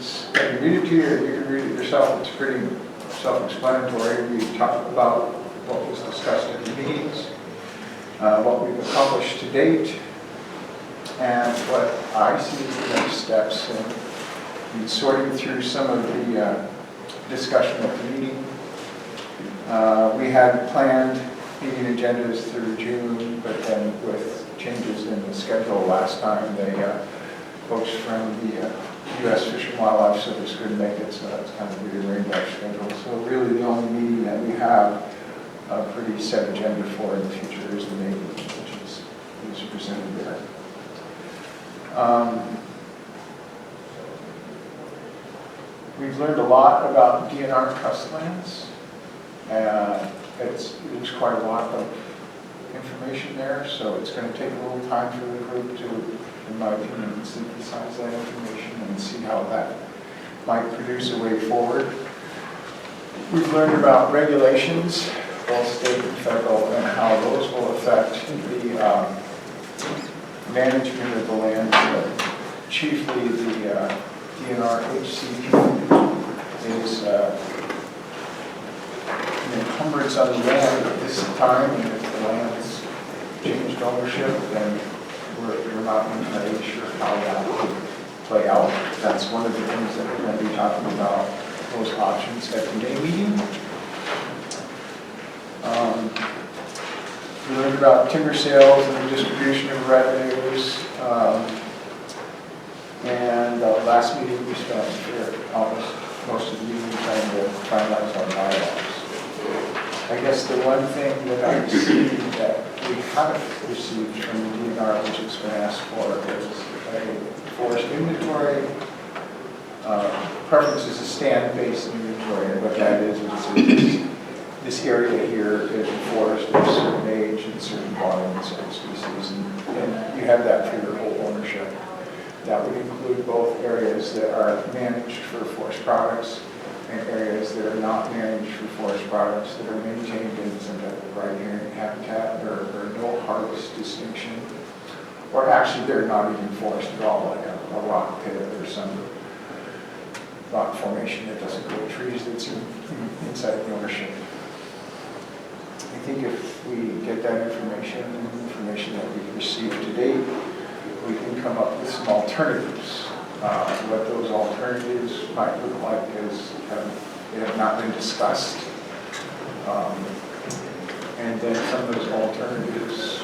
regulations. I can read it to you, or you can read it yourself. It's pretty self-explanatory. We talked about what was discussed at the meetings, what we've accomplished to date, and what I see as the next steps in sorting through some of the discussion at the meeting. We had planned meeting agendas through June, but then with changes in the schedule last time, the folks from the U.S. Fish and Wildlife Service couldn't make it, so that's kind of rearranged our schedule. So really the only meeting that we have a pretty set agenda for in the future is the May meeting, which is presented there. We've learned a lot about DNR trust lands. There's quite a lot of information there, so it's going to take a little time for the group to, in my opinion, synthesize that information and see how that might produce a way forward. We've learned about regulations, both state and federal, and how those will affect the management of the land. Chiefly the DNR HCP is an encumbrance on the land at this time, and if the land has changed ownership, then we're not entirely sure how that will play out. That's one of the things that we're going to be talking about, those options at the May meeting. We learned about timber sales and the distribution of revenues. And last meeting we spent almost most of the meeting trying to finalize our bylaws. I guess the one thing that I see that we haven't received from the DNR, which has been asked for, is a forest inventory. Preference is a stand-based inventory, and what that is this area here is a forest of a certain age and certain volume and certain species, and you have that for your whole ownership. That would include both areas that are managed for forest products and areas that are not managed for forest products, that are maintained in some type of riparian habitat or no harvest distinction. Or actually they're not even forest at all, like a rock pit or some rock formation that doesn't grow trees that's inside the ownership. I think if we get that information and the information that we've received to date, we can come up with some alternatives. What those alternatives might look like is they have not been discussed. And then some of those alternatives,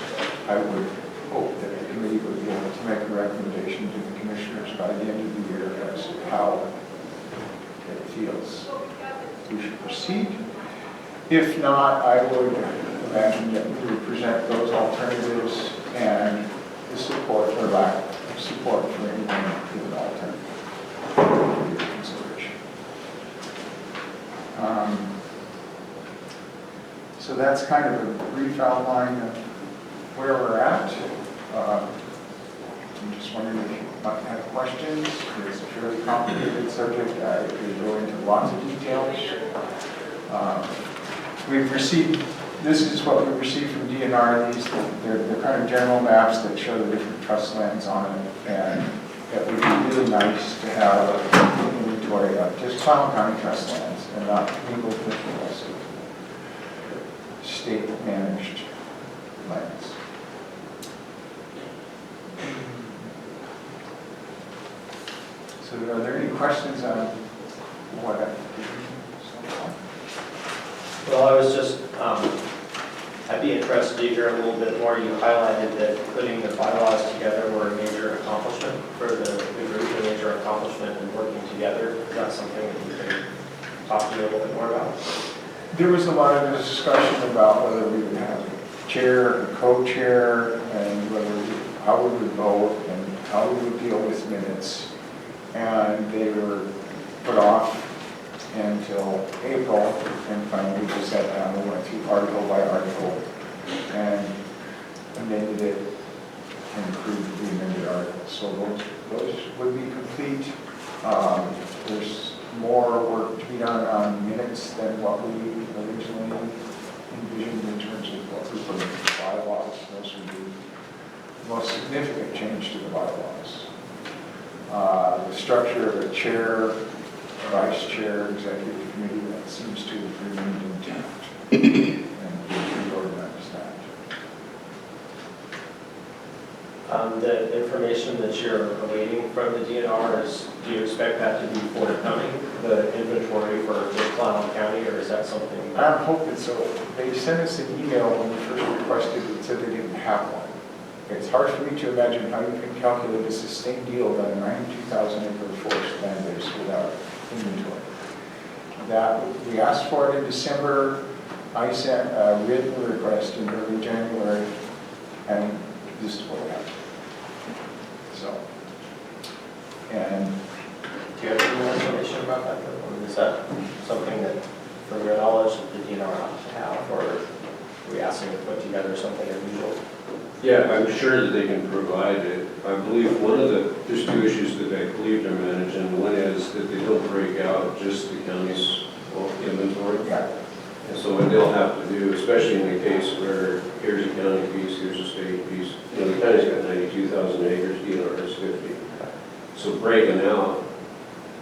I would hope that the committee would be able to make a recommendation to the commissioners by the end of the year as to how it feels we should proceed. If not, I would imagine that we would present those alternatives and the support or lack of support for anyone with an alternative for consideration. So that's kind of a brief outline of where we're at. I'm just wondering if you might have questions. It's a fairly complicated subject. I could go into lots of details. We've received, this is what we received from DNR. They're kind of general maps that show the different trust lands on it, and it would be really nice to have an inventory of just Clallam County trust lands and not legal officials of state managed lands. So are there any questions on what I've so far? Well, I was just, I'd be interested to hear a little bit more. You highlighted that putting the bylaws together were a major accomplishment for the group, a major accomplishment in working together. Is that something that you can talk to me a little bit more about? There was a lot of discussion about whether we would have a chair, a co-chair, and how we would vote and how we would deal with minutes. And they were put off until April, and finally we just sat down and went through article by article and amended it and approved the amended articles. So those would be complete. There's more work to be done on minutes than what we originally envisioned in terms of what we put in the bylaws. Those would be the most significant change to the bylaws. The structure of a chair, vice chair, executive committee, that seems to have remained intact. And we've reorganized that. The information that you're awaiting from the DNR is, do you expect that to be forthcoming, the inventory for Clallam County, or is that something? I'm hoping so. They sent us an email when we first requested it, said they didn't have one. It's hard for me to imagine how you can calculate a sustained yield on a 92,000 acre forest land base without inventory. That, we asked for it in December. I sent a written request in early January, and this is what happened. So, and Do you have any more information about that? Or is that something that, from your knowledge, the DNR ought to have, or are we asking to put together something unusual? Yeah, I'm sure that they can provide it. I believe there's two issues that I believe they're managing. One is that they don't break out just the county's inventory. yeah, And so what they'll have to do, especially in the case where here's a county piece, here's a state piece, you know, the county's got 92,000 acres, DNR has 50. So breaking out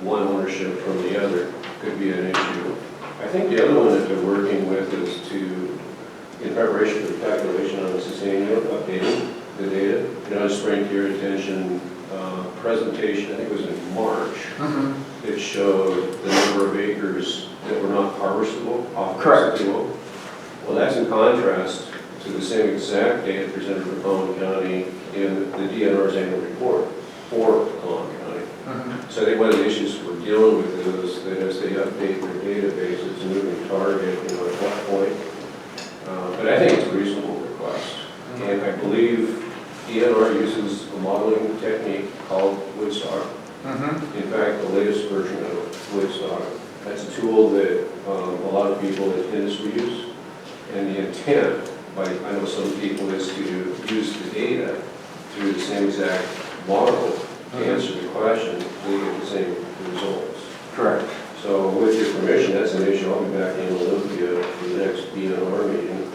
one ownership from the other could be an issue. I think the other one that they're working with is to, in preparation for the calculation on the sustained yield, updating the data. And I just bring to your attention presentation, I think it was in March, it showed the number of acres that were not harvestable off Correct. the field. Well, that's in contrast to the same exact data presented for Clallam County in the DNR's annual report for Clallam County. So I think one of the issues we're dealing with is that as they update their database, it's a moving target, you know, at what point. But I think it's a reasonable request. And I believe DNR uses a modeling technique called Woodstock. In fact, the latest version of Woodstock, that's a tool that a lot of people in industry use. And the intent, by I know some people, is to use the data through the same exact model to answer the question, they get the same results. correct. So with your permission, that's an issue. I'll be back in Olympia for the next DNR meeting.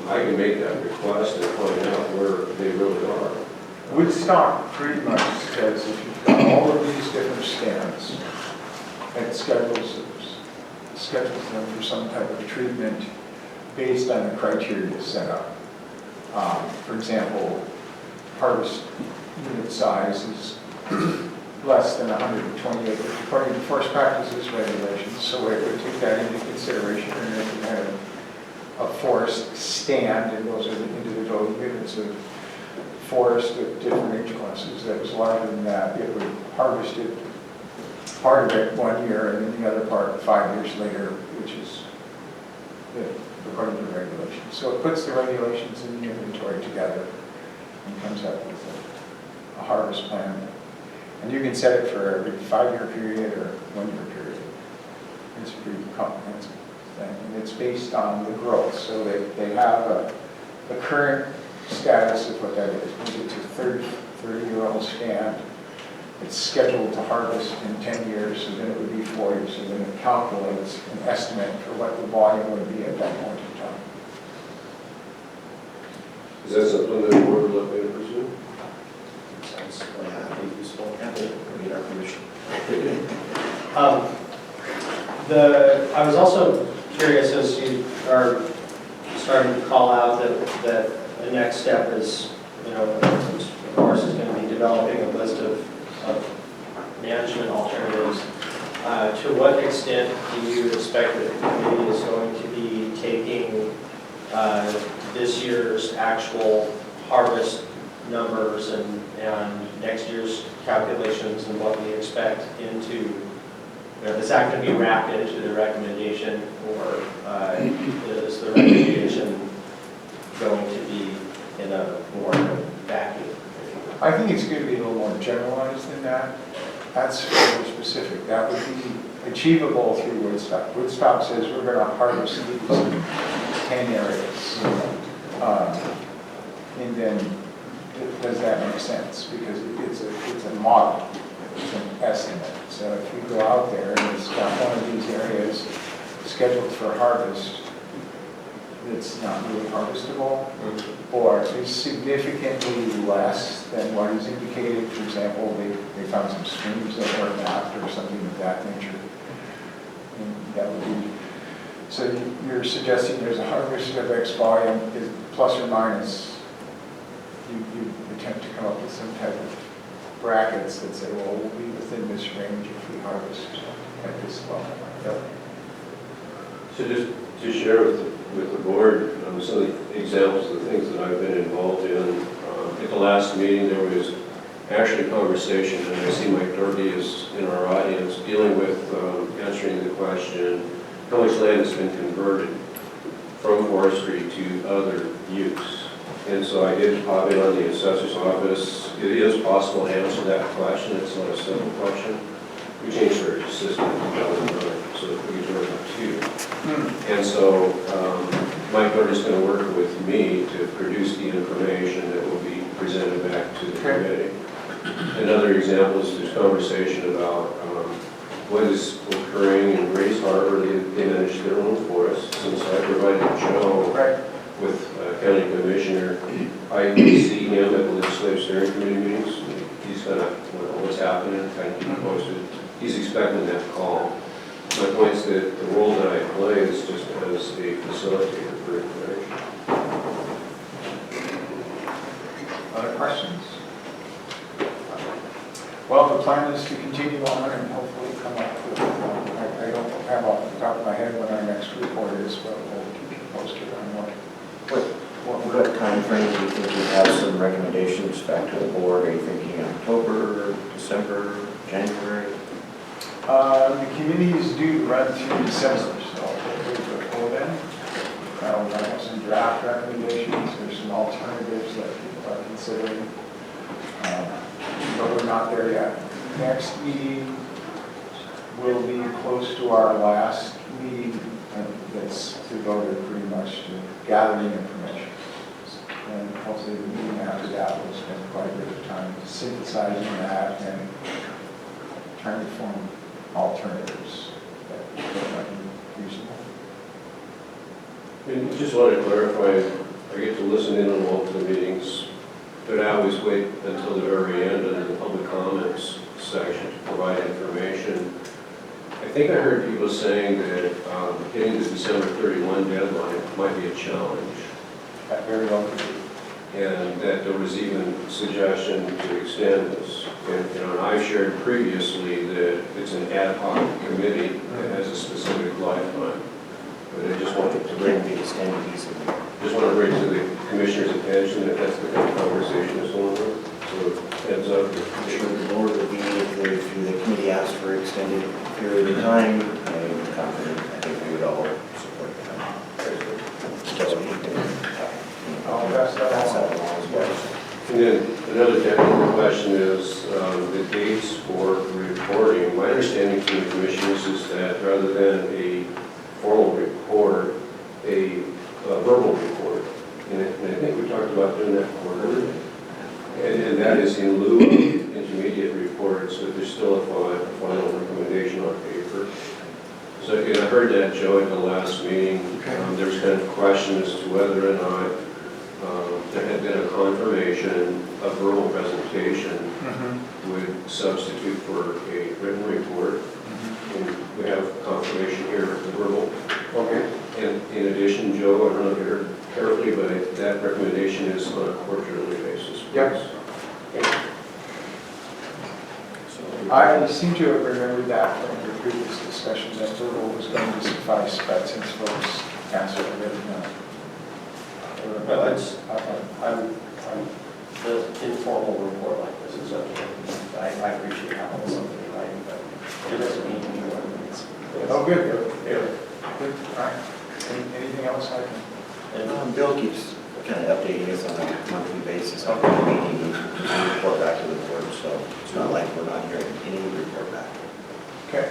I can make that request and find out where they really are. Woodstock pretty much says if you've got all of these different stands, it schedules them for some type of treatment based on the criteria set up. For example, harvest unit size is less than 120 acres according to forest practices regulations, so it would take that into consideration. And if you had a forest stand, and those are the individual units of forest with different age classes that was larger than that, it would harvest it, part of it 1 year and then the other part 5 years later, which is according to regulations. So it puts the regulations in the inventory together and comes up with a harvest plan. And you can set it for every 5-year period or 1 year period. It's a pretty comprehensive thing. And it's based on the growth. So they have the current status of what that is. Maybe it's a 30-year-old stand. It's scheduled to harvest in 10 years, so then it would be 40. So then it calculates an estimate for what the volume would be at that point in time. Is that something that the board would like to pursue? Sounds useful. We need our permission. I was also curious, as you are starting to call out that the next step is, you know, of course, is going to be developing a list of management alternatives. To what extent do you expect that the committee is going to be taking this year's actual harvest numbers and next year's calculations and what we expect into, you know, is that going to be wrapped into the recommendation, or is the recommendation going to be in a more vacuum? I think it's going to be a little more generalized than that. That's fairly specific. That would be achievable through Woodstock. Woodstock says we're going to harvest these 10 areas. And then, does that make sense? Because it's a model, it's an estimate. So if we go out there and it's got one of these areas scheduled for harvest that's not really harvestable, or is significantly less than what is indicated. For example, they found some streams that were mapped or something of that nature. And that would be, so you're suggesting there's a harvest of X volume, is plus or minus, you attempt to come up with some type of brackets that say, well, we'll be within this range if we harvest at this level. Yep. So just to share with the board some of the examples of the things that I've been involved in. At the last meeting, there was actually a conversation, and I see Mike Doherty is in our audience, dealing with answering the question, how much land has been converted from forestry to other use? And so I did pop in on the assessor's office. It is possible to answer that question. It's not a simple question. We changed our system in 2009, so we could work with two. And so Mike Doherty is going to work with me to produce the information that will be presented back to the committee. Another example is there's conversation about what is occurring in Grace Harbor. They manage their own forests. Since I provided Joe with county commissioner, I see him at the legislative steering committee meetings. He's going to what's happening, kind of keep me posted. He's expecting that call. My point is that the role that I play is just as a facilitator for information. Other questions? Well, the plan is to continue on and hopefully come up with, I don't have off the top of my head when our next report is, but we'll keep you posted on What time frame do you think you have some recommendations back to the board? Are you thinking October, December, January? The committees do run through December, so hopefully before then. We'll have some draft recommendations. There's some alternatives that people are considering. But we're not there yet. Next meeting will be close to our last meeting that's devoted pretty much to gathering information. And hopefully the meeting after that will spend quite a bit of time synthesizing that and trying to form alternatives that might be reasonable. And just want to clarify, I get to listen in on all the meetings, but I always wait until the very end under the public comments section to provide information. I think I heard people saying that getting the December 31 deadline might be a challenge. That very well could be. And that there was even suggestion to extend this. And I've shared previously that it's an ad hoc committee that has a specific lifetime. But I just wanted to bring to the commissioner's attention that that's the kind of conversation that's going on. So heads up. I'm sure the board would be, if the committee asked for extended period of time, I'm confident, I think we would all support that. So we can, That's pass that along as well. And then another technical question is the dates for reporting. My understanding from the commissioners is that rather than a formal report, a verbal report. And I think we talked about doing that quarterly. And that is in lieu of intermediate reports, but there's still a final recommendation on paper. So again, I heard that, Joe, at the last meeting. There was kind of a question as to whether or not there had been a confirmation, a verbal presentation would substitute for a written report. And we have confirmation here of the verbal. Okay. And in addition, Joe, I don't know if you heard carefully, but that recommendation is on a quarterly basis. Yes. I seem to have remembered that from your previous discussion that verbal was going to suffice, but since folks asked for it, Well, the informal report like this is okay. I appreciate how it's something in writing, but it doesn't mean to be what it means. Oh, good. Good. All right. Anything else I can? Bill keeps kind of updating us on a monthly basis on the meeting and report back to the board, so it's not like we're not hearing any report back. Okay.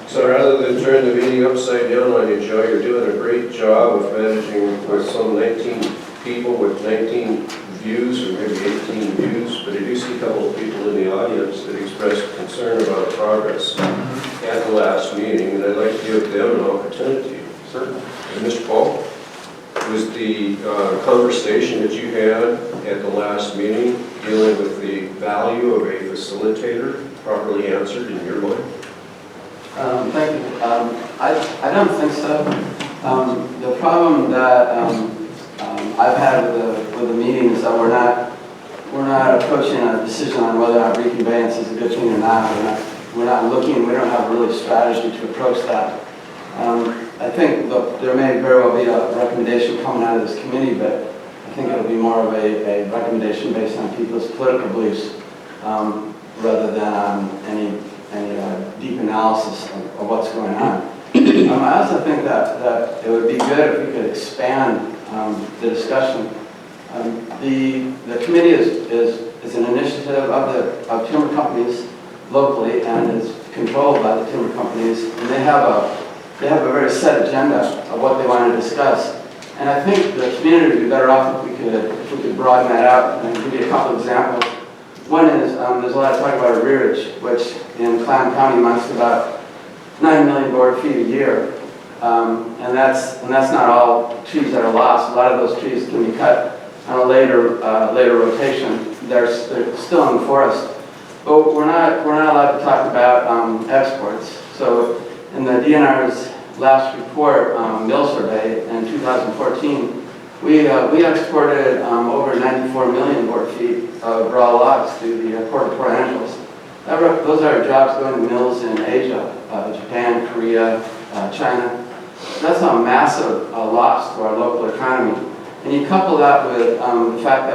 So rather than turn the meeting upside down on you, Joe, you're doing a great job of managing with some 19 people with 19 views, or maybe 18 views, but I do see a couple of people in the audience that expressed concern about progress at the last meeting, and I'd like to give them an opportunity. Certainly. And Mr. Paul? Was the conversation that you had at the last meeting dealing with the value of a facilitator properly answered in your mind? Thank you. I don't think so. The problem that I've had with the meeting is that we're not approaching a decision on whether or not reconveyance is a good thing or not. We're not looking. We don't have a really strategy to approach that. I think there may very well be a recommendation coming out of this committee, but I think it'll be more of a recommendation based on people's political beliefs rather than on any deep analysis of what's going on. I also think that it would be good if we could expand the discussion. The committee is an initiative of timber companies locally and is controlled by the timber companies, and they have a very set agenda of what they want to discuss. And I think the community would be better off if we could broaden that out. And I'll give you a couple of examples. One is there's a lot of talk about arrearage, which in Clallam County amounts to about 9 million board feet a year. And that's not all trees that are lost. A lot of those trees can be cut on a later rotation. They're still in the forest. But we're not allowed to talk about exports. So in the DNR's last report, mill survey in 2014, we exported over 94 million board feet of raw logs through the port of Port Angeles. Those are jobs going to mills in Asia, Japan, Korea, China. That's a massive loss to our local economy. And you couple that with the fact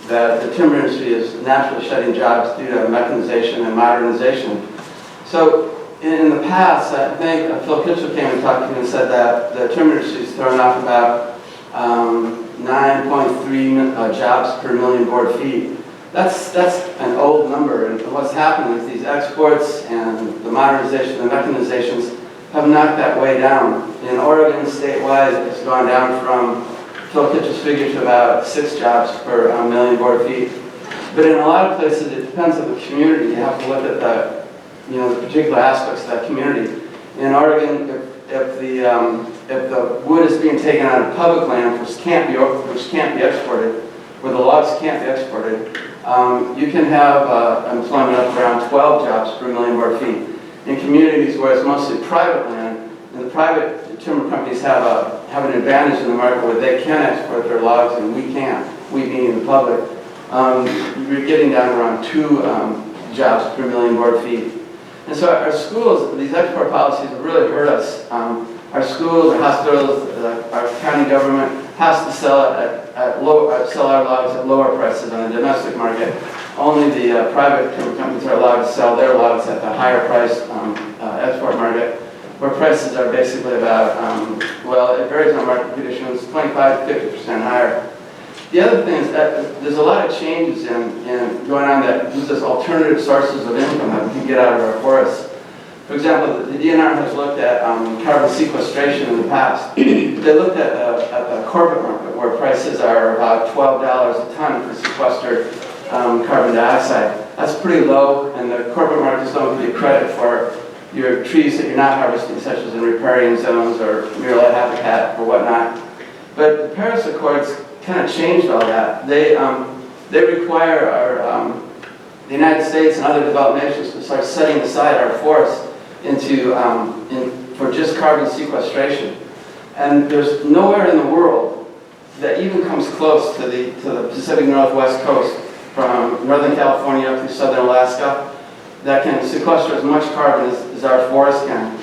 that the timber industry is naturally shedding jobs due to mechanization and modernization. So in the past, I think Phil Kitchell came and talked to me and said that the timber industry is throwing off about 9.3 jobs per million board feet. That's an old number, and what's happening is these exports and the modernization, the mechanizations have knocked that way down. In Oregon, statewide, it's gone down from Phil Kitchell's figure to about 6 jobs per million board feet. But in a lot of places, it depends on the community. You have to look at the particular aspects of that community. In Oregon, if the wood is being taken out of public land, which can't be exported, where the logs can't be exported, you can have employment up around 12 jobs per million board feet. In communities where it's mostly private land, and the private timber companies have an advantage in the market where they can export their logs and we can't, we being the public, you're getting down around 2 jobs per million board feet. And so our schools, these export policies have really hurt us. Our schools, our hospitals, our county government has to sell our logs at lower prices on the domestic market. Only the private timber companies are allowed to sell their logs at the higher priced export market, where prices are basically about, it varies on market conditions, 25 to 50% higher. The other thing is that there's a lot of changes in going on that gives us alternative sources of income that we can get out of our forests. For example, the DNR has looked at carbon sequestration in the past. They looked at the corporate market, where prices are about $12 a ton for sequestered carbon dioxide. That's pretty low, and the corporate markets don't give you credit for your trees that you're not harvesting, such as in riparian zones or murrelet habitat or whatnot. But the Paris Accords kind of changed all that. They require the United States and other developed nations to start setting aside our forests for just carbon sequestration. And there's nowhere in the world that even comes close to the Pacific Northwest coast, from Northern California up to Southern Alaska, that can sequester as much carbon as our forest can.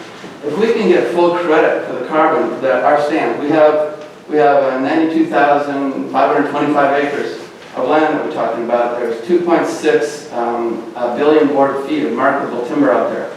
If we can get full credit for the carbon that our stand, we have 92,525 acres of land that we're talking about. There's 2.6 billion board feet of marketable timber out there.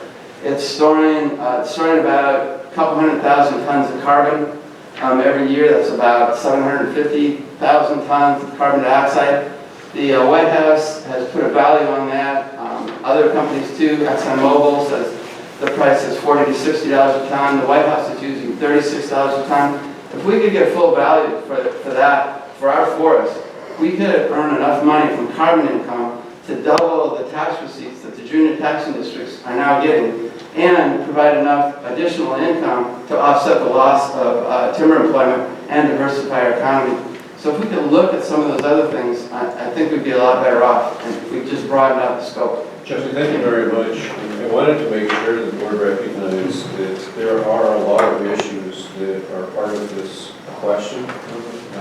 It's storing about a couple 100,000 tons of carbon every year. That's about 750,000 tons of carbon dioxide. The White House has put a value on that. Other companies too. ExxonMobil says the price is $40 to $60 a ton. The White House is using $36 a ton. If we could get full value for that, for our forest, we could earn enough money from carbon income to double the tax receipts that the junior taxing districts are now getting, and provide enough additional income to offset the loss of timber employment and diversify our economy. So if we could look at some of those other things, I think we'd be a lot better off, and if we just broaden out the scope. Jesse, thank you very much. I wanted to make sure the board recognized that there are a lot of issues that are part of this question.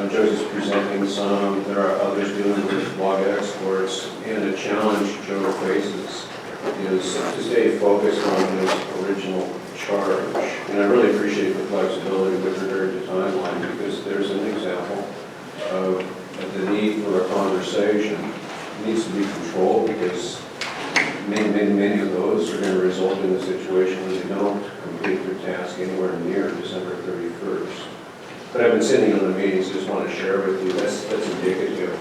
Josie's presenting some, there are others dealing with log exports, and a challenge Joe faces is to stay focused on his original charge. And I really appreciate the flexibility with regard to timeline, because there's an example of the need for a conversation. It needs to be controlled, because many of those are going to result in a situation where they don't complete their task anywhere near December 31st. But I've been sitting in the meetings, just want to share with you, that's indicative.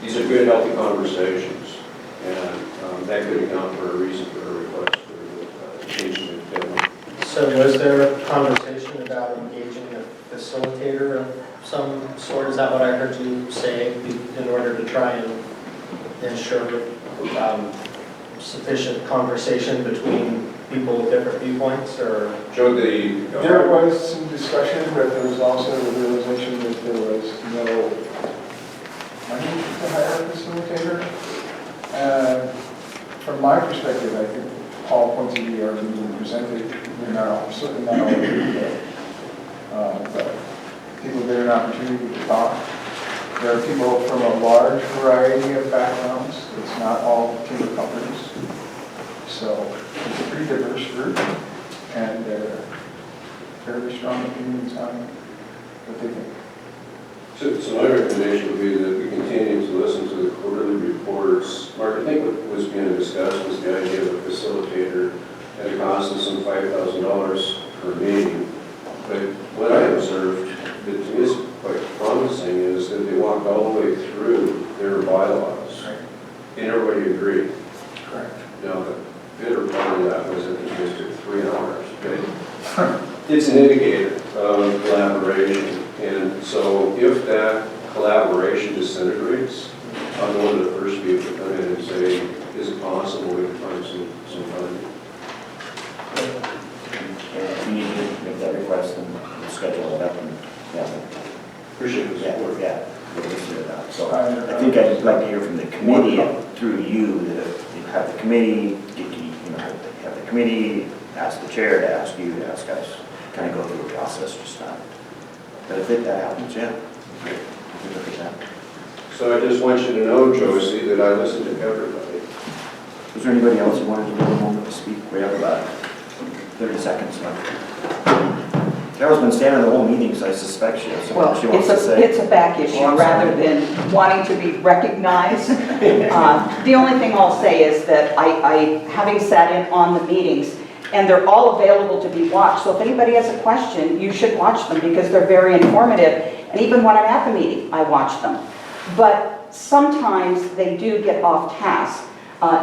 These are good, healthy conversations, and that could account for a reason for a request for changing the deadline. So was there a conversation about engaging a facilitator of some sort? Is that what I heard you say, in order to try and ensure sufficient conversation between people with different viewpoints, or? Joe, There was some discussion, but there was also the realization that there was no money to hire a facilitator. From my perspective, I think all points of view are being presented. They're not, certainly not all agree, but people get an opportunity to talk. There are people from a large variety of backgrounds. It's not all timber companies. So it's a pretty diverse group, and fairly strong opinions on what they think. So my recommendation would be that we continue to listen to the quarterly reports. Mark, I think what was being discussed was the idea of a facilitator at a cost of some $5,000 per meeting. But what I observed that to me is quite promising is that they walked all the way through their bylaws. Right. And everybody agreed. Correct. Now, the bitter part of that was that it just took 3 hours. Okay? It's an indicator of collaboration. And so if that collaboration disintegrates, I'm one of the first people to come in and say, is it possible we can find some funding? If you need to make that request, then we'll schedule it up and, Appreciate the support. we'll listen to that. So I think I'd like to hear from the committee through you, that you have the committee, have the committee, ask the chair to ask you, to ask us, kind of go through the process, just not. But if that happens, we can look at that. So I just want you to know, Josie, that I listen to everybody. Was there anybody else who wanted to take a moment to speak? We have about 30 seconds left. Carol's been standing the whole meeting, so I suspect she has something she wants to say. It's a back issue Oh, I'm rather sorry. than wanting to be recognized. The only thing I'll say is that I, having sat in on the meetings, and they're all available to be watched, so if anybody has a question, you should watch them because they're very informative. And even when I'm at the meeting, I watch them. But sometimes they do get off task.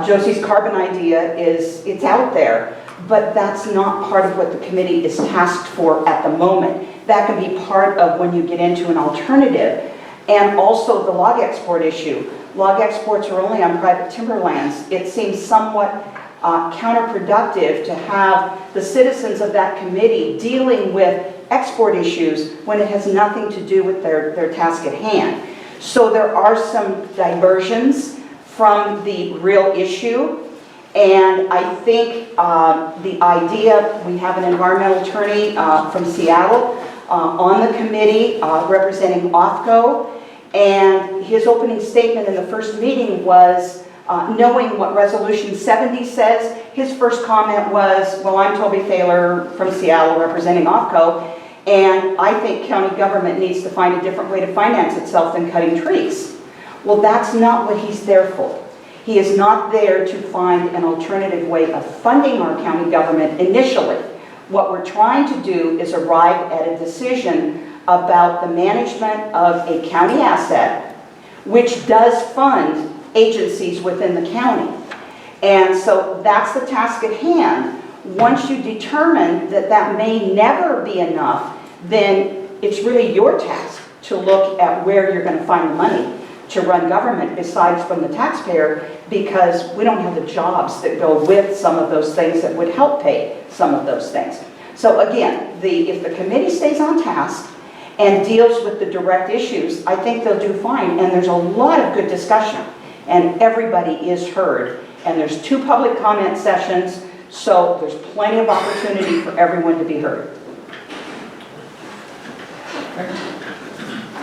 Josie's carbon idea it's out there, but that's not part of what the committee is tasked for at the moment. That can be part of when you get into an alternative. And also the log export issue. Log exports are only on private timberlands. It seems somewhat counterproductive to have the citizens of that committee dealing with export issues when it has nothing to do with their task at hand. So there are some diversions from the real issue, and I think the idea, we have an environmental attorney from Seattle on the committee representing OFCO, and his opening statement in the first meeting was knowing what Resolution 70 says. His first comment was, well, I'm Toby Thaler from Seattle representing OFCO, and I think county government needs to find a different way to finance itself than cutting trees. Well, that's not what he's there for. He is not there to find an alternative way of funding our county government initially. What we're trying to do is arrive at a decision about the management of a county asset, which does fund agencies within the county. And so that's the task at hand. Once you determine that that may never be enough, then it's really your task to look at where you're going to find the money to run government besides from the taxpayer, because we don't have the jobs that go with some of those things that would help pay some of those things. So again, if the committee stays on task and deals with the direct issues, I think they'll do fine. And there's a lot of good discussion, and everybody is heard. And there's 2 public comment sessions, so there's plenty of opportunity for everyone to be heard.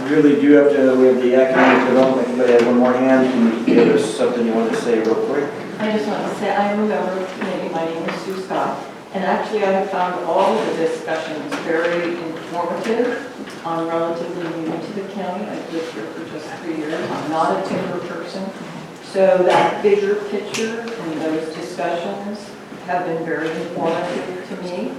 We really do have to, we have the economic development, anybody have one more hand? Can you give us something you want to say real quick? I just want to say, I'm a member of the committee, my name is Sue Scott, and actually I have found all of the discussions very informative. I'm relatively new to the county, I've lived here for just 3 years, I'm not a timber person, so that bigger picture and those discussions have been very informative to me,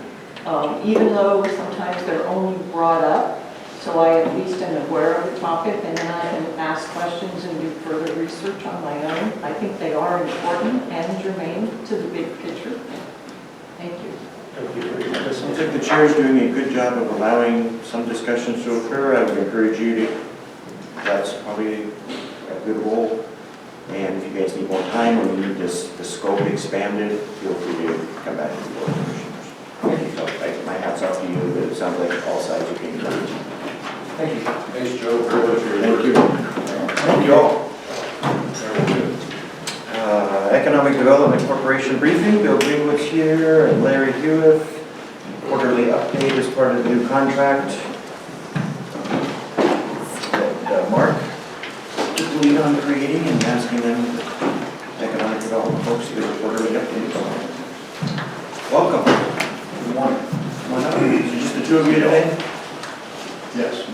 even though sometimes they're only brought up, so I at least am aware of the topic, and then I can ask questions and do further research on my own. I think they are important and germane to the big picture. Thank you. Thank you for your I participation. think the chair is doing a good job of allowing some discussions to occur. I would encourage you to, that's probably a good role. And if you guys need more time or you need the scope expanded, feel free to come back to the board of commissioners. So, my hat's off to you, but it sounds like all sides are being done. Thank you. Thanks, Joe, very much for your Thank work. you. Thank you all. Economic Development Corporation briefing, Bill Greenwood's here and Larry Hewitt. Quarterly update as part of the new contract. That Mark took the lead on creating and asking them, economic development folks, to do a quarterly update. Welcome. Good morning. Come on up. Is it just the 2 of you today? Yes.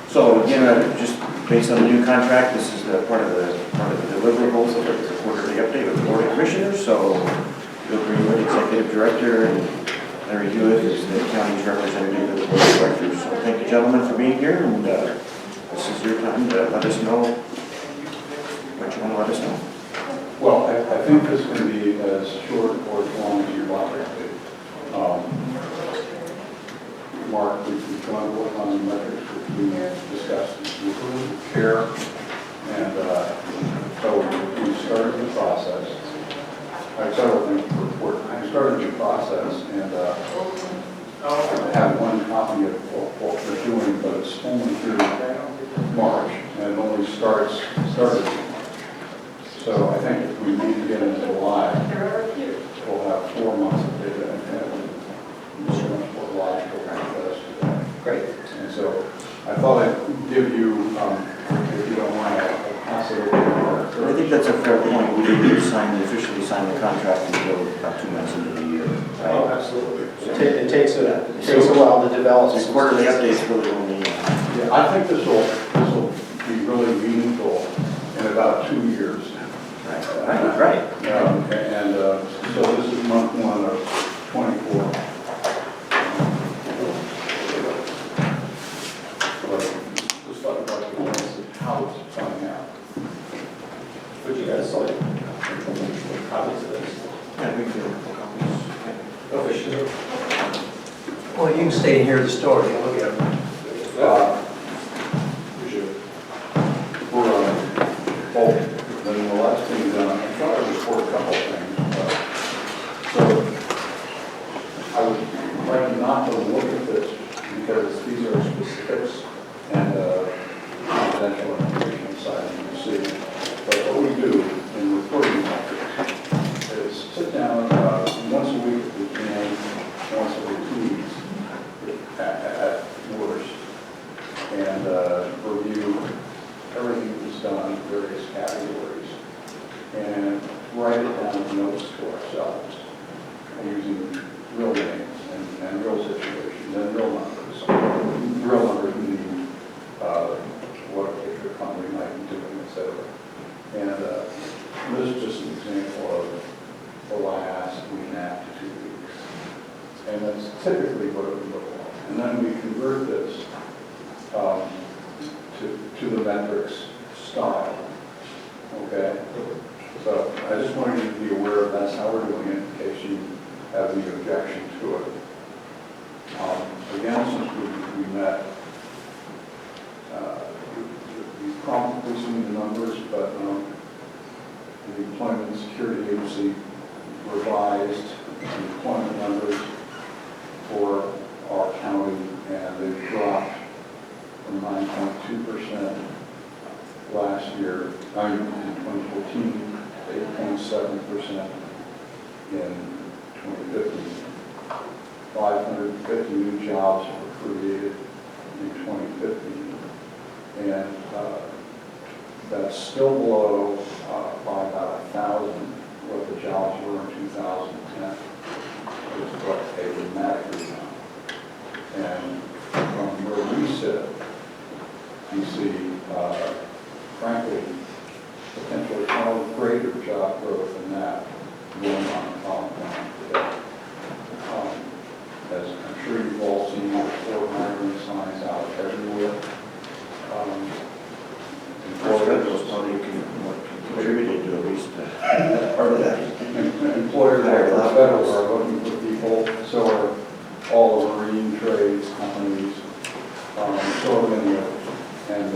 So again, just based on the new contract, this is the part of the deliverables of the quarterly update with the Board of Commissioners. So Bill Greenwood, Executive Director, and Larry Hewitt is the county's representative of the Board of Directors. So thank you, gentlemen, for being here, and this is your time to let us know what you want to let us know. Well, I think this can be as short or as long as you'd like it to be. Mark, we've gone to work on the metrics which we discussed with care, and so we started the process. I have several things to report. I started the process, and I have one copy of what we're doing, but it's only through March, and it only started. So I think if we meet again in July, we'll have 4 months of data, and so much more logical for us to that. Great. And so I thought I'd give you, if you don't mind, I'll pass it over to Mark. I think that's a fair point. We didn't officially sign the contract until about 2 months into the year. Right? Oh, absolutely. It takes a while to develop. So quarterly updates really only. Yeah, I think this will be really meaningful in about 2 years. Right. And so this is month 1 of 24. Just talk about the ones that how it's coming out. Would you guys like copies of this? Yeah, we can do a couple copies. Oh, sure. Well, you can stay and hear the story. I'll look at it. Then the last thing done, I thought I report a couple of things. So I would like not to look at this because these are specifics and confidential information inside you can see. But what we do in reporting metrics is sit down once a week at the beginning, once every 2 weeks at worst, and review everything that's done in various categories, and write it down in notes to ourselves, using real names and real situations and real numbers. Real numbers meaning what a particular company might be doing, et cetera. And this is just an example of the last week and a half to 2 weeks. And that's typically what it would look like. And then we convert this to the metrics style, okay? So I just wanted you to be aware of that's how we're doing it in case you have any objection to it. Again, since we met, we promptly seen the numbers, but the Employment and Security Agency revised the employment numbers for our county, and they've dropped from 9.2% last year, in 2014, to 8.7% in 2015. 550 new jobs were created in 2015, and that's still below by about 1,000 what the jobs were in 2010. It's got a dramatic rebound. And from where we sit, you see, frankly, potentially far greater job growth than that going on in Clallam County today. As I'm sure you've all seen, before hiring signs out everywhere. Those probably contributed to at least part of that. Employers like the federal are looking for people, so are all the marine trades companies, so many others. And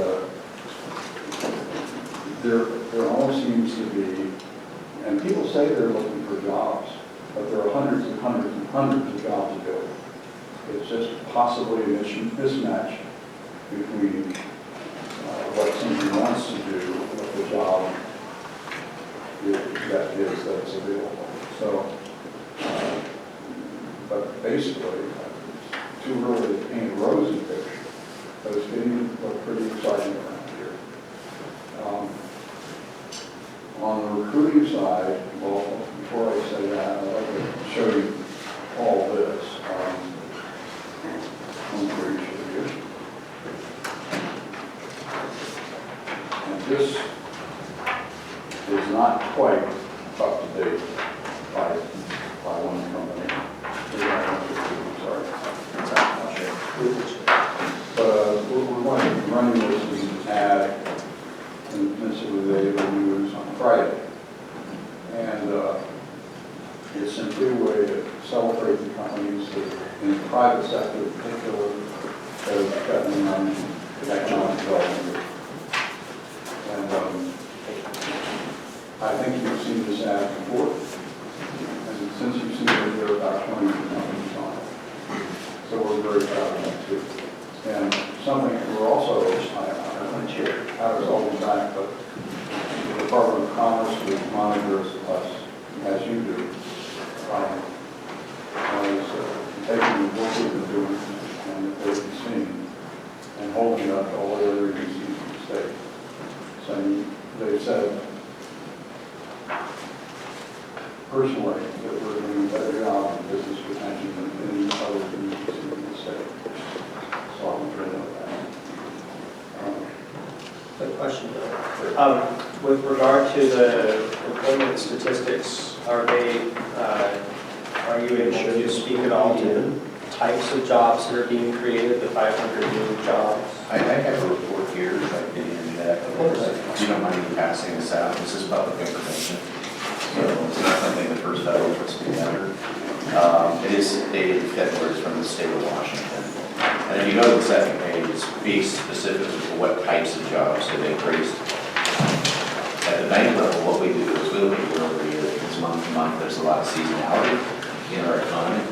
there almost seems to be, and people say they're looking for jobs, but there are hundreds and hundreds and hundreds of jobs available. It's just possibly a mismatch between what somebody wants to do with the job that's available. So, but basically, it's too early to paint a rosy picture, but it's getting to look pretty exciting around here. On the recruiting side, well, before I say that, I'd like to show you all this. One for each of you. And this is not quite up to date by one company. Sorry. But we're going to be running this as an ad in the Peninsula Daily News on Friday. And it's simply a way to celebrate the companies that, in the private sector in particular, that have gotten on economic development. And I think you've seen this ad before. And since you've seen it, there are about 20 companies on it. So we're very proud of that too. And something we're also, I was always back, but the Department of Commerce, which monitors us as you do, is taking what we've been doing and what we've seen and holding up to all the other agencies in the state. So they've said, personally, that we're doing a better job in business retention than any other agency in the state. So I'm afraid of that. Good question, Bill. With regard to the employment statistics, are you able to speak at all to the types of jobs that are being created, the 500 new jobs? I have a report here, if I can hand that. If you don't mind me passing this out, this is public information. So it's not something the First Federal puts together. It is dated February, it's from the state of Washington. And if you go to the second page, it speaks specifically to what types of jobs have increased. At the bank level, what we do is we look at year over year, because month to month, there's a lot of seasonality in our economy.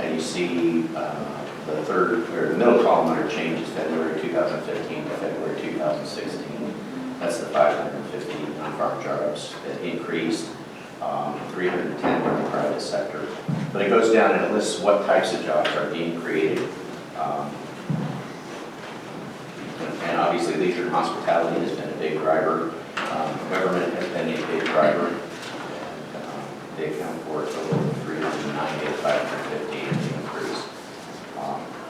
And you see the middle column under change is February 2015 to February 2016. That's the 550 non-farm jobs that increased, 310 in the private sector. But it goes down and it lists what types of jobs are being created. And obviously leisure and hospitality has been a big driver. Government has been a big driver. And they account for a total of 390 to 550 increase.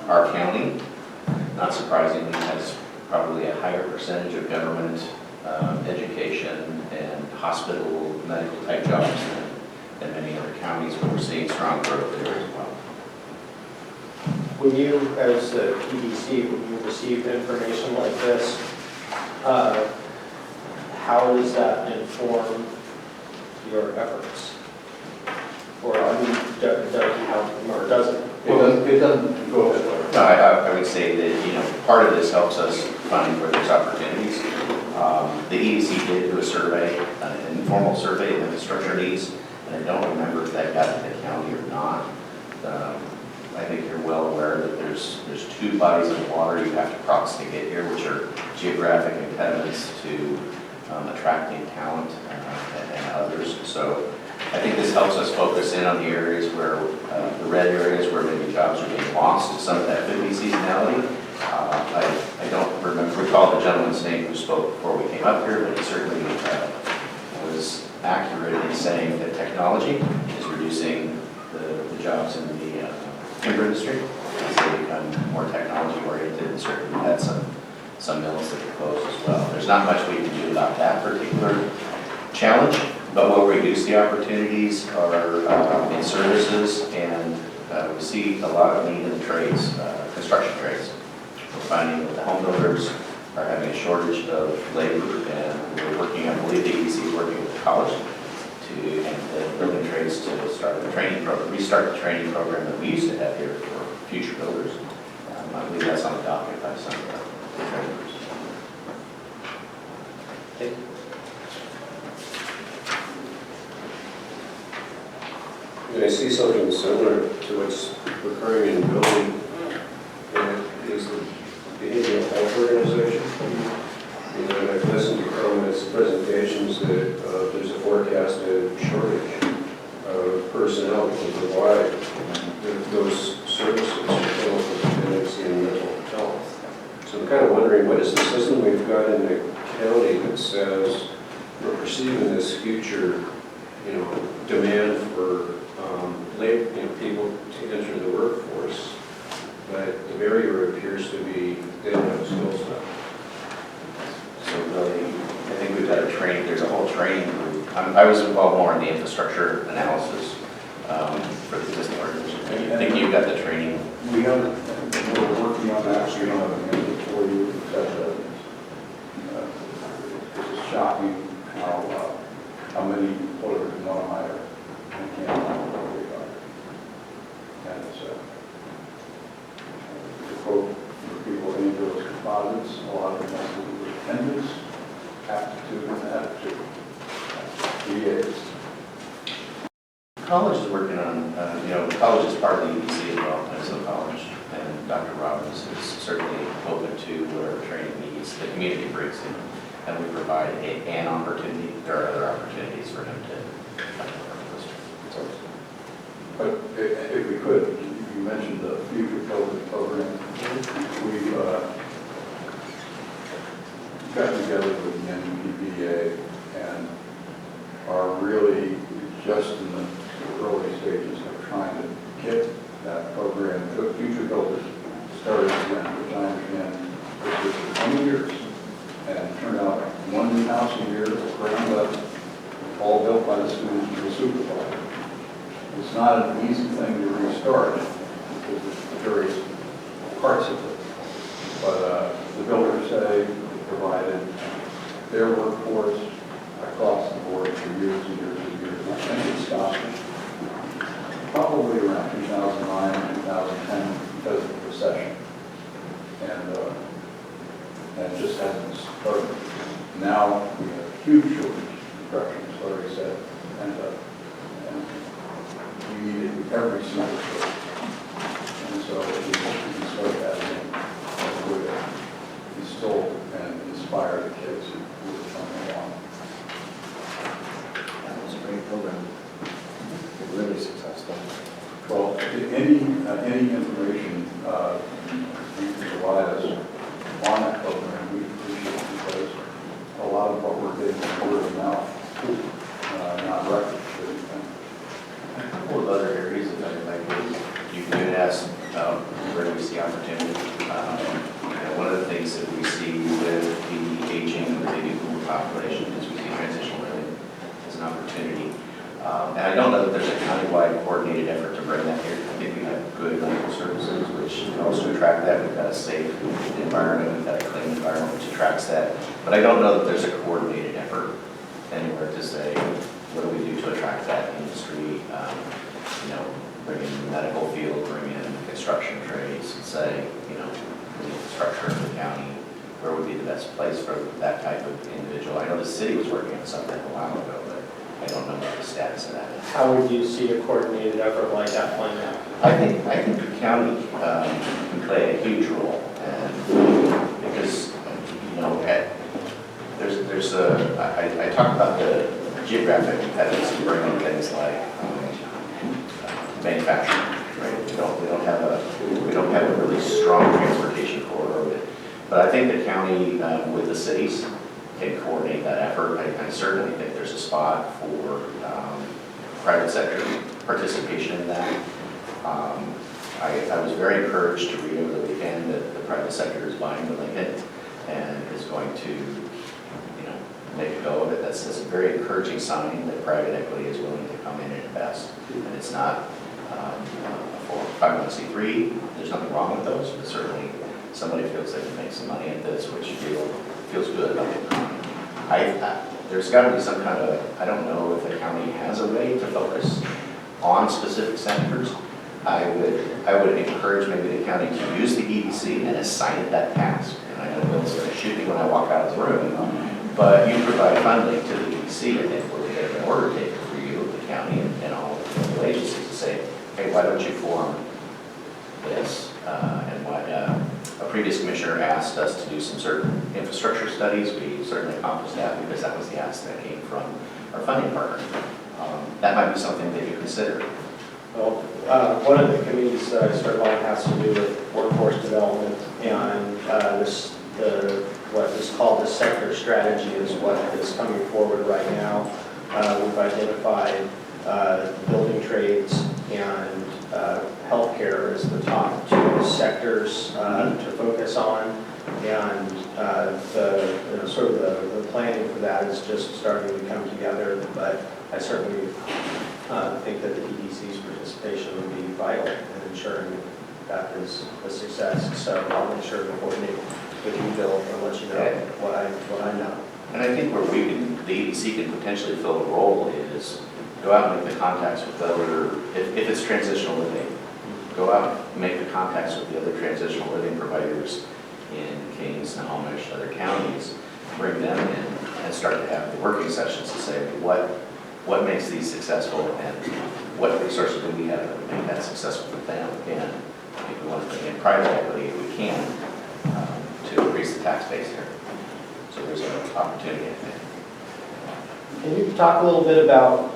Our county, not surprisingly, has probably a higher percentage of government, education, and hospital medical type jobs than many other counties, but we're seeing strong growth there as well. When you, as the PDC, when you receive information like this, how does that inform your efforts? Or does it help or doesn't? It doesn't go that way. No, I would say that, part of this helps us find where there's opportunities. The EDC did do a survey, an informal survey of infrastructure needs, and I don't remember if that got to the county or not. I think you're well aware that there's two bodies of water you have to cross to get here, which are geographic impediments to attracting talent and others. So I think this helps us focus in on the areas where, the red areas where maybe jobs are being lost. Some of that could be seasonality. I don't recall the gentleman's name who spoke before we came up here, but he certainly was accurate in saying that technology is reducing the jobs in the timber industry as they become more technology oriented, and certainly had some mills that are closed as well. There's not much we can do about that particular challenge, but what we do see opportunities are in services, and we see a lot of need in the trades, construction trades. We're finding that the home builders are having a shortage of labor, and we're working, I believe the EDC is working with the college and the building trades to start a training program, restart the training program that we used to have here for future builders. I believe that's on the docket by some of the trainers. Okay. And I see something similar to what's occurring in building, and is the behavioral health organization. And I've listened to comments, presentations that there's a forecasted shortage of personnel that can provide those services for health dependency and mental health. So I'm kind of wondering, what is the system we've got in the county that says we're perceiving this future, demand for labor, people to enter the workforce, but the barrier appears to be they don't have skill set. So really, I think we've got a training, there's a whole training group. I was involved more in the infrastructure analysis for the existing organization. I think you've got the training. We have, we're working on that, so we don't have an answer for you, except it's shocking how many employers want to hire and can't find what they are. And it's to quote for people in those composites, a lot of them have to do with attendance, aptitude, and attitude. VAs. College is working on, the college is part of the EDC as well, Peninsula College, and Dr. Robbins is certainly open to whatever training needs the community brings in, and we provide an opportunity. There are other opportunities for him to come to work with us. But if we could, you mentioned the future COVID program. We've gotten together with the NPPA and are really just in the early stages of trying to get that program. The future builders started again, which I understand was for 20 years, and it turned out one new house a year, ground up, all built by the students and the supervisor. It's not an easy thing to restart because there's various parts of it. But the builders say they provided their workforce across the board for years and years and years. I think it stopped probably around 2009, 2010 because of the recession. And it just hasn't started. Now we have a huge shortage of construction, as Larry said, and we need it in every single store. And so we can start that again as a way to instill and inspire the kids who are coming along. That was a great program. Really successful. Well, any information you can provide us on that program, we appreciate it because a lot of what we're getting is word of mouth, not records or anything. A couple of other areas that I'd like to, you can ask where do we see opportunity. One of the things that we see with the aging of the baby boomer population is we see transitional living as an opportunity. And I don't know that there's a countywide coordinated effort to bring that here. I think we have good medical services, which helps to attract that. We've got a safe environment, we've got a clean environment, which attracts that. But I don't know that there's a coordinated effort anywhere to say, what do we do to attract that industry? Bring in the medical field, bring in construction trades, and say, the infrastructure of the county, where would be the best place for that type of individual? I know the city was working on something a while ago, but I don't know what the status of that is. How would you see a coordinated effort like that playing out? I think the county can play a huge role, and because, I talked about the geographic competitiveness to bring in things like manufacturing, right? We don't have a really strong transportation corridor, but I think the county with the cities can coordinate that effort. I certainly think there's a spot for private sector participation in that. I was very encouraged to read over the weekend that the private sector is buying the Lincoln and is going to, make a go of it. That's a very encouraging sign that private equity is willing to come in and invest. And it's not for 501c3. There's nothing wrong with those, but certainly somebody feels they can make some money at this, which feels good about the economy. There's got to be some kind of, I don't know if the county has a way to focus on specific sectors. I would encourage maybe the county to use the EDC and assign it that task. And I know Bill's going to shoot me when I walk out of the room, but you provide funding to the EDC, I think, will be an order taker for you, the county, and all of the agencies to say, hey, why don't you form this? And what a previous commissioner asked us to do some certain infrastructure studies. We certainly accomplished that because that was the ask that came from our funding partner. That might be something that you consider. Well, one of the committees that I serve on has to do with workforce development, and what is called the sector strategy is what is coming forward right now. We've identified building trades and healthcare as the top two sectors to focus on, and the planning for that is just starting to come together. But I certainly think that the EDC's participation would be vital in ensuring that is a success. So I'll make sure to coordinate with you, Bill, and let you know what I know. And I think where the EDC can potentially fill a role is go out and make the contacts with other, if it's transitional living, go out and make the contacts with the other transitional living providers in Kings, Snohomish, other counties, bring them in and start to have the working sessions to say what makes these successful and what resources do we have to make that successful for them. And if we want to bring in private equity, if we can, to increase the tax base here. So there's an opportunity, I think. Can you talk a little bit about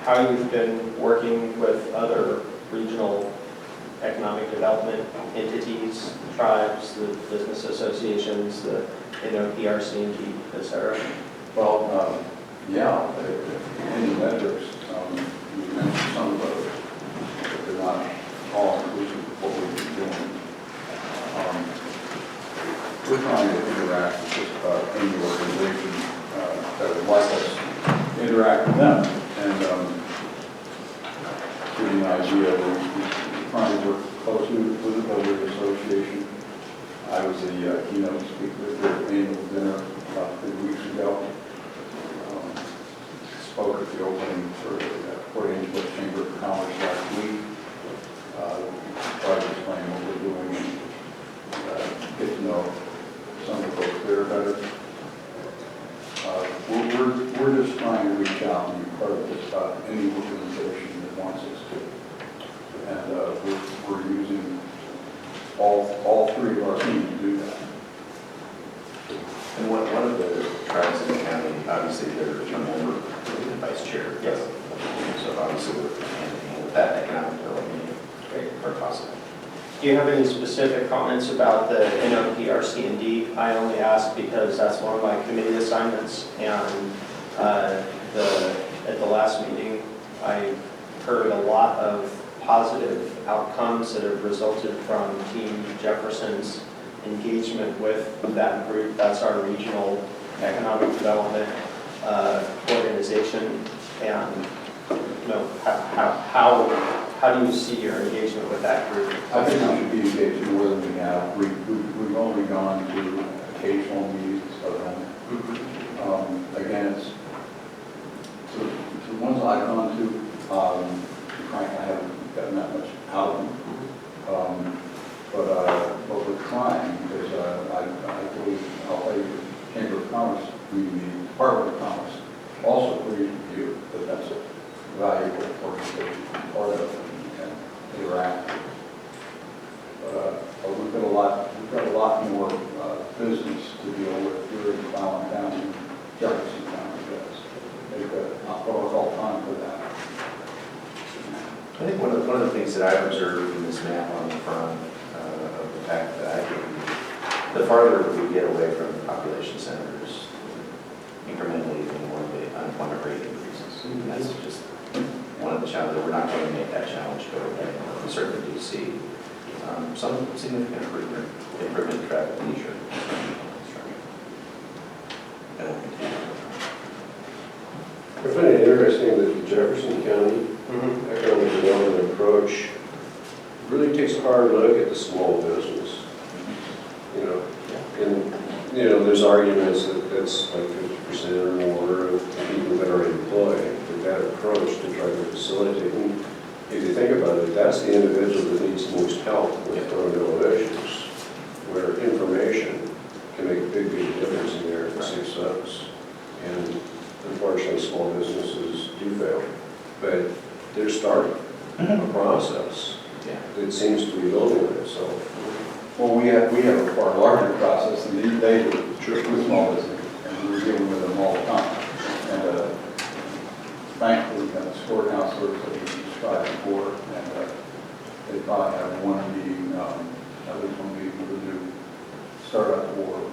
how you've been working with other regional economic development entities, tribes, the business associations, the PRC&D, et cetera? Well, yeah, any metrics, you mentioned some of those, but they're not all inclusive of what we've been doing. We're trying to interact with just about any organization that would like us to interact with them. And to give you an idea, we're trying to work closely with the Builders Association. I was the keynote speaker at their annual dinner about 3 weeks ago. Spoke at the opening for the Port Angeles Chamber of Commerce last week. Tried to explain what we're doing and get to know some of the folks there better. We're just trying to reach out and be part of just about any organization that wants us to. And we're using all three of our teams to do that. And one of the tribes in the county, obviously they're a member of the vice chair. Yes. So obviously we're handling with that economic development, great, where possible. Do you have any specific comments about the NOPRC&D? I only ask because that's one of my committee assignments, and at the last meeting, I heard a lot of positive outcomes that have resulted from Team Jefferson's engagement with that group. That's our regional economic development organization, and how do you see your engagement with that group? I think we should be engaged more than we have. We've only gone to occasional meetings of them. Again, it's the ones I've gone to, frankly, I haven't gotten that much out of them. But we're trying, because I believe, I'll tell you, Chamber of Commerce, Department of Commerce also agrees with you that that's a valuable organization, part of it, and interact. But we've got a lot more business to deal with here in Clallam County, and Jefferson County does. They've got not all time for that. I think one of the things that I observed in this map on the front of the fact that I think the farther we get away from the population centers, incrementally the more the unemployment rate increases. And that's just one of the challenges. We're not going to make that challenge go away. We certainly do see some significant improvement in traffic leisure. And we'll continue. I find it interesting that the Jefferson County economic development approach really takes a hard look at the small business. And there's arguments that that's like 50% or more of the people that are employed, but that approach to try to facilitate, and if you think about it, that's the individual that needs the most help with fundamental issues, where information can make a big difference in there for 6 months. And unfortunately, small businesses do fail, but they're starting a process that seems to be building on itself. Well, we have a far larger process than they do with small business, and we're dealing with them all the time. And thankfully, the store counselors that we described before, and they probably have one meeting, at least one meeting with a new startup or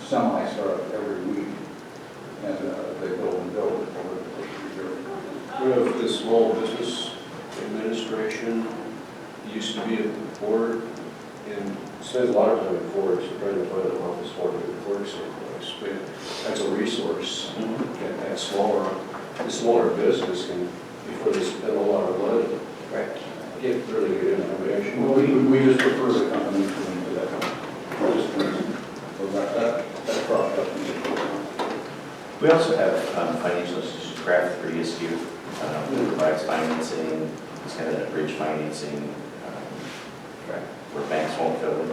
semi-startup every week, and they build and build over the course of the year. The Small Business Administration used to be at the board, and spends a lot of time at boards trying to find an office for it that works someplace. But that's a resource. That the smaller business can, before they spend a lot of money, get really good information. Well, we just prefer the company to into that company. So that process. We also have financial institutions, Craft for ESQ, that provides financing. It's kind of that bridge financing where banks won't go in.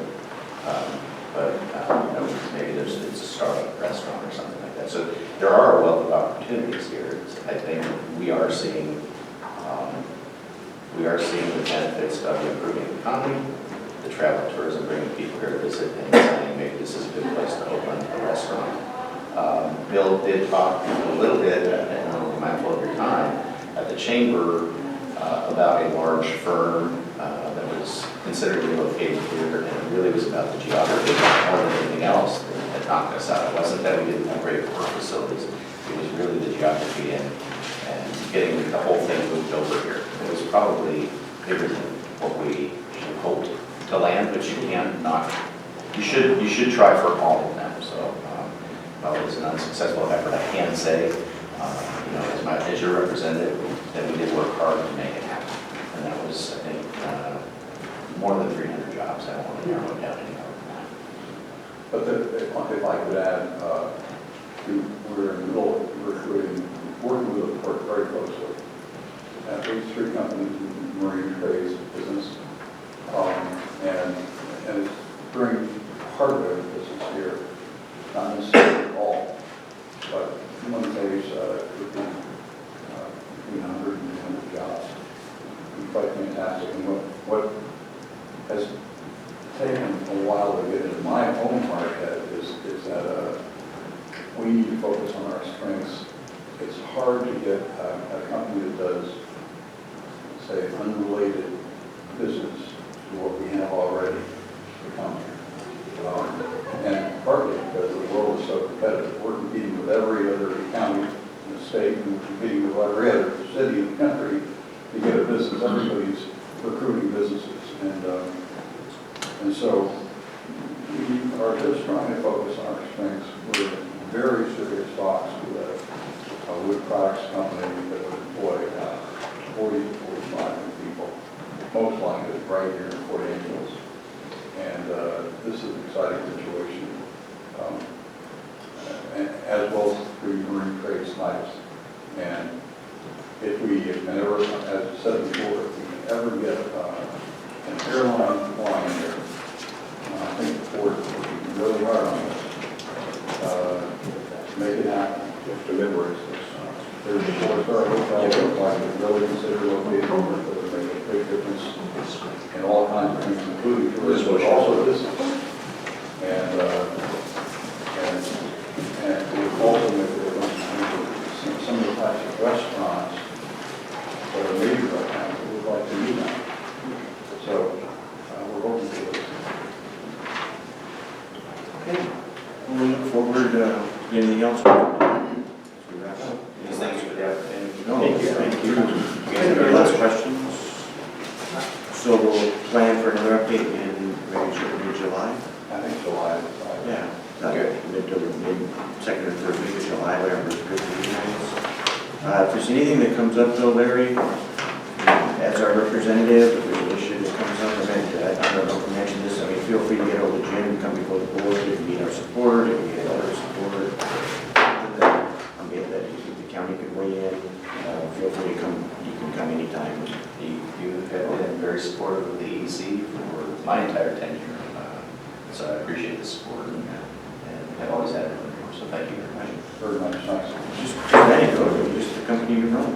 Maybe it's a startup restaurant or something like that. So there are a wealth of opportunities here. I think we are seeing the benefits of the improving economy, the travel tourism, bringing people here to visit and saying maybe this is a good place to open a restaurant. Bill did talk a little bit, and I'm mindful of your time, at the chamber about a large firm that was considered relocated here, and it really was about the geography more than anything else that knocked us out. It wasn't that we didn't have great work facilities, it was really the geography and getting the whole thing moved over here. It was probably bigger than what we hoped to land, but you can't not. You should try for all of them. So while it was an unsuccessful effort, I can say, as your representative, that we did work hard to make it happen. And that was, I think, more than 300 jobs. I don't want to narrow it down any more than that. But if I could add, we're in the middle of recruiting, working with the port very closely. At least 3 companies in marine trades business, and it's during part of their business here, not necessarily all, but in one case, it would be between 100 and 200 jobs. It'd be quite fantastic. And what has taken a while to get into my own heart is that we need to focus on our strengths. It's hard to get a company that does, say, unrelated business to what we have already to come here. And partly because the world is so competitive. We're competing with every other county in the state, and we're competing with every other city in the country to get a business. Everybody's recruiting businesses. And so we are just trying to focus on our strengths. We're in very serious talks with a wood products company that would employ 40 to 45 people, most likely right here in Port Angeles. And this is an exciting situation, as well as the marine trade types. And if we can ever, as I said before, if we can ever get an airline flying here, I think the port is working really hard on this, make it happen. Just remember, it's There's a four-star hotel, like, really consider located, that would make a big difference in all kinds of things, including tourism, but also this. And it would also make a difference in terms of some of the types of restaurants that are major right now, that would like to do that. So, we're hoping for this. Okay. We look forward to anything else. As we wrap up. Thanks for the opportunity. No, thank you. Any last questions? So we'll plan for another update in maybe July? I think July. Yeah. Mid, second or third week of July, whatever is good for you guys. If there's anything that comes up though, Larry, as our representative, if there's an issue that comes up, I don't know if I mentioned this, I mean, feel free to get over to Jim, come before the board, if you need our support, if you need other support. I mean, that the county could weigh in, feel free to come, you can come anytime. You have been very supportive of the EDC for my entire tenure, so I appreciate the support and have always had it. So thank you very much. Very much nice. Just letting go, just the company you run.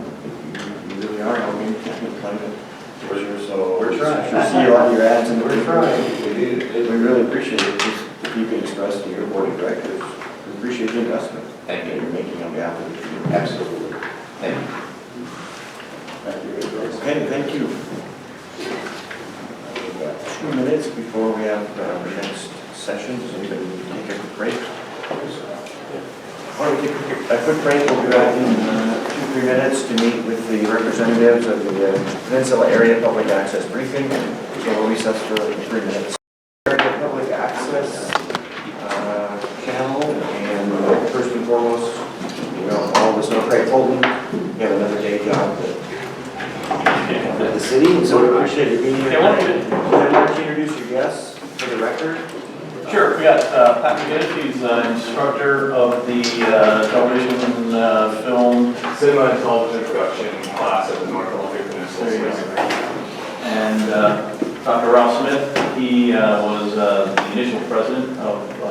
You really are helping the county climate. So We're trying. I see a lot of your ads in the We're trying. We really appreciate it, just the people expressed to your board of directors. We appreciate the investment Thank that you. you're making on behalf of the community. Absolutely. Thank you. Thank you. Okay, thank you. 2 minutes before we have the next session, does anybody need to take a quick break? Why don't we take a quick break, we'll be back in 2-3 minutes to meet with the representatives of the Peninsula Area Public Access Briefing. So we'll recess for 3 minutes. Area Public Access channel, and first and foremost, you know, all of us know Craig Fulton, you have another day job at the city, so we appreciate you being here. Yeah, why don't you- Why don't you introduce your guests for the record? Sure, we got Pat McGinnis, he's an instructor of the television and film Cinema and television production class at the North Olympic Peninsula. There you go. And Dr. Ralph Smith, he was the initial president of the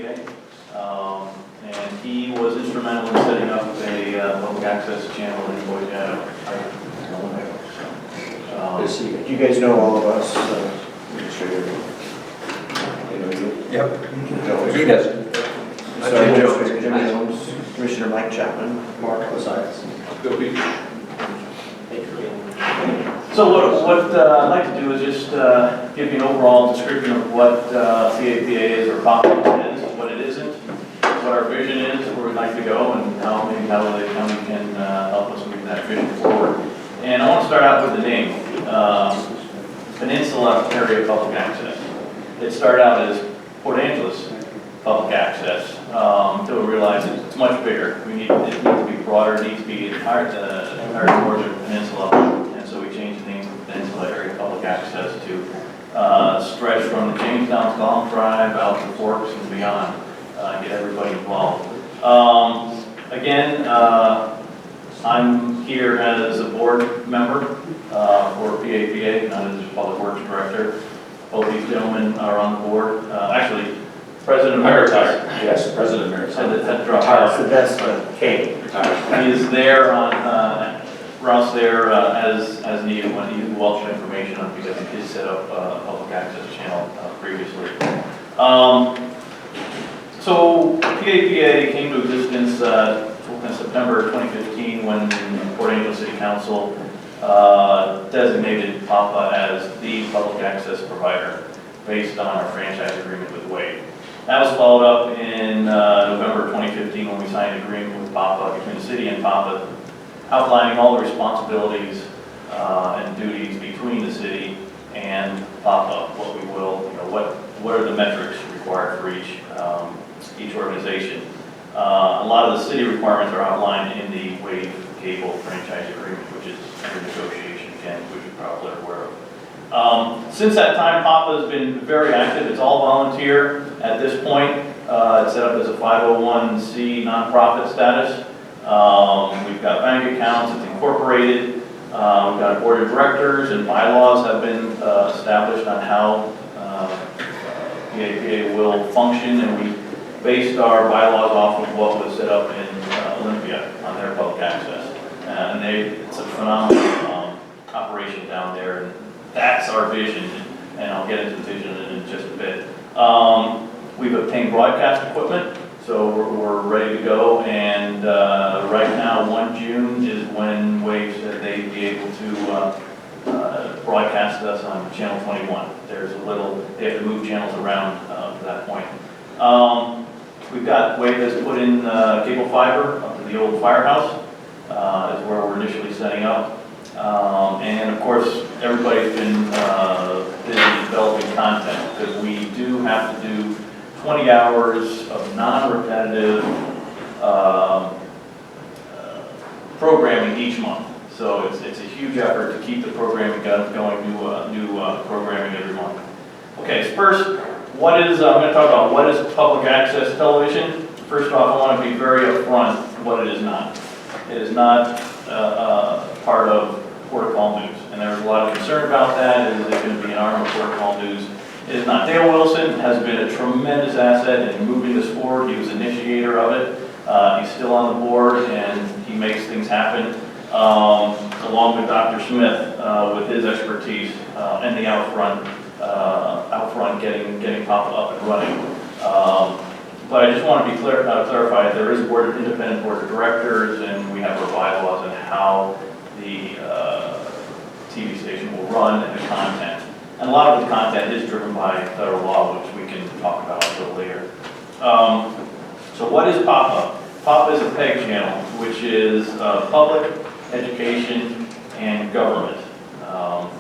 APA. And he was instrumental in setting up a public access channel in Boise, Idaho. Good to see you. You guys know all of us, I'm sure you know you. Yep. He doesn't. So, Jim Jones, Commissioner Mike Chapman. Mark besides. Go Beach. So what I'd like to do is just give you an overall description of what CAPA is, or POPA is, what it isn't, what our vision is, where we'd like to go, and how the county can help us move that vision forward. And I want to start out with the name, Peninsula Area Public Access. It started out as Port Angeles Public Access, until we realized it's much bigger. It needs to be broader, it needs to be the entire northern peninsula. And so we changed the name to Peninsula Area Public Access to stretch from the Jamestown Clallam tribe out to Forks and beyond, get everybody involved. Again, I'm here as a board member for PAPA, not as Public Works Director. Both these gentlemen are on the board. Actually, President Emeritus. Yes, President Emeritus. Had to drop out. That's the best K. He is there on, Ralph's there as needed when he's welcome information on, because he did set up a public access channel previously. So PAPA came to existence in September 2015 when Port Angeles City Council designated PAPA as the public access provider based on our franchise agreement with Wade. That was followed up in November 2015 when we signed an agreement with PAPA, between the city and PAPA, outlining all the responsibilities and duties between the city and PAPA, what we will, what are the metrics required for each organization. A lot of the city requirements are outlined in the Wade Cable franchise agreement, which is under negotiation again, which you're probably aware of. Since that time, PAPA has been very active. It's all volunteer at this point. It's set up as a 501c nonprofit status. We've got bank accounts, it's incorporated. We've got a board of directors, and bylaws have been established on how PAPA will function, and we based our bylaws off of what was set up in vision, and I'll get into the vision in just a bit. We've obtained broadcast equipment, so we're ready to go, and right now, 1 June is when Wave said they'd be able to broadcast us on channel 21. There's a little, they have to move channels around to that point. We've got, Wave has put in cable fiber up to the old firehouse, is where we're initially setting up. And of course, everybody's been busy developing content, because we do have to do 20 hours of non-repetitive programming each month. So it's a huge effort to keep the programming going, new programming every month. Okay, so first, I'm going to talk about what is public access television. First off, I want to be very upfront what it is not. It is not part of Port of Call News, and there was a lot of concern about that. Is it going to be an arm of Port of Call News? It is not. Dale Wilson has been a tremendous asset in moving this forward. He was initiator of it. He's still on the board, and he makes things happen, along with Dr. Smith with his expertise and the out front getting Papa up and running. But I just want to be clarify, there is an independent board of directors, and we have our bylaws on how the TV station will run and the content. And a lot of the content is driven by federal law, which we can talk about a little later. So what is PAPA? PAPA is a PEG channel, which is public, education, and government.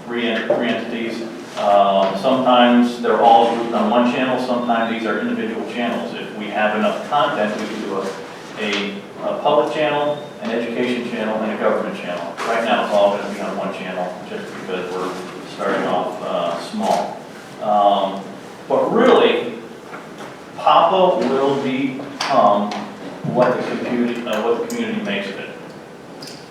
Three entities. Sometimes they're all grouped on one channel, sometimes these are individual channels. If we have enough content, we can do a public channel, an education channel, and a government channel. Right now it's all going to be on one channel, just because we're starting off small. But really, PAPA will become what the community makes of it.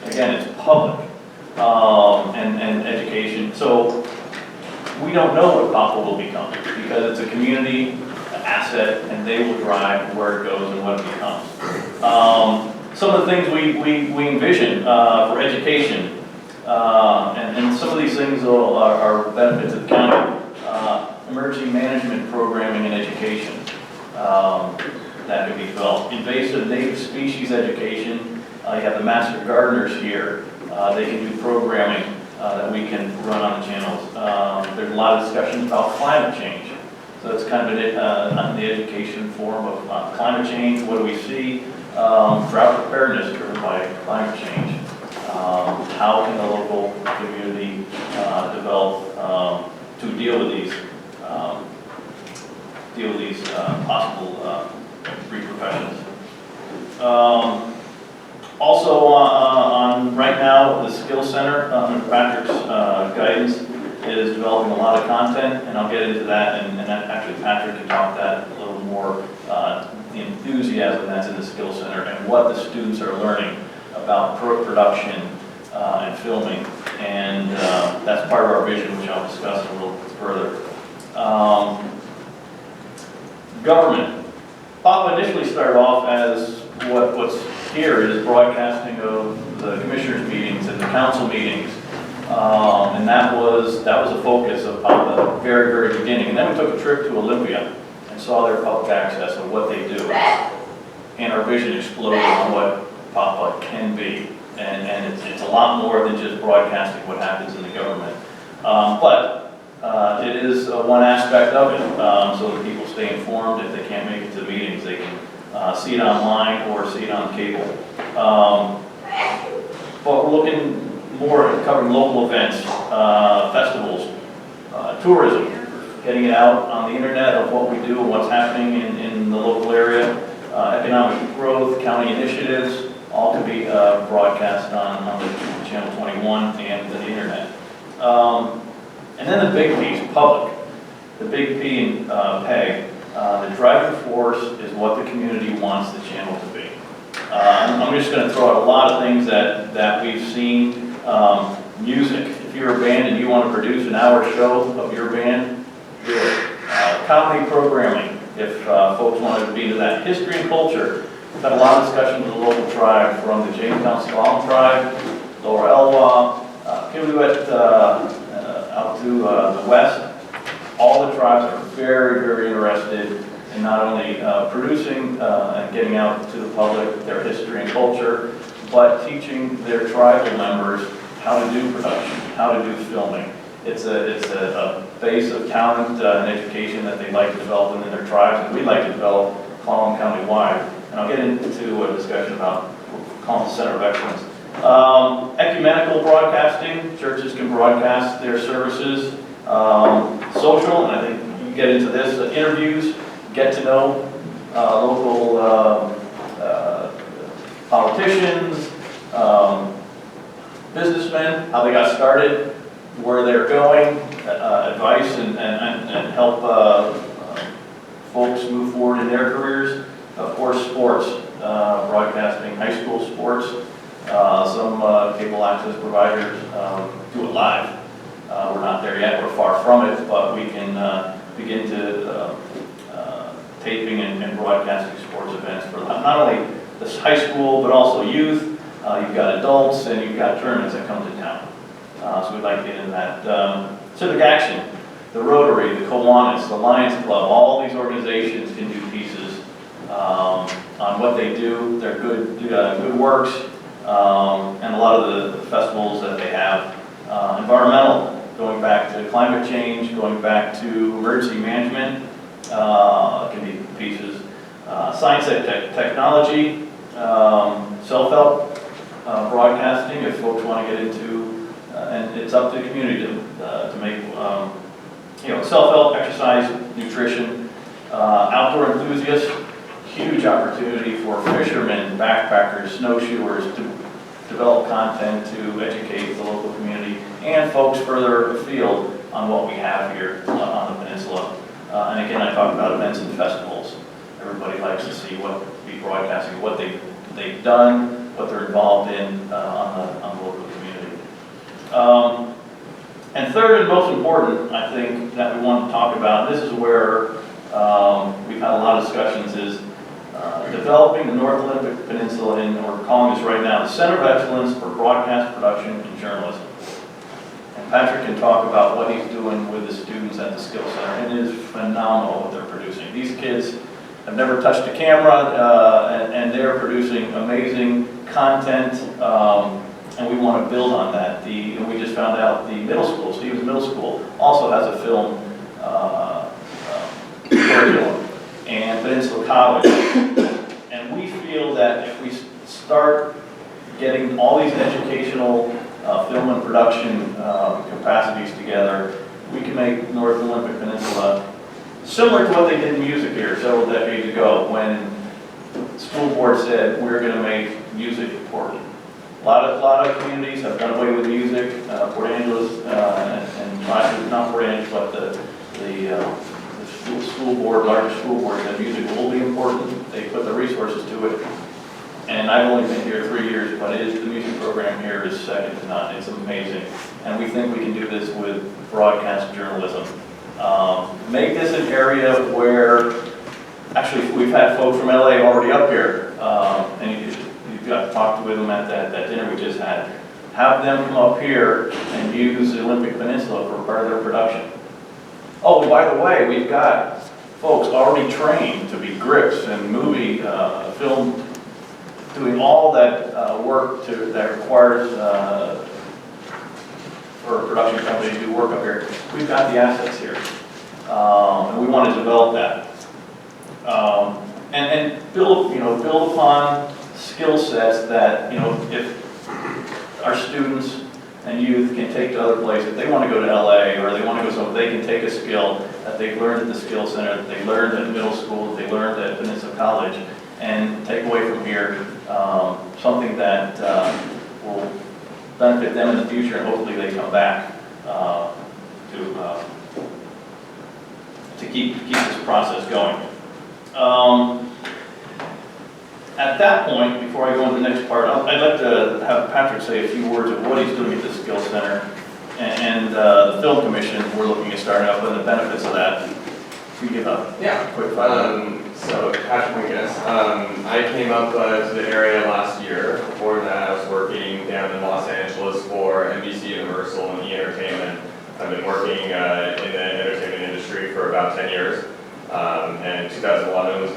Again, it's public and education. So we don't know what PAPA will become, because it's a community asset, and they will drive where it goes and what it becomes. Some of the things we envision for education, and some of these things are benefits of the county. Emergency management programming and education that can be developed. Invasive native species education. You have the master gardeners here. They can do programming that we can run on the channels. There's a lot of discussions about climate change. So that's kind of the education form of climate change. What do we see? Drought preparedness driven by climate change. How can the local community develop to deal with these possible repercussions? Also, on right now, the Skill Center under Patrick's guidance is developing a lot of content, and I'll get into that. And actually, Patrick can talk that a little more. The enthusiasm that's in the Skill Center and what the students are learning about production and filming, and that's part of our vision, which I'll discuss a little further. Government. PAPA initially started off as what's here is broadcasting of the commissioners' meetings and the council meetings, and that was a focus of PAPA at the very, very beginning. And then we took a trip to Olympia and saw their public access and what they do, and our vision exploded on what PAPA can be. And it's a lot more than just broadcasting what happens in the government. But it is one aspect of it, so that people stay informed. If they can't make it to meetings, they can see it online or see it on cable. But we're looking more at covering local events, festivals, tourism, getting it out on the internet of what we do and what's happening in the local area, economic growth, county initiatives, all can be broadcast on the Channel 21 and the internet. And then the big piece, public. The big P in PEG, the driving force is what the community wants the channel to be. I'm just going to throw out a lot of things that we've seen. Music. If you're a band and you want to produce an hour show of your band, do it. Comedy programming, if folks want to be into that. History and culture. We've had a lot of discussion with the local tribe, from the Jamestown Clallam tribe, Lower Elwha, Kiwit, out to the west. All the tribes are very, very interested in not only producing and getting out to the public their history and culture, but teaching their tribal members how to do production, how to do filming. It's a base of talent and education that they'd like to develop within their tribes, and we'd like to develop Clallam County-wide. And I'll get into a discussion about Clallam Center of Excellence. Ecumenical broadcasting, churches can broadcast their services. Social, and I think you can get into this, interviews, get to know local politicians, businessmen, how they got started, where they're going, advice and help folks move forward in their careers. Of course, sports, broadcasting high school sports. Some cable access providers do it live. We're not there yet, we're far from it, but we can begin to taping and broadcasting sports events for not only this high school, but also youth. You've got adults and you've got tournaments that come to town. So we'd like to get into that. Civic action, the Rotary, the Kiwanis, the Lions Club, all these organizations can do pieces on what they do, their good works, and a lot of the festivals that they have. Environmental, going back to climate change, going back to emergency management, can be pieces. Science and technology, self-help broadcasting, if folks want to get into, and it's up to the community to make, self-help, exercise, nutrition, outdoor enthusiasts, huge opportunity for fishermen, backpackers, snowshoers to develop content to educate the local community and folks further afield on what we have here on the peninsula. And again, I talk about events and festivals. Everybody likes to see what we broadcasting, what they've done, what they're involved in on the local community. And third and most important, I think, that we want to talk about, this is where we've had a lot of discussions, is developing the North Olympic Peninsula, and we're calling this right now the Center of Excellence for Broadcast Production and Journalism. And Patrick can talk about what he's doing with the students at the Skill Center, and it is phenomenal what they're producing. These kids have never touched a camera, and they're producing amazing content, and we want to build on that. And we just found out the middle school, Stevens Middle School, also has a film curriculum, and Peninsula College. And we feel that if we start getting all these educational film and production capacities together, we can make North Olympic Peninsula similar to what they did in music here several decades ago, when the school board said we're going to make music important. A lot of communities have done away with music. Port Angeles and not Port Angeles, but the school board, larger school board, said music will be important. They put the resources to it. And I've only been here 3 years, but the music program here is second to none. It's amazing. And we think we can do this with broadcast journalism. Make this an area where, actually, we've had folks from LA already up here, and you've got to talk with them at that dinner we just had. Have them come up here and use the Olympic Peninsula for part of their production. Oh, by the way, we've got folks already trained to be grips and movie, film, doing all that work that requires for a production company to do work up here. We've got the assets here, and we want to develop that, and build upon skill sets that, if our students and youth can take to other places. If they want to go to LA or they want to go somewhere, they can take a skill that they've learned at the Skill Center, that they learned at middle school, that they learned at Peninsula College, and take away from here something that will benefit them in the future, and hopefully they come back to keep this process going. At that point, before I go into the next part, I'd like to have Patrick say a few words of what he's doing at the Skill Center and the Film Commission we're looking at starting up and the benefits of that. If you give a quick So, Patrick McGinnis. I came up to the area last year. Before that, I was working down in Los Angeles for NBC Universal and E! Entertainment, I've been working in the entertainment industry for about 10 years. And 2011 was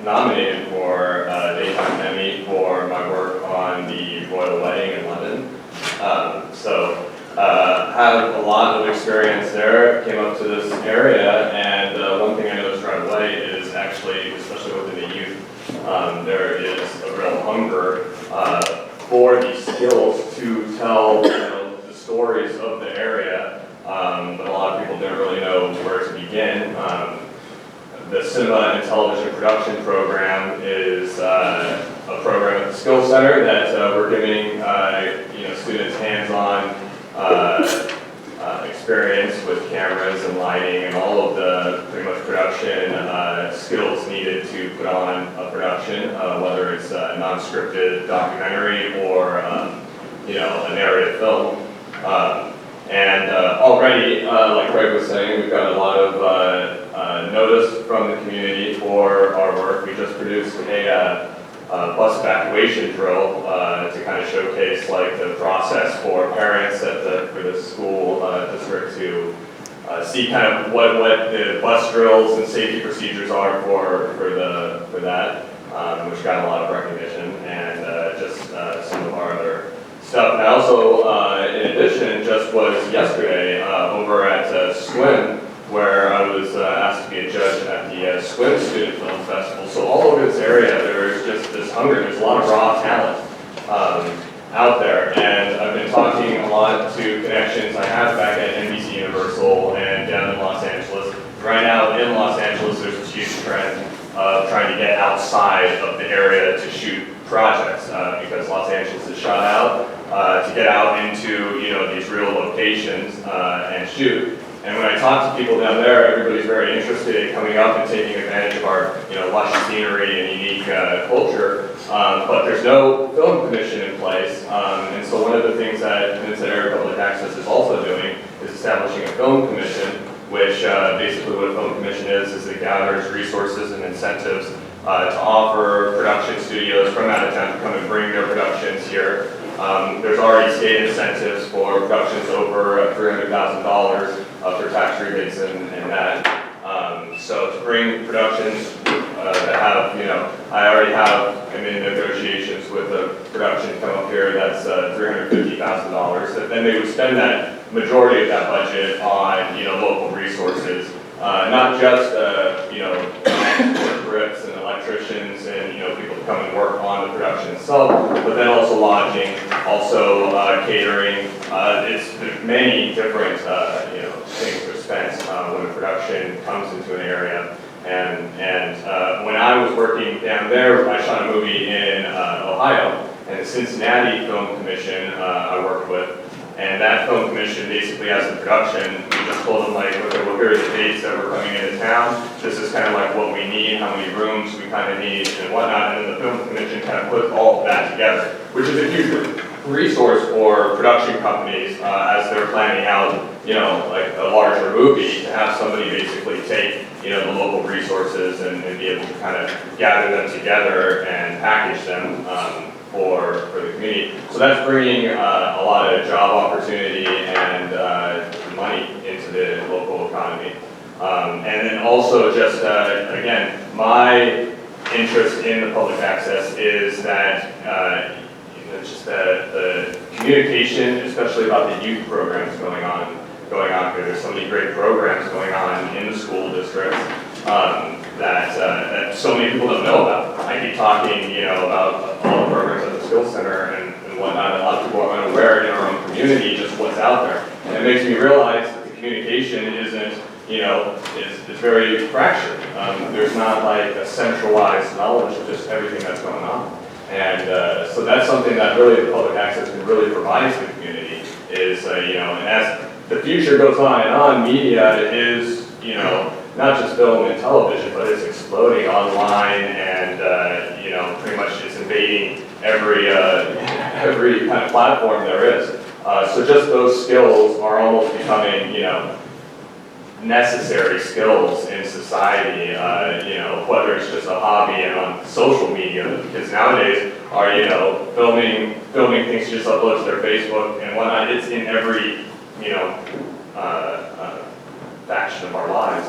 nominated for Daytime Emmy for my work on the royal wedding in London. Had a lot of experience there, came up to this area, and one thing I noticed right away is actually, especially within the youth, there is a real hunger for these skills to tell the stories of the area, but a lot of people don't really know where to begin. The Cinema and Television Production Program is a program at the Skills Center that we're giving students hands-on experience with cameras and lighting and all of the pretty much production skills needed to put on a production, whether it's a non-scripted documentary or a narrative film. Already, like Greg was saying, we've got a lot of notice from the community for our work. We just produced a bus evacuation drill to kind of showcase like the process for parents for the school district to see kind of what the bus drills and safety procedures are for that, which got a lot of recognition, and just some of our other stuff. And I also, in addition, just was yesterday over at Swim, where I was asked to be a judge at the Swim Student Film Festival. So all over this area, there's just this hunger. There's a lot of raw talent out there. And I've been talking a lot to connections I have back at NBC Universal and down in Los Angeles. Right now in Los Angeles, there's this huge trend of trying to get outside of the area to shoot projects because Los Angeles is shot out to get out into these real locations and shoot. And when I talk to people down there, everybody's very interested in coming up and taking advantage of our lush scenery and unique culture. But there's no film commission in place. And so one of the things that Peninsula Area Public Access is also doing is establishing a film commission, which basically what a film commission is it gathers resources and incentives to offer production studios from out of town to come and bring their productions here. There's already state incentives for productions over $300,000 for tax rebates and that. So to bring productions that have, I already I'm in negotiations with a production to come up here that's $350,000. Then they would spend that majority of that budget on, local resources, not just, grips and electricians and, people to come and work on the production itself, but then also lodging, also catering. There's many different, things are spent when a production comes into an area. And when I was working down there, I shot a movie in Ohio, and the Cincinnati Film Commission I worked with. And that film commission basically has the production. We just told them like, okay, well, here are the dates that we're coming into town. This is kind of like what we need, how many rooms we kind of need and whatnot. And then the film commission kind of puts all of that together, which is a huge resource for production companies as they're planning out, like a larger movie, to have somebody basically take, the local resources and be able to kind of gather them together and package them for the community. So that's bringing a lot of job opportunity and money into the local economy. And then also just, again, my interest in the public access is that just the communication, especially about the youth programs going on here. There's so many great programs going on in the school districts that so many people don't know about. I keep talking, about all the programs at the Skills Center and whatnot. A lot of people are unaware in our own community just what's out there. And it makes me realize that the communication isn't, is very fractured. There's not like a centralized knowledge of just everything that's going on. And so that's something that really the public access can really provide to the community is, and as the future goes on, media is, not just film and television, but it's exploding online and, pretty much it's invading every kind of platform there is. So just those skills are almost becoming, necessary skills in society, whether it's just a hobby and on social media, because nowadays are, filming things just upload to their Facebook and whatnot. It's in every, faction of our lives.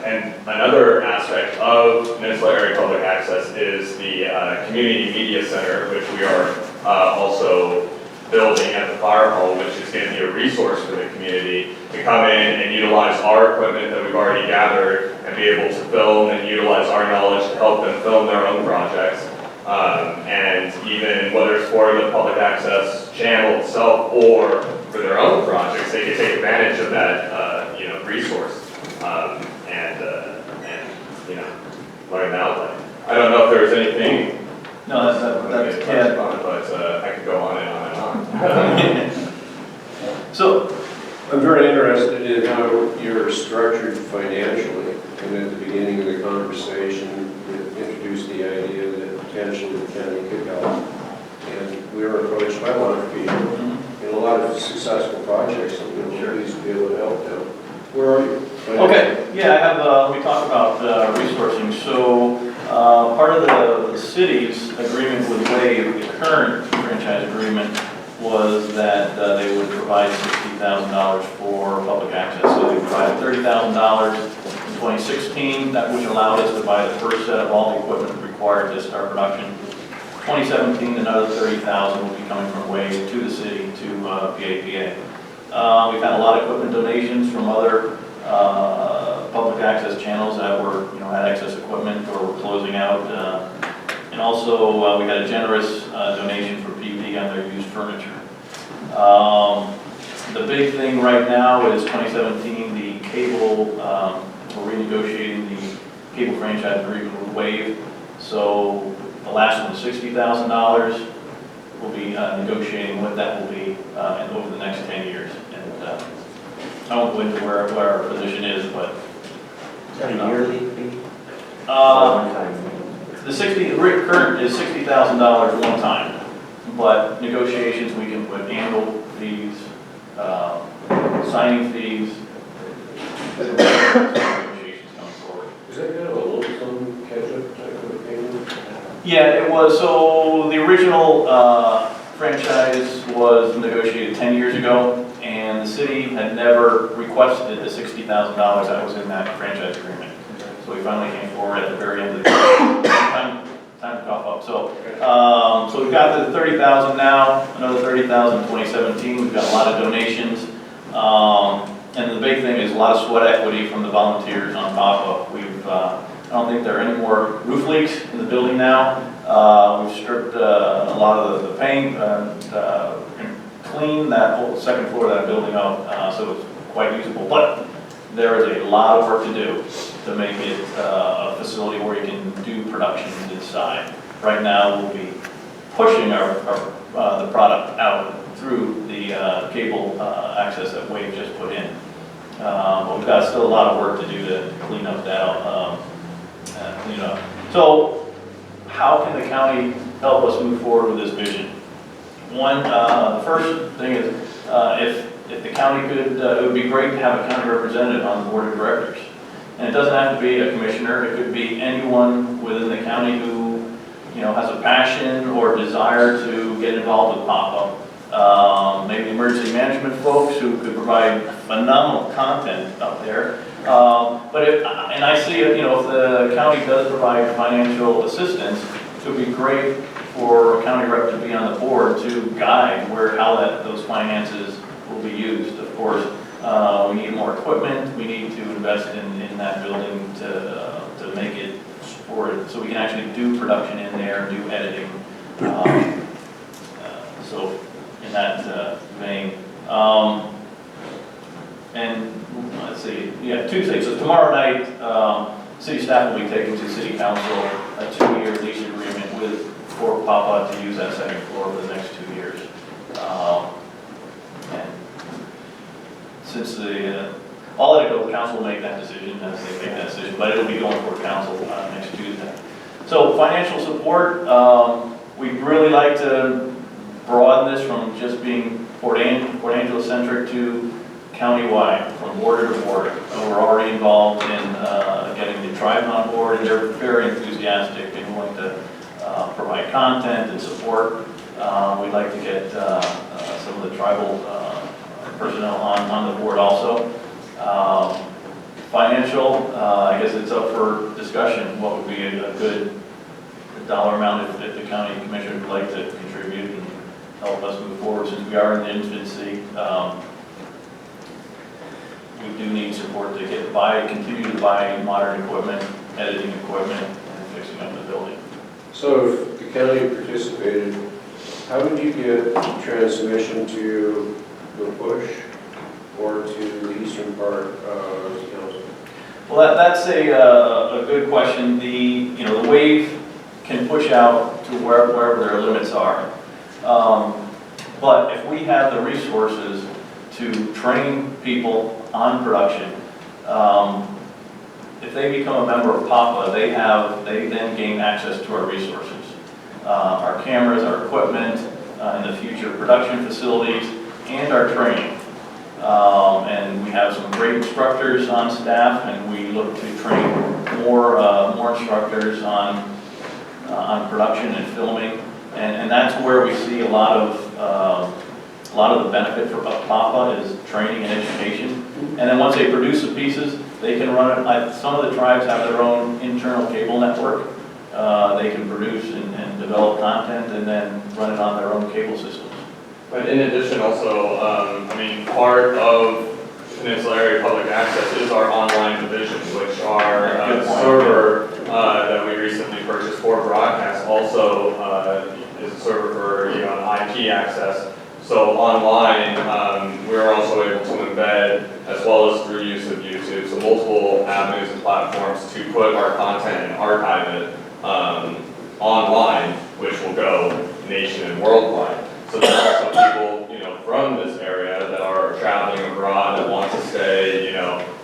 And another aspect of Peninsula Area Public Access is the Community Media Center, which we are also building at the fire hall, which is going to be a resource for the community to come in and utilize our equipment that we've already gathered and be able to film and utilize our knowledge to help them film their own projects. And even whether it's for the public access channel itself or for their own projects, they can take advantage of that resource and learn that way. I don't know if there's anything. No, that's Ted, but I could go on and on and on. So, I'm very interested in how you're structured financially, and at the beginning of the conversation, you introduced the idea that potentially the county could help. And we were approached by a lot of people in a lot of successful projects, and we're pleased to be able to help them. Where are you? okay, yeah, I have, we talked about resourcing. So part of the city's agreement with WAVE, the current franchise agreement, was that they would provide $60,000 for public access. So they provided $30,000 in 2016, that which allowed us to buy the first set of all the equipment required to start production. 2017, another $30,000 will be coming from WAVE to the city to PAPA. We've had a lot of equipment donations from other public access channels that were, had excess equipment or were closing out. And also, we had a generous donation from PP on their used furniture. The big thing right now is 2017, the cable, we're renegotiating the cable franchise agreement with WAVE. So the last one was $60,000. We'll be negotiating what that will be over the next 10 years. And I won't go into where our position is, but. Is that a yearly fee? The current is $60,000 one time, but negotiations, we can put annual fees, signing fees. Negotiations coming forward. Is that kind of a lump sum catch-up type of payment? Yeah, it was. So the original franchise was negotiated 10 years ago, and the city had never requested the $60,000 that was in that franchise agreement. So we finally came forward at the very end of the time to cough up. So, so we've got the $30,000 now, another $30,000 in 2017. We've got a lot of donations, and the big thing is a lot of sweat equity from the volunteers on Papa. We've I don't think there are any more roof leaks in the building now. We've stripped a lot of the paint and cleaned that whole second floor of that building up, so it's quite usable. But there is a lot of work to do to make it a facility where you can do production inside. Right now, we'll be pushing the product out through the cable access that WAVE just put in. But we've got still a lot of work to do to clean up that. So how can the county help us move forward with this vision? One, the first thing is if the county could, it would be great to have a county representative on the board of directors. And it doesn't have to be a commissioner, it could be anyone within the county who, has a passion or desire to get involved with Papa. Maybe emergency management folks who could provide phenomenal content out there. But and I see, if the county does provide financial assistance, it would be great for a county rep to be on the board to guide how those finances will be used. Of course, we need more equipment. We need to invest in that building to make it supported, so we can actually do production in there, do editing. So in that vein. And let's see, two things. So tomorrow night, city staff will be taking to city council a 2-year lease agreement for Papa to use that second floor for the next 2 years. And since all that go, council will make that decision as they make that decision, but it'll be going for council next Tuesday. So financial support, we'd really like to broaden this from just being Port Angeles centric to countywide, from border to border. We're already involved in getting the tribe on board, and they're very enthusiastic and willing to provide content and support. We'd like to get some of the tribal personnel on the board also. Financial, I guess it's up for discussion. What would be a good dollar amount if the county commission would like to contribute and help us move forward, since we are in the infancy. We do need support to continue to buy modern equipment, editing equipment, and fixing up the building. So if the county participated, how would you get transmission to the Bush or to the eastern part of the council? Well, that's a good question. The wave can push out to wherever their limits are. But if we have the resources to train people on production, if they become a member of PAPA, they then gain access to our resources. Our cameras, our equipment, in the future production facilities, and our training. And we have some great instructors on staff, and we look to train more instructors on production and filming, and that's where we see a lot of the benefit for PAPA is training and education. And then once they produce the pieces, they can run it. Some of the tribes have their own internal cable network. They can produce and develop content and then run it on their own cable systems. But in addition also, part of Peninsula Area Public Access is our online division, which our server that we recently purchased for broadcast also is a server for IP access. So online, we're also able to embed, as well as through use of YouTube, so multiple avenues and platforms to put our content and archive it online, which will go nation and worldwide. So there are also people, from this area that are traveling abroad that want to stay,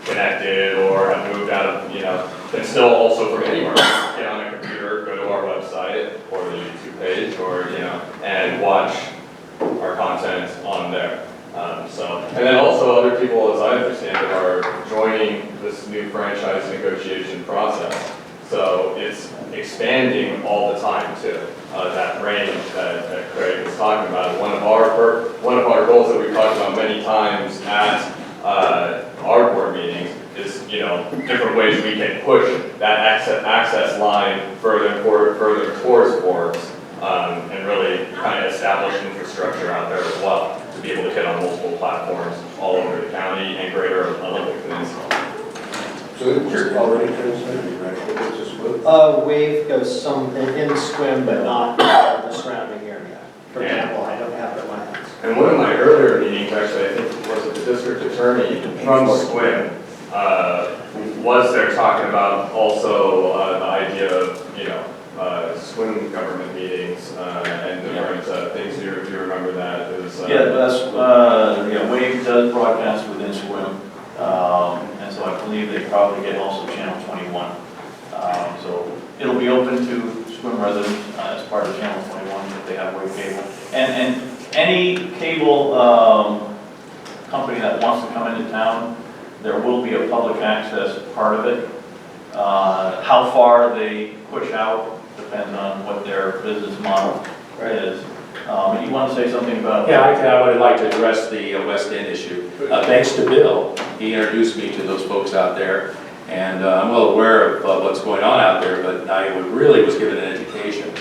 connected or have moved out of, can still also from anywhere get on a computer, go to our website or the YouTube page, or and watch our content on there. And then also other people, as I understand it, are joining this new franchise negotiation process. So it's expanding all the time too. That range that Craig was talking about. One of our goals that we've talked about many times at our board meetings is different ways we can push that access line further towards boards, and really kind of establish infrastructure out there as well to be able to hit on multiple platforms all over the county and greater Olympic Peninsula. So it's already transmitted, right? It's just with Wave goes some in Swim, but not the surrounding area. For example, I don't have it in my house. And one of my earlier meetings, actually, I think was the district attorney from Swim, was there talking about also the idea of, Swim government meetings and different things. Do you remember that? It was, Wave does broadcast within Swim. And so I believe they probably get also Channel 21. So it'll be open to Swim residents as part of Channel 21 if they have Wave cable. And any cable company that wants to come into town, there will be a public access part of it. How far they push out depends on what their business model is. You want to say something about? Yeah, I would like to address the West End issue. Thanks to Bill, he introduced me to those folks out there, and I'm well aware of what's going on out there, but I really was given an education.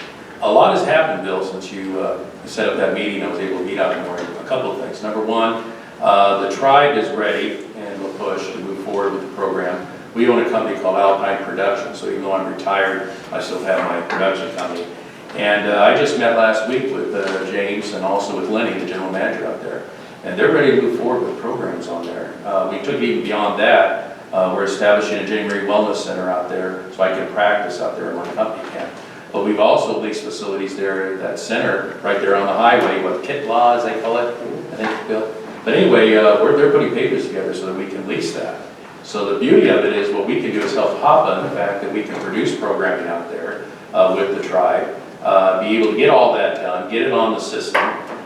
A lot has happened, Bill, since you set up that meeting. I was able to meet out more. A couple of things. Number one, the tribe is ready and will push to move forward with the program. We own a company called Alpine Production, so even though I'm retired, I still have my production company. And I just met last week with James and also with Lenny, the general manager out there. And they're ready to move forward with programs on there. We took it even beyond that. We're establishing a January Wellness Center out there so I can practice out there in my company camp. But we've also leased facilities there at that center, right there on the highway, what Kit Law, as they call it, I think, Bill. But anyway, they're putting papers together so that we can lease that. So the beauty of it is what we can do is help PAPA in the fact that we can produce programming out there with the tribe. Be able to get all that done, get it on the system,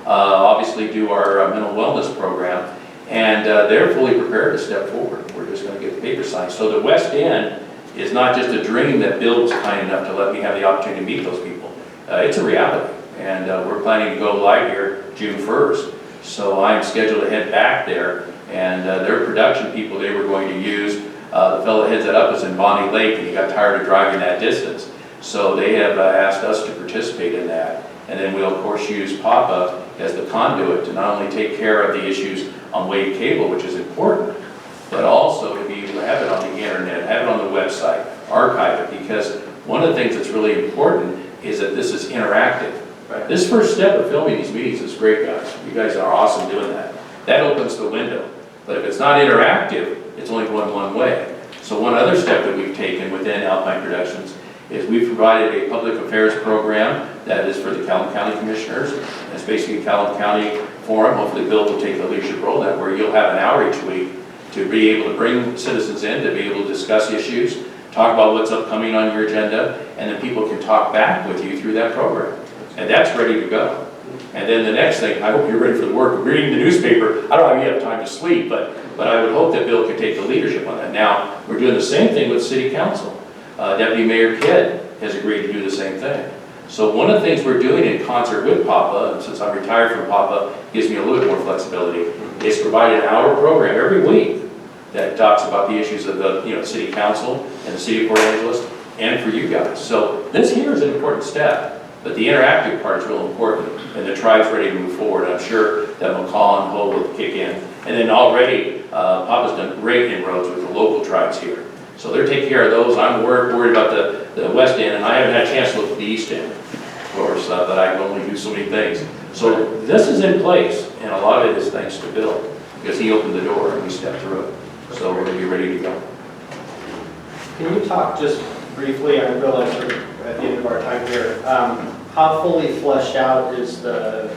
obviously do our mental wellness program, and they're fully prepared to step forward. We're just going to get the paper signed. So the West End is not just a dream that Bill was kind enough to let me have the opportunity to meet those people. It's a reality, and we're planning to go live here June 1st. So I'm scheduled to head back there, and their production people they were going to use, the fellow that heads that up is in Bonnie Lake, and he got tired of driving that distance. So they have asked us to participate in that. And then we'll, of course, use PAPA as the conduit to not only take care of the issues on Wave Cable, which is important, but also to be able to have it on the internet, have it on the website, archive it, because one of the things that's really important is that this is interactive. Right. This first step of filming these meetings is great, guys. You guys are awesome doing that. That opens the window. But if it's not interactive, it's only going one way. So one other step that we've taken within Alpine Productions is we've provided a public affairs program that is for the Clallam County Commissioners. It's basically a Clallam County forum. Hopefully Bill will take the leadership role in that, where you'll have an hour each week to be able to bring citizens in, to be able to discuss issues, talk about what's upcoming on your agenda, and then people can talk back with you through that program. And that's ready to go. And then the next thing, I hope you're ready for the work of reading the newspaper. I don't know if you have time to sleep, but I would hope that Bill could take the leadership on that. Now, we're doing the same thing with City Council. Deputy Mayor Kidd has agreed to do the same thing. So one of the things we're doing in concert with PAPA, and since I'm retired from PAPA, gives me a little bit more flexibility, is provide an hour program every week that talks about the issues of the City Council and the City of Port Angeles, and for you guys. So this here is an important step, but the interactive part is real important, and the tribe's ready to move forward. I'm sure that McCall and Ho will kick in. And then already, PAPA's done great inroads with the local tribes here. So they're taking care of those. I'm worried about the west end, and I haven't had a chance to look at the east end, of course, but I can only do so many things. So this is in place, and a lot of it is thanks to Bill, because he opened the door and we stepped through it. So we're going to be ready to go. Can you talk just briefly, I realize we're at the end of our time here, how fully fleshed out is the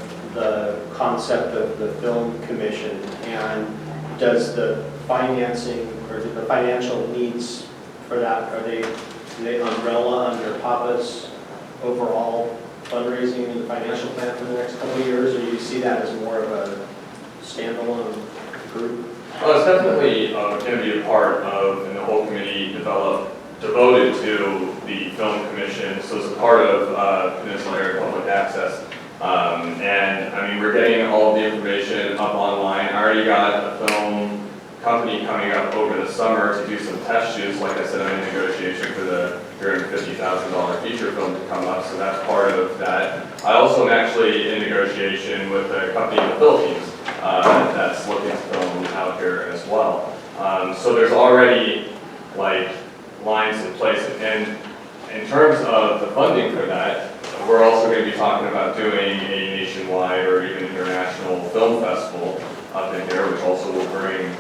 concept of the film commission, and does the financing or the financial needs for that, are they umbrella under PAPA's overall fundraising and financial plan for the next couple of years, or do you see that as more of a standalone group? Well, it's definitely going to be a part of, and the whole committee devoted to the film commission. So it's a part of Peninsula Area Public Access. And I mean, we're getting all of the information up online. I already got a film company coming up over the summer to do some test shoots. Like I said, I'm in negotiation for the $350,000 feature film to come up, so that's part of that. I also am actually in negotiation with a company in the Philippines that's looking to film out here as well. So there's already like lines in place, and in terms of the funding for that, we're also going to be talking about doing a nationwide or even international film festival up in here, which also will bring,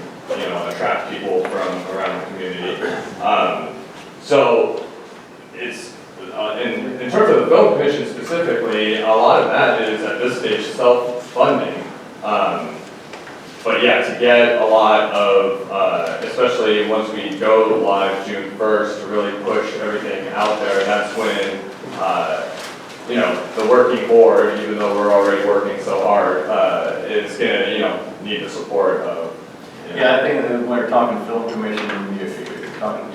attract people from around the community. So it's, in terms of the film commission specifically, a lot of that is at this stage self-funding. But yeah, to get a lot of, especially once we go live June 1st, to really push everything out there, that's when, the working board, even though we're already working so hard, is going to, need the support of. Yeah, I think that when we're talking film commission, if you're talking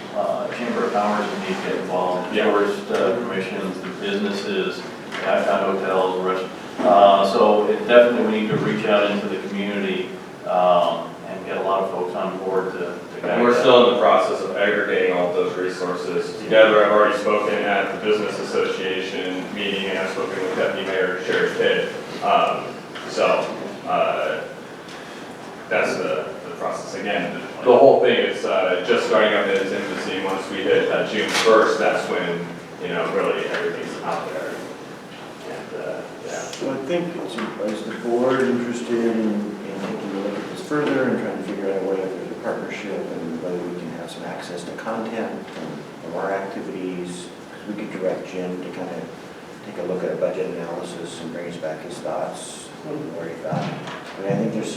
Chamber of Commerce, you need to get involved. Yeah. Tourist commissions, the businesses, downtown hotels, restaurants. So it definitely, we need to reach out into the community and get a lot of folks on board to And we're still in the process of aggregating all of those resources together. I've already spoken at the Business Association meeting, and I've spoken with Deputy Mayor Sherry Kidd. That's the process. Again, the whole thing is just starting up in its infancy. Once we hit June 1st, that's when, really everything's out there. And, yeah. So I think, is the board interested in taking a look at this further and trying to figure out a way if there's a partnership and whether we can have some access to content from our activities? Because we could direct Jim to kind of take a look at a budget analysis and bring us back his thoughts, what he thought. I mean, I think there's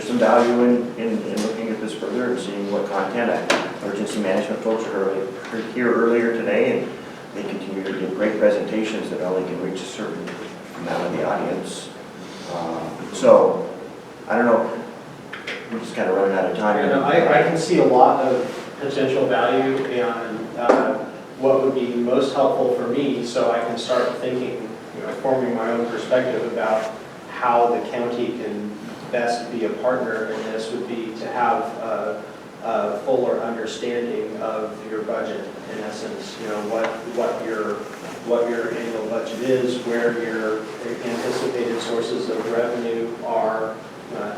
some value in looking at this further and seeing what content. Emergency management folks are here earlier today, and they continue to give great presentations that only can reach a certain amount of the audience. So, I don't know, we're just kind of running out of time. I can see a lot of potential value, and what would be most helpful for me, so I can start thinking, forming my own perspective about how the county can best be a partner in this would be to have a fuller understanding of your budget, in essence, you know, what your annual budget is, where your anticipated sources of revenue are,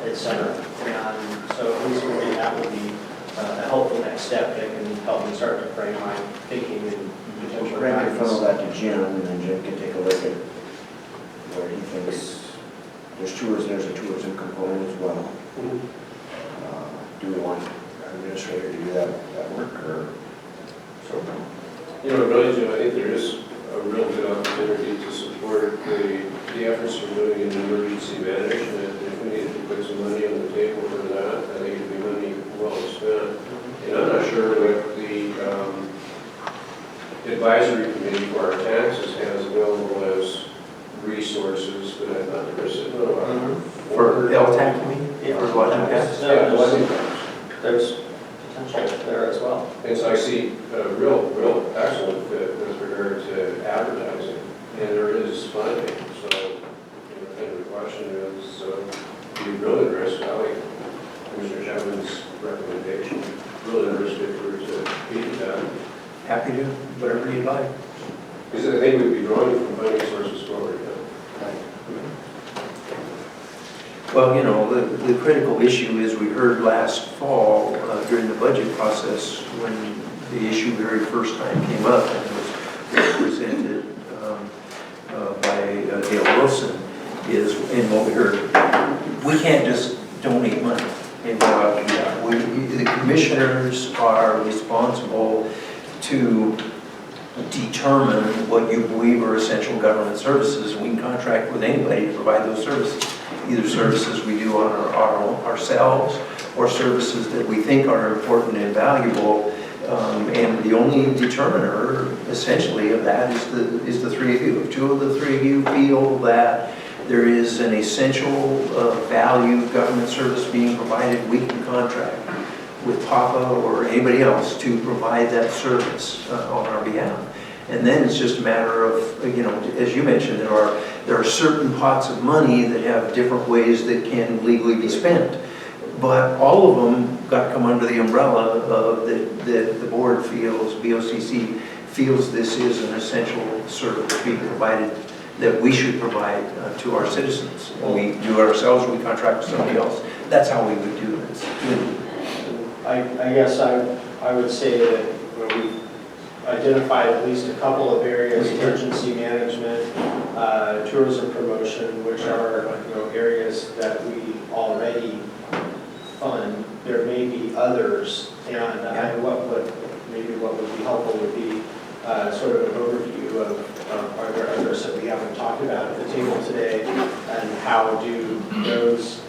et cetera. And so at least maybe that would be a helpful next step that can help me start to frame my thinking and potential Bring your funnel guidance. back to Jim, and then Jim can take a look at where he thinks, there's a tourism component as well. Do we want our administrator to do that work, or? So, You know, really, Jim, I think there is a real good opportunity to support the efforts we're doing in emergency management. If we needed to put some money on the table for that, I think it'd be money well spent. And I'm not sure what the advisory committee for our taxes has available as resources, but I thought there was For LTAC, you mean? Yeah. Or lodging tax? Yeah, lodging tax. There's potential there as well. And so I see a real excellent fit with regard to advertising, and there is funding. So, you know, I think the question is, do you really address Valley? Commissioner Chapman's recommendation, really interested for to meet that. Happy to, whatever you'd like. Because I think we'd be drawing from funding sources forward. Well, you know, the critical issue is we heard last fall during the budget process when the issue very first time came up and was presented by Dale Wilson, is in what we heard, we can't just donate money and go out and do that. The commissioners are responsible to determine what you believe are essential government services. We can contract with anybody to provide those services. Either services we do on ourselves or services that we think are important and valuable. And the only determiner essentially of that is the three of you. If two of the three of you feel that there is an essential value government service being provided, we can contract with PAPA or anybody else to provide that service on our behalf. And then it's just a matter of, you know, as you mentioned, there are certain pots of money that have different ways that can legally be spent. But all of them got to come under the umbrella of the board feels, BOCC feels this is an essential service being provided that we should provide to our citizens. We do it ourselves, we contract with somebody else. That's how we would do this. I guess I would say that we've identified at least a couple of areas: emergency management, tourism promotion, which are, you know, areas that we already fund. There may be others, and what would be helpful would be sort of an overview of are there others that we haven't talked about at the table today, and how do those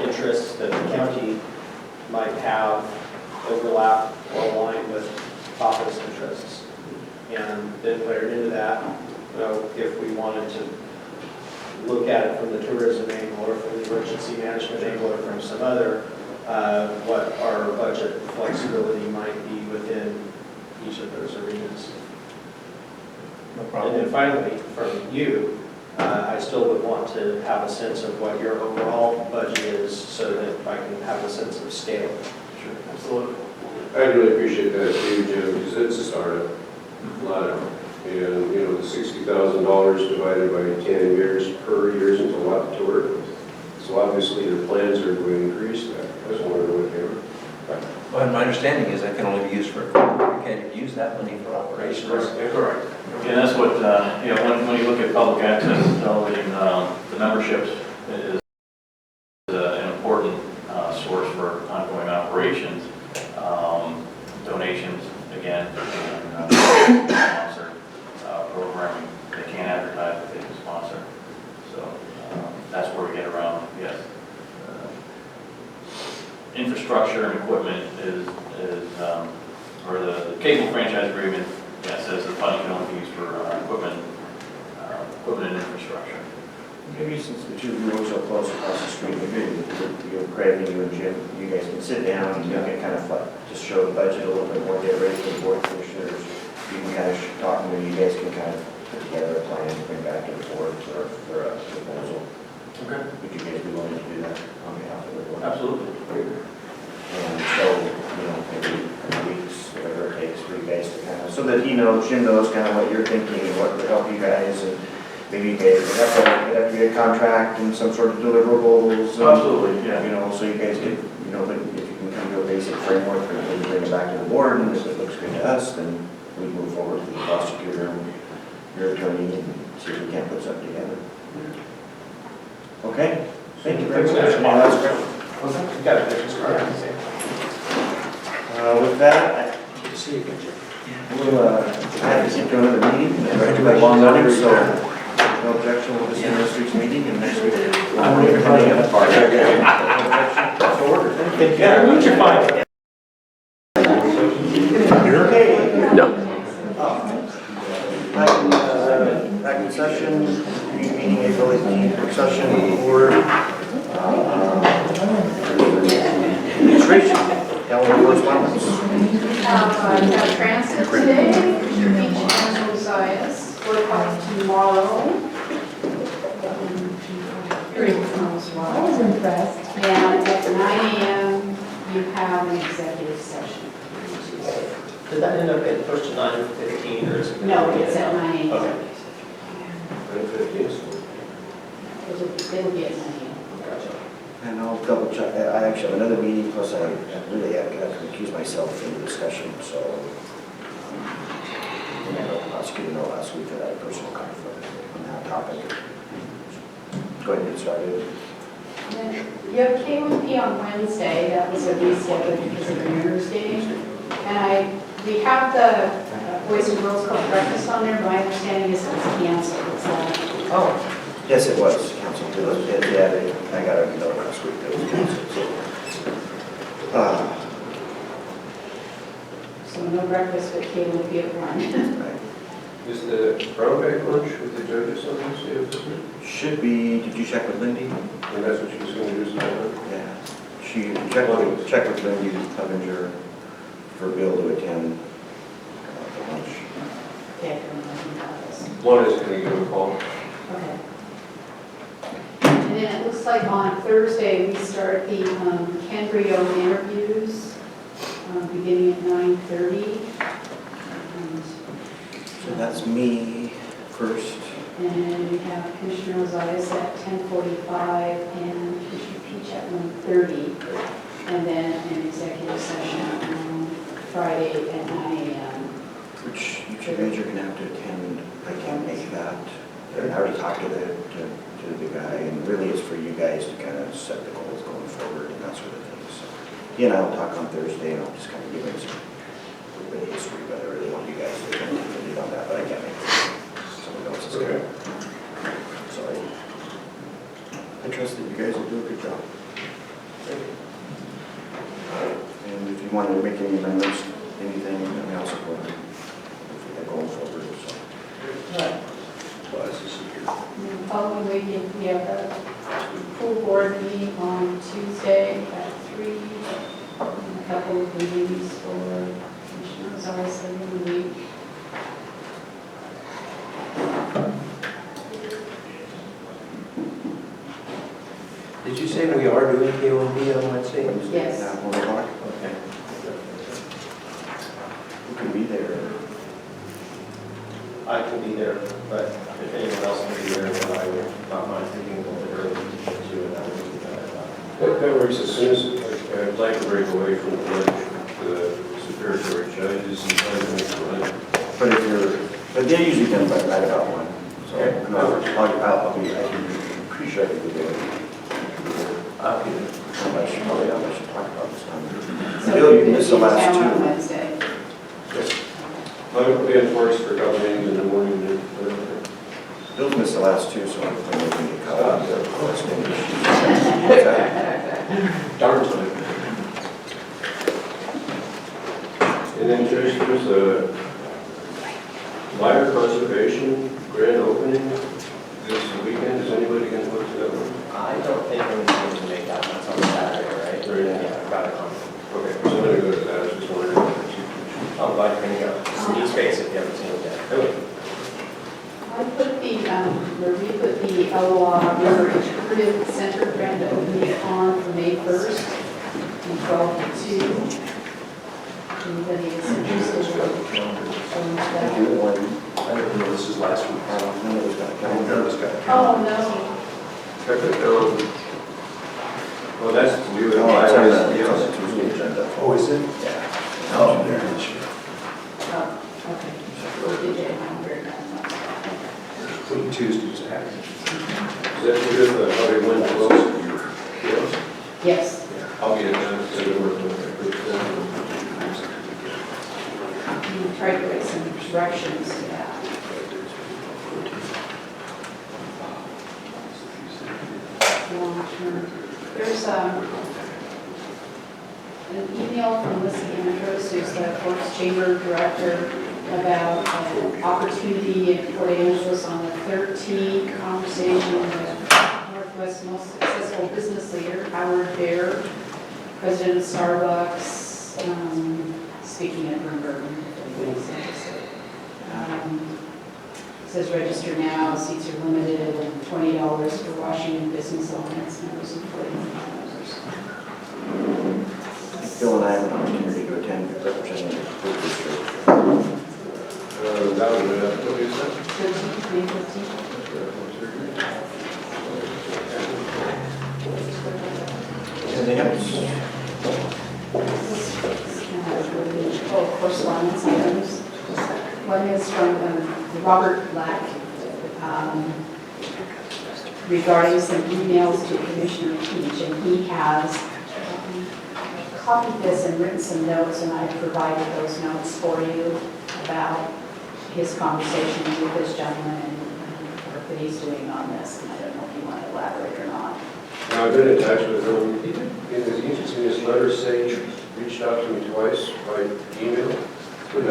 interests that the county might have overlap or align with PAPA's interests. And then layered into that, you know, if we wanted to look at it from the tourism angle or from the emergency management angle or from some other, what our budget flexibility might be within each of those arenas. No And problem. then finally, from you, I still would want to have a sense of what your overall budget is so that I can have a sense of scale. Sure, absolutely. I really appreciate that too, Jim, because it's a startup, a lot of, and you know, the $60,000 divided by 10 years per year isn't a lot to work with. So obviously their plans are going to increase that. I was wondering what they were. Well, my understanding is that can only be used for equipment. You can't use that money for operations. Correct. And that's what, you know, when you look at public access television, the memberships is an important source for ongoing operations. Donations, again, and sponsor programming. They can't advertise, but they can sponsor. So that's where we get around, yes. Infrastructure and equipment is or the cable franchise agreement, yeah, says the funding can only be used for equipment and infrastructure. Maybe since the two of you work so close across the street, maybe you, Craig, and you and Jim, you guys can sit down and you can kind of like just show the budget a little bit more, get ready for the board commissioners. You can kind of talk, and then you guys can kind of put together a plan to bring back to the report or a proposal. Okay. Would you guys be willing to do that on behalf of the board? Absolutely. And so, maybe a couple weeks, whatever it takes for you guys to kind of, so that he knows, Jim knows kind of what you're thinking and what would help you guys, and maybe you guys would have to get a contract and some sort of deliverables. Absolutely, yeah. So you guys get, but if you can come to a basic framework and then bring it back to the board, and if it looks good to us, then we move forward with the prosecutor and your attorney and see if we can't put something together. Okay? Thank you very much. That's great. You got a business card, I see. With that, Good to see you again, Jim. I have to get to another meeting, and I do have long running, so no objection, we'll just end this week's meeting, and next week. I'm going to be running at the park. So order. Thank you. You're fine. You're okay? No. Back in session, meeting April 18th, work session for administration, calendar correspondence. I have transit today, Beach and Josiah's, work out tomorrow. I was impressed. And at 9 a.m. you have an executive session. Did that end up getting pushed to 9:15 or is it? No, it's at 9 a.m. Okay. It'll be at 9 a.m. Gotcha. And I'll double check, I actually have another meeting, plus I really have to recuse myself from the discussion, so. The prosecutor know last week that I had a personal conflict on that topic. Go ahead and get started. Then you have K1P on Wednesday, that was a reschedule because of the Mayor's Day. And we have the Boys and Girls Club breakfast on there, my understanding is it's canceled. Oh. Yes, it was canceled. I got a note last week that it was canceled, so. So no breakfast, but K1P at 1. Right. Is the Brownback lunch with the judges on Wednesday, isn't it? Should be, did you check with Lindy? And that's what she was going to do tonight? Yeah. She checked with Lindy Clevenger for Bill to attend the lunch. Okay, I'm One is going to give a call. Okay. And then it looks like on Thursday, we start the Ken Brio interviews, beginning at 9:30. So that's me first. And we have Commissioner Ozias at 10:45 and Commissioner Peach at 1:30. And then an executive session on Friday at 9 a.m. Which you guys are gonna have to attend. I can't make that. I already talked to the guy, and really it's for you guys to kind of set the goals going forward and that sort of thing. So, he and I will talk on Thursday, and I'll just kind of give him some little bit of history, but I really want you guys to kind of lead on that, but I can't make it. Someone else is going. Sorry. I trust that you guys will do a good job. And if you want to make any amendments, anything, I mean, I'll support it. Hopefully they're going forward, so. Well, this is here. And the following week, we have the full board meeting on Tuesday at 3. And a couple of meetings for Commissioner Ozias in the week. Did you say we are doing K1B on Wednesday? Yes. Now, 1 o'clock. Okay. Who can be there? I can be there, but if anyone else can be there, then I would not mind taking a little bit early to get to it. That works as soon as, I'd like to break away from the lunch to the Superior Court judges and presidents for lunch. But if you're, but they're usually done by right about 1. So Okay. I'll be, I'm pretty sure I can be there. I'll be there. Unless you probably not much to talk about this time. So Bill, you're you missed the gonna be last in town on 2. Wednesday. I'm being forced for a couple meetings in the morning. Bill's missed the last 2, so I'm going to get caught up. Darn time. And then Trish, there's a library conservation grand opening this weekend. Is anybody going to look to that one? I don't think anyone's going to make that, that's on Saturday, right? Right. Yeah, I've got it on. Okay, so I'm going to go to that. I was just wondering. I'll invite you to go. It's a neat space if you haven't seen it yet. I put the where we put the Elwha River Interpretive Center grant opening on for May 1st, from 12 to 2. Anybody is interested in going to that? I didn't know this is last week. I don't know it's got to Oh, no. Well, that's new. Oh, it's on the Tuesday agenda. Oh, is it? Yeah. Oh, there it is. Oh, okay. We'll do that on very nice. Putting Tuesdays ahead. Is that good, how they went to those? Yes. I'll get it done, so they're working with You tried to write some directions to that. There's an email from Melissa Andros, who's the Forbes Chamber Director, about an opportunity in Port Angeles on the 13th conversation with Northwest's most successful business leader, Howard Bear, president of Starbucks, speaking at Bloomberg. Says register now, seats are limited, and $20 for Washington Business Alliance members and $40. Phil and I have an opportunity to attend representing the school district. that would have, what is that? 13th, May 13th. Anything else? Oh, correspondence items. One is from Robert Black regarding some emails to Commissioner Peach, and he has copied this and written some notes, and I provided those notes for you about his conversation with this gentleman and work that he's doing on this, and I don't know if you want to elaborate or not. Now, I've been in touch with him. He did, in his letter, say he reached out to me twice by email. But I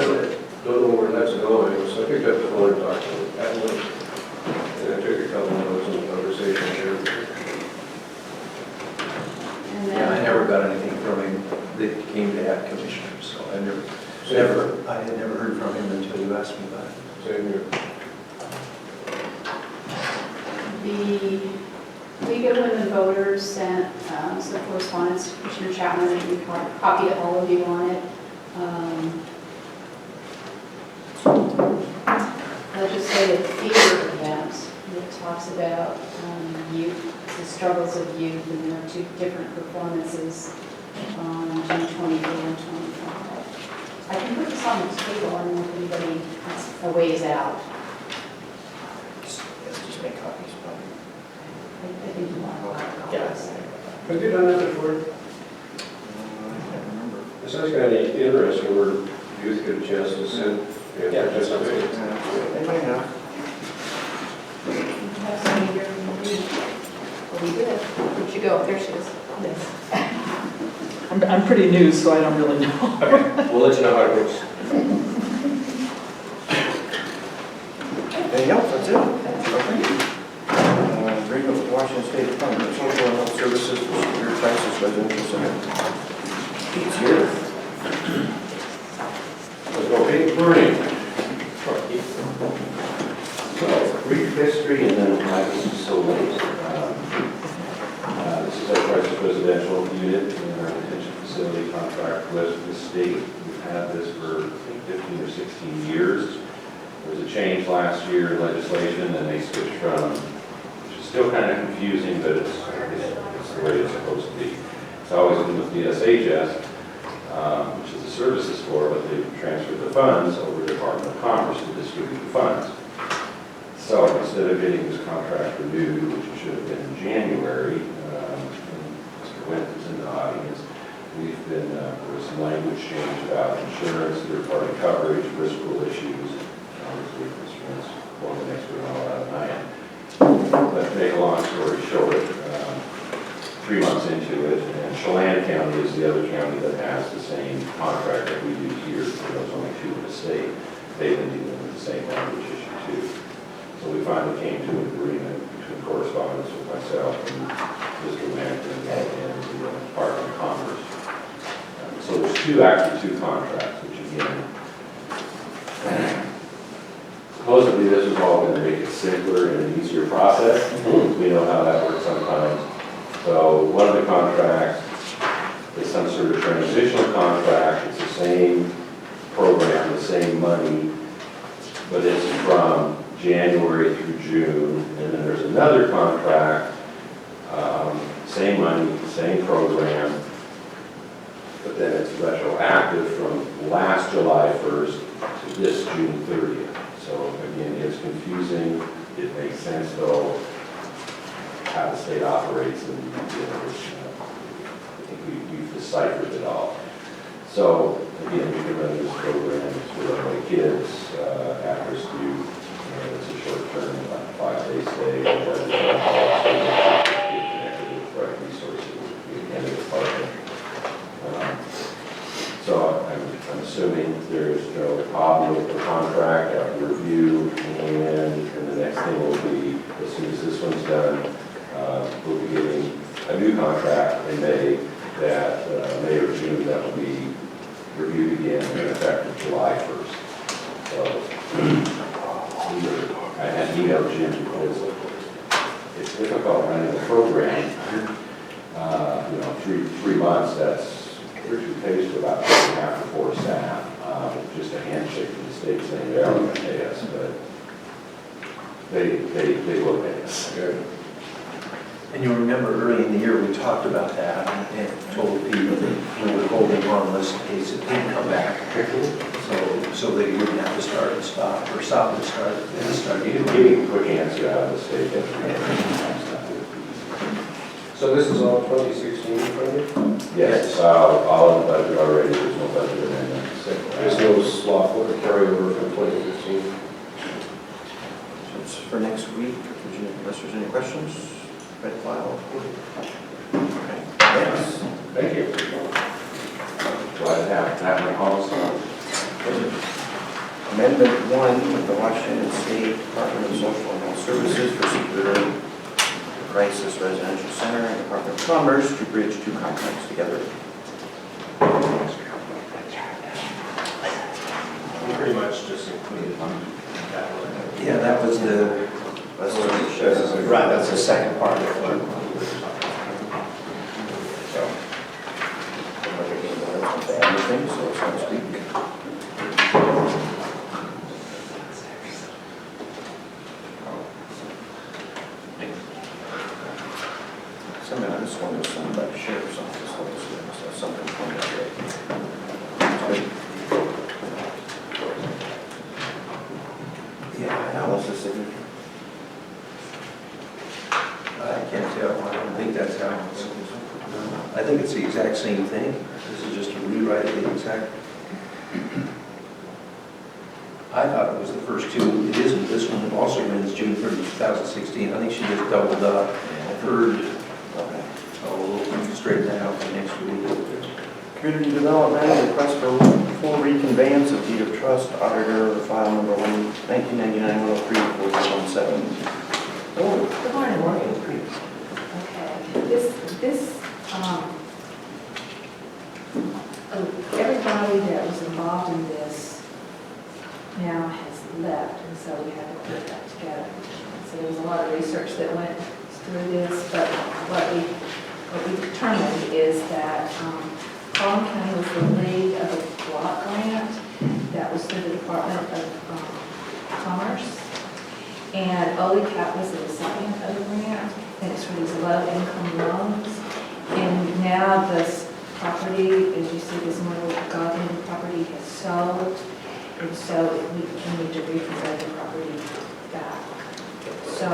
don't know where that's going, so I picked up the phone and talked to him at lunch. And I took a couple of notes in the conversation here. And Yeah, I then, never got anything from him that came to add commissioners, so I had never heard from him until you asked me about it. Same here. the League of Women Voters sent some correspondence to Commissioner Chapman, and we copied all of you on it. Legislative theater event that talks about youth, the struggles of youth, and there are two different performances on June 24 and 25. I can put this on the table, I don't know if anybody has a ways out. Just make copies, probably. I think you want a lot of copies. Have you done that before? I can't remember. It sounds kind of interesting where youth get a chance to sit. Yeah, that's great. They might have. You have somebody here who can read. Well, we did. Where'd she go? There she is. Yes. I'm pretty new, so I don't really know. Okay, we'll let you know how it works. Anything else? That's it. Agreement with Washington State Department of Social and Health Services for Superior Texas Residential Center. Pete's here. Let's go, Pete. Morning. So, brief history and then why this is so late. This is our crisis residential unit in our detention facility contract with the state. We've had this for, I think, 15 or 16 years. There was a change last year in legislation and they switched from, which is still kind of confusing, but it's the way it's supposed to be. It's always been with DSHS, which is the services for, but they've transferred the funds over to the Department of Commerce to distribute the funds. So instead of getting this contract renewed, which it should have been in January, Mr. Went is in the audience, we've been, there was some language change about insurance, third-party coverage, risk pool issues. Obviously, Mr. Went's one of the next one all out of night. But to make a long story short, 3 months into it, and Clallam County is the other county that has the same contract that we do here. There's only 2 in the state. They've been dealing with the same language issue too. So we finally came to an agreement between Correspondence with myself and Mr. Manton and the Department of Commerce. So there's actually two contracts, which again, supposedly this was all going to make it simpler and process. We know how that works sometimes. So one of the contracts is some sort of transitional contract. It's the same program, the same money, but it's from January through June. And then there's another contract, same money, same program, but then it's retroactive from last July 1st to this June 30th. So again, it's confusing. It makes sense though, how the state operates, and I think we've deciphered it all. So again, we can run these programs with our kids after school. It's a short term, like 5-day stay. Get connected with the right resources in the department. So I'm assuming there's no problem with the contract after review, and the next thing will be, as soon as this one's done, we'll be getting a new contract in May, that May or June, that will be reviewed again and effective July 1st. So I had emailed Jim because it's difficult running a program. 3 months, that's 2 pays for about 3.5 to 4 staff. Just a handshake from the state saying they're going to pay us, but they will pay us. And you'll remember early in the year, we talked about that and told people that we would hold them harmless in case it didn't come back. So that you wouldn't have to start and stop, or stop and start, and start. You can give me a quick answer out of the state. So this is all 2016 from you? Yes, all in the budget already, there's no budget amendments. There's no swap or carryover from 2015? So it's for next week, unless there's any questions. Red file. Okay. Yes. Thank you. Glad to have my calls. Amendment 1 with the Washington State Department of Social and Health Services for securing the Crisis Residential Center and Department of Commerce to bridge 2 contracts together. Pretty much just included that. Yeah, that was the, Right, that's the second part of it. Anything, so to speak. Some of this one was sent by the sheriff's office, so something from that. Yeah, analysis signature. I can't tell, I don't think that's how it's. I think it's the exact same thing. This is just a rewrite of the exact. I thought it was the first 2. It isn't. This one also ends June 30, 2016. I think she just doubled up. Third. So we'll straighten that out for next week. Community Development, request for full reconveyance of deed of trust, auditor, file number 1999-103-417. Oh, good morning. Okay, everybody that was involved in this now has left, and so we had to put that together. So there was a lot of research that went through this, but what we determined is that Clallam County was the lead of a block grant that was through the Department of Commerce, and OLECAP was the recipient of the grant, and it's for these low-income loans. And now this property, as you see, this Myrtle Garden property has sold, and so we need to reconvey the property back. So,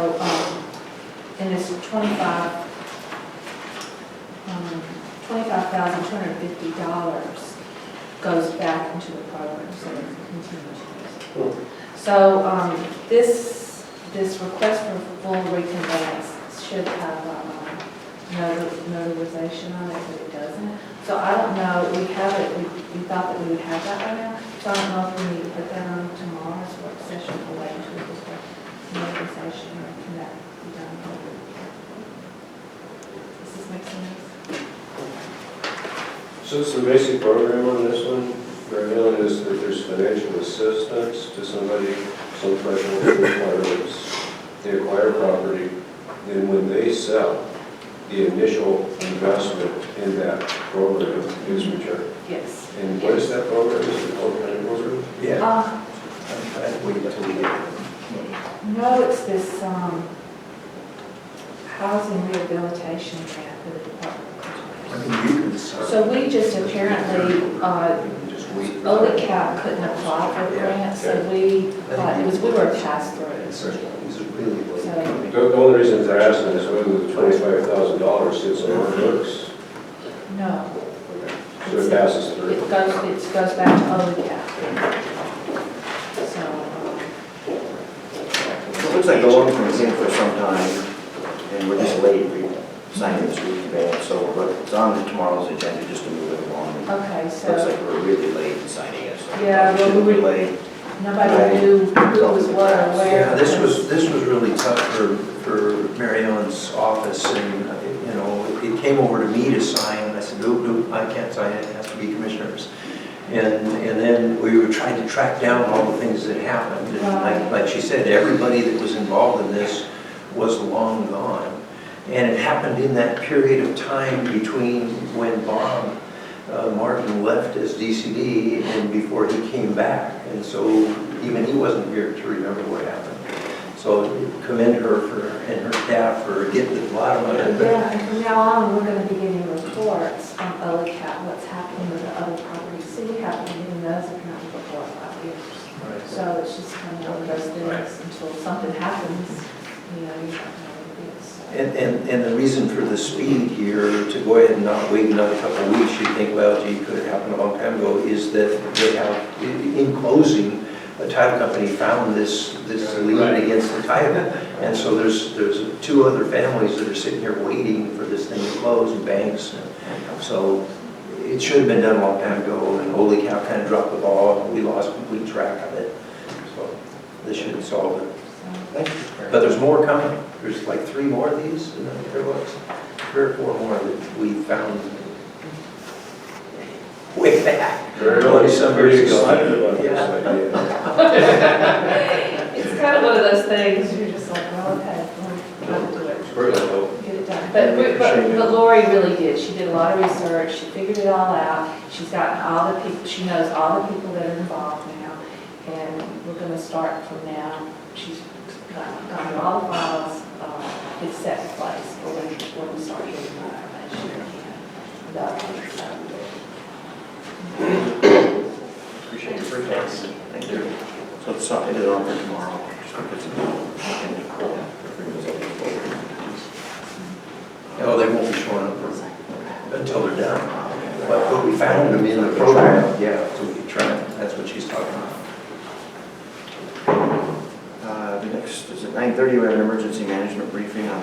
and it's $25,250 goes back into the program, so it continues. So, this request for full reconveyance should have notarization on it, but it doesn't. So I don't know, we have it, we thought that we would have that by now, so I don't know if we need to put that on tomorrow's work session or wait until this notarization, or can that be done? Does this make sense? So it's the basic program on this one, Geraldine, is that there's financial assistance to somebody, some threshold requirements. they acquire property, then when they sell, the initial investment in that program is returned. Yes. And what is that program? Is it called kind of program? Yeah. Uh, I'm trying to wait until we get it. No, it's this housing rehabilitation grant for the Department of I Culture. mean, you can decide. So we just apparently, Just wait. OLICAP couldn't apply for the grant, so we thought it was, we were a pass-through. These are really late. So, The only reason they're asking is whether the $25,000 sits on our books. no. So it passes through. It goes back to OLICAP. So, It looks like the loan has been in for some time, and we're just late signing this reconveyance, so but it's on tomorrow's agenda just to move it along. okay, Looks like so we're really late in signing it, so. Yeah, well, shouldn't we- be late. nobody knew who was what or where. Yeah, this was really tough for Mary Ellen's office, and, you know, it came over to me to sign, and I said, no, I can't sign it, it has to be commissioners. And then we were trying to track down all the things that happened, and like she said, everybody that was involved in this was long gone. And it happened in that period of time between when Bob Martin left as DCD and before he came back. And so even he wasn't here to remember what happened. So commend her and her staff for getting to the bottom of it. Yeah, and from now on, we're going to be getting reports from OLICAP, what's happening with the other properties. So we haven't been getting those apparently for 4 or 5 years. Right. So it's just kind of one of those things until something happens, you know, you don't know what it is. So. And the reason for the speed here, to go ahead and not wait another couple of weeks, you'd think, well, gee, could have happened a long time ago, is that they have, in closing, a title company found this lien against the title. And so there's 2 other families that are sitting here waiting for this thing to close, and banks. And so it should have been done a long time ago, and holy cow, kind of dropped the ball, and we lost complete track of it. So this should solve it. But there's more coming. There's like 3 more of these, and I think there was 3 or 4 more that we found way back. Very some years ago. excited about this idea. It's kind of one of those things, you're just like, well, okay, we'll have to do it. Get it done. But Lori really did. She did a lot of research. She figured it all out. She's gotten all the people, she knows all the people that are involved now. And we're going to start from now. She's gotten all the files. It's set in place for when we start getting the information. Appreciate your presence. Thank you. So it's not, it is on for tomorrow. Just because Oh, they won't be showing up until they're done. But we found them in the program. Yeah, so we can try it. That's what she's talking about. The next is at 9:30, we have an emergency management briefing on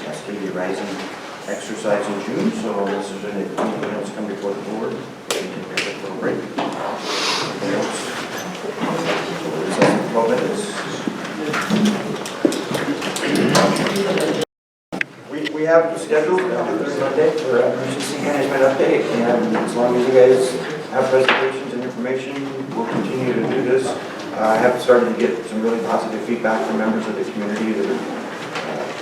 Cascadia Rising exercise in June. So unless there's anything else come before the board, we can take a little break. Anything else? So 12 minutes. We have scheduled every Monday for emergency management update, and as long as you guys have presentations and information, we'll continue to do this. I have started to get some really positive feedback from members of the community that are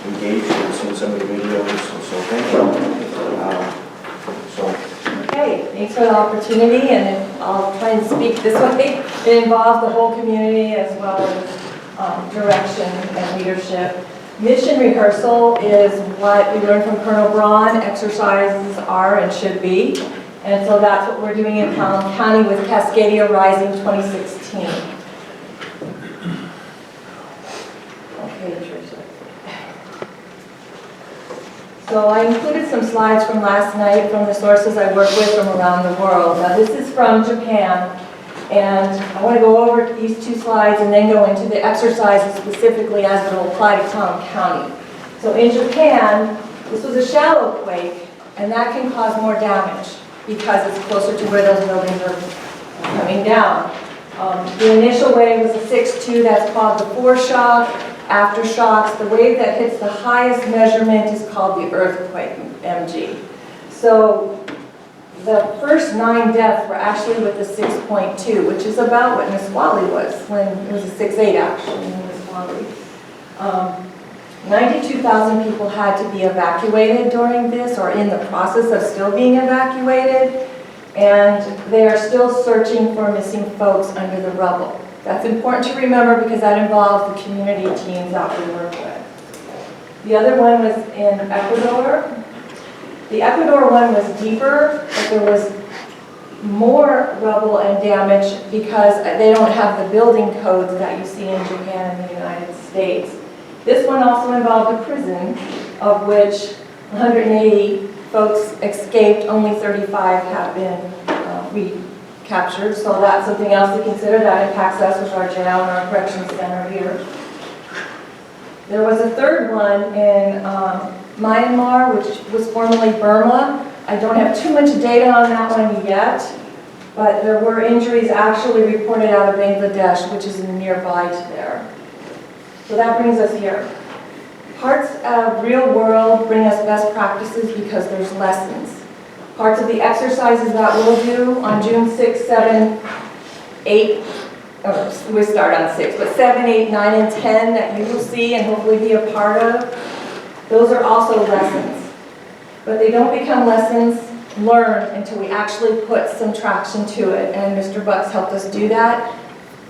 engaged and seen some of the videos, and so thank you. Okay, thanks for the opportunity, and I'll try and speak this way. It involves the whole community as well as direction and leadership. Mission rehearsal is what we learned from Colonel Braun exercises are and should be. And so that's what we're doing in Clallam County with Cascadia Rising 2016. Okay, Tricia. So I included some slides from last night from the sources I work with from around the world. Now this is from Japan. And I want to go over these 2 slides and then go into the exercises specifically as it will apply to Clallam County. So in Japan, this was a shallow quake, and that can cause more damage because it's closer to where those buildings are coming down. The initial wave was a 6.2, that's called the foreshock. Aftershocks, the wave that hits the highest measurement is called the earthquake, MG. So the first 9 deaths were actually with the 6.2, which is about what Nisqually was when it was a 6.8 actually in Nisqually. sorry. 92,000 people had to be evacuated during this, or in the process of still being evacuated, and they are still searching for missing folks under the rubble. That's important to remember because that involves the community teams that we work with. The other one was in Ecuador. The Ecuador one was deeper, but there was more rubble and damage because they don't have the building codes that you see in Japan and the United States. This one also involved a prison, of which 180 folks escaped, only 35 have been recaptured, so that's something else to consider. That impacts us with our jail and our corrections center here. There was a third one in Myanmar, which was formerly Burma. I don't have too much data on that one yet, but there were injuries actually reported out of Bangladesh, which is nearby to there. So that brings us here. Parts of real world bring us best practices because there's lessons. Parts of the exercises that we'll do on June 6, 7, 8, or we start on 6, but 7, 8, 9, and 10 that you will see and hopefully be a part of, those are also lessons. But they don't become lessons learned until we actually put some traction to it, and Mr. Bucks helped us do that.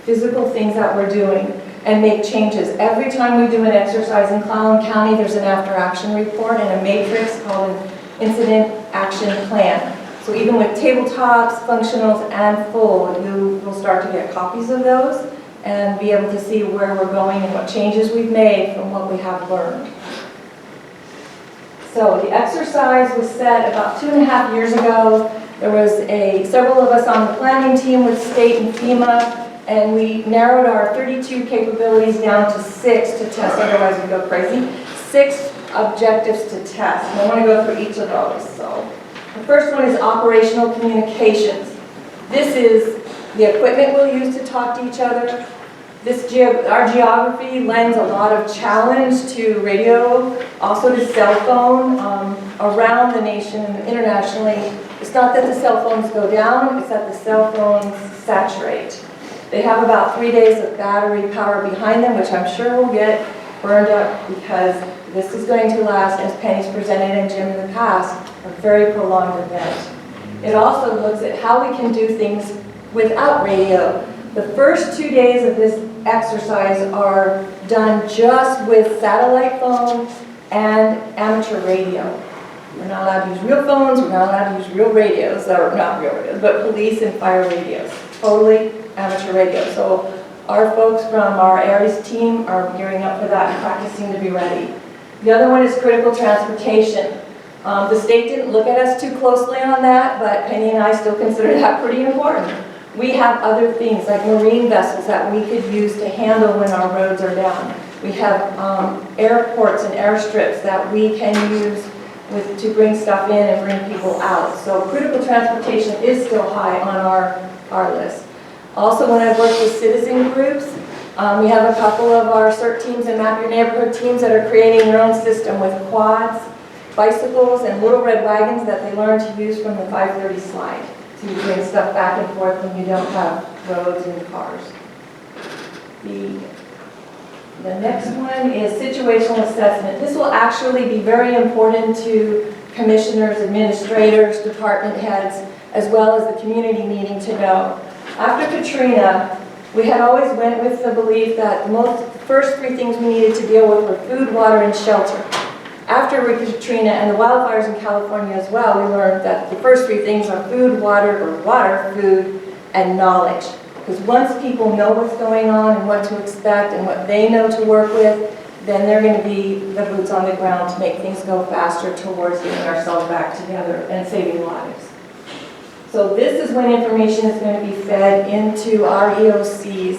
Physical things that we're doing and make changes. Every time we do an exercise in Clallam County, there's an after-action report and a matrix called an incident action plan. So even with tabletops, functionals, and full, you will start to get copies of those and be able to see where we're going and what changes we've made from what we have learned. So the exercise was set about 2.5 years ago. There was several of us on the planning team with state and FEMA, and we narrowed our 32 capabilities down to 6 to test, otherwise we'd go crazy. 6 objectives to test, and I want to go through each of those. So the first one is operational communications. This is the equipment we'll use to talk to each other. Our geography lends a lot of challenge to radio, also to cell phone around the nation and internationally. It's not that the cell phones go down, it's that the cell phones saturate. They have about 3 days of battery power behind them, which I'm sure will get burned up because this is going to last, as Penny's presented and Jim in the past, a very prolonged event. It also looks at how we can do things without radio. The first 2 days of this exercise are done just with satellite phones and amateur radio. We're not allowed to use real phones, we're not allowed to use real radios, or not real radios, but police and fire radios. Totally amateur radio. So our folks from our Aries team are gearing up for that and practicing to be ready. The other one is critical transportation. The state didn't look at us too closely on that, but Penny and I still consider that pretty important. We have other things like marine vessels that we could use to handle when our roads are down. We have airports and airstrips that we can use to bring stuff in and bring people out. So critical transportation is still high on our list. Also, when I've worked with citizen groups, we have a couple of our CERT teams and Map Your Neighborhood teams that are creating their own system with quads, bicycles, and little red wagons that they learn to use from the 530 slide. So you bring stuff back and forth when you don't have roads and cars. The next one is situational assessment. This will actually be very important to commissioners, administrators, department heads, as well as the community needing to know. After Katrina, we had always went with the belief that the first 3 things we needed to deal with were food, water, and shelter. After Katrina and the wildfires in California as well, we learned that the first 3 things are food, water, food, and knowledge. Because once people know what's going on and what to expect and what they know to work with, then they're going to be the boots on the ground to make things go faster towards getting ourselves back together and saving lives. So this is when information is going to be fed into our EOCs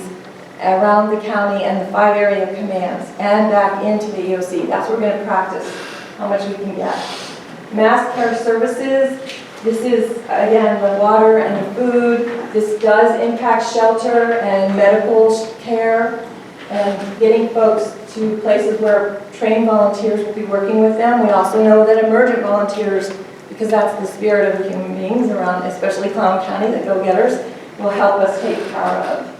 around the county and the 5 area commands and back into the EOC. That's what we're going to practice, how much we can get. Mass care services, this is, again, the water and the food. This does impact shelter and medical care and getting folks to places where trained volunteers will be working with them. We also know that emergent volunteers, because that's the spirit of the human beings around, especially Clallam County, the go-getters, will help us take care of.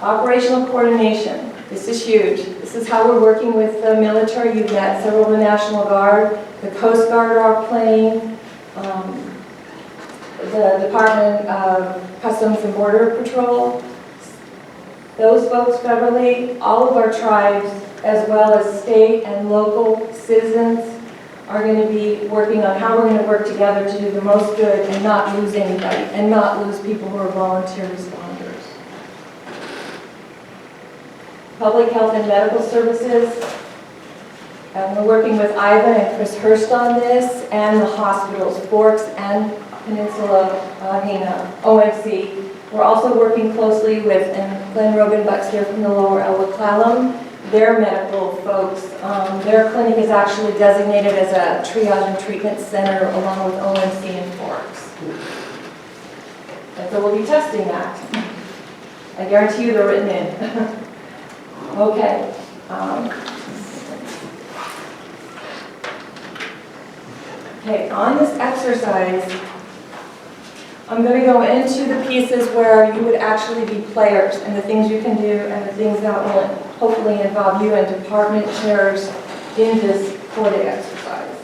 Operational coordination, this is huge. This is how we're working with the military. You've met several of the National Guard, the Coast Guard are playing, the Department of Customs and Border Patrol. Those folks federally, all of our tribes, as well as state and local citizens, are going to be working on how we're going to work together to do the most good and not lose anybody, and not lose people who are volunteer responders. Public health and medical services, and we're working with Ivan and Chris Hurst on this, and the hospitals, Forks and Peninsula, OMC. We're also working closely with, and Glenn Rogenbuck's here from the Lower Elwood Clallam, their medical folks. Their clinic is actually designated as a triage and treatment center along with OMC and Forks. And so we'll be testing that. I guarantee you they're written in. Okay. Okay, on this exercise, I'm going to go into the pieces where you would actually be players and the things you can do and the things that will hopefully involve you and department chairs in this 4-day exercise.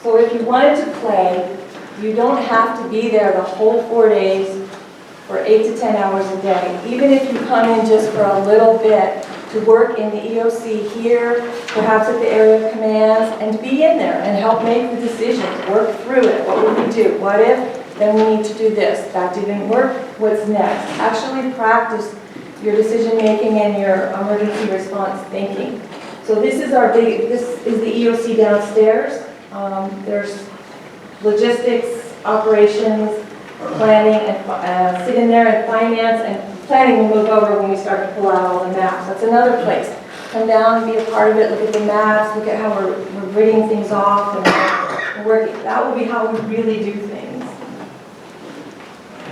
So if you wanted to play, you don't have to be there the whole 4 days for 8 to 10 hours a day. Even if you come in just for a little bit to work in the EOC here, perhaps at the area of commands, and to be in there and help make the decisions, work through it. What would we do? What if? Then we need to do this. That didn't work. What's next? Actually practice your decision making and your emergency response thinking. So this is the EOC downstairs. There's logistics, operations, planning, and sit in there and finance, and planning will move over when we start to pull out all the maps. That's another place. Come down and be a part of it, look at the maps, look at how we're ridding things off and we're working. That will be how we really do things.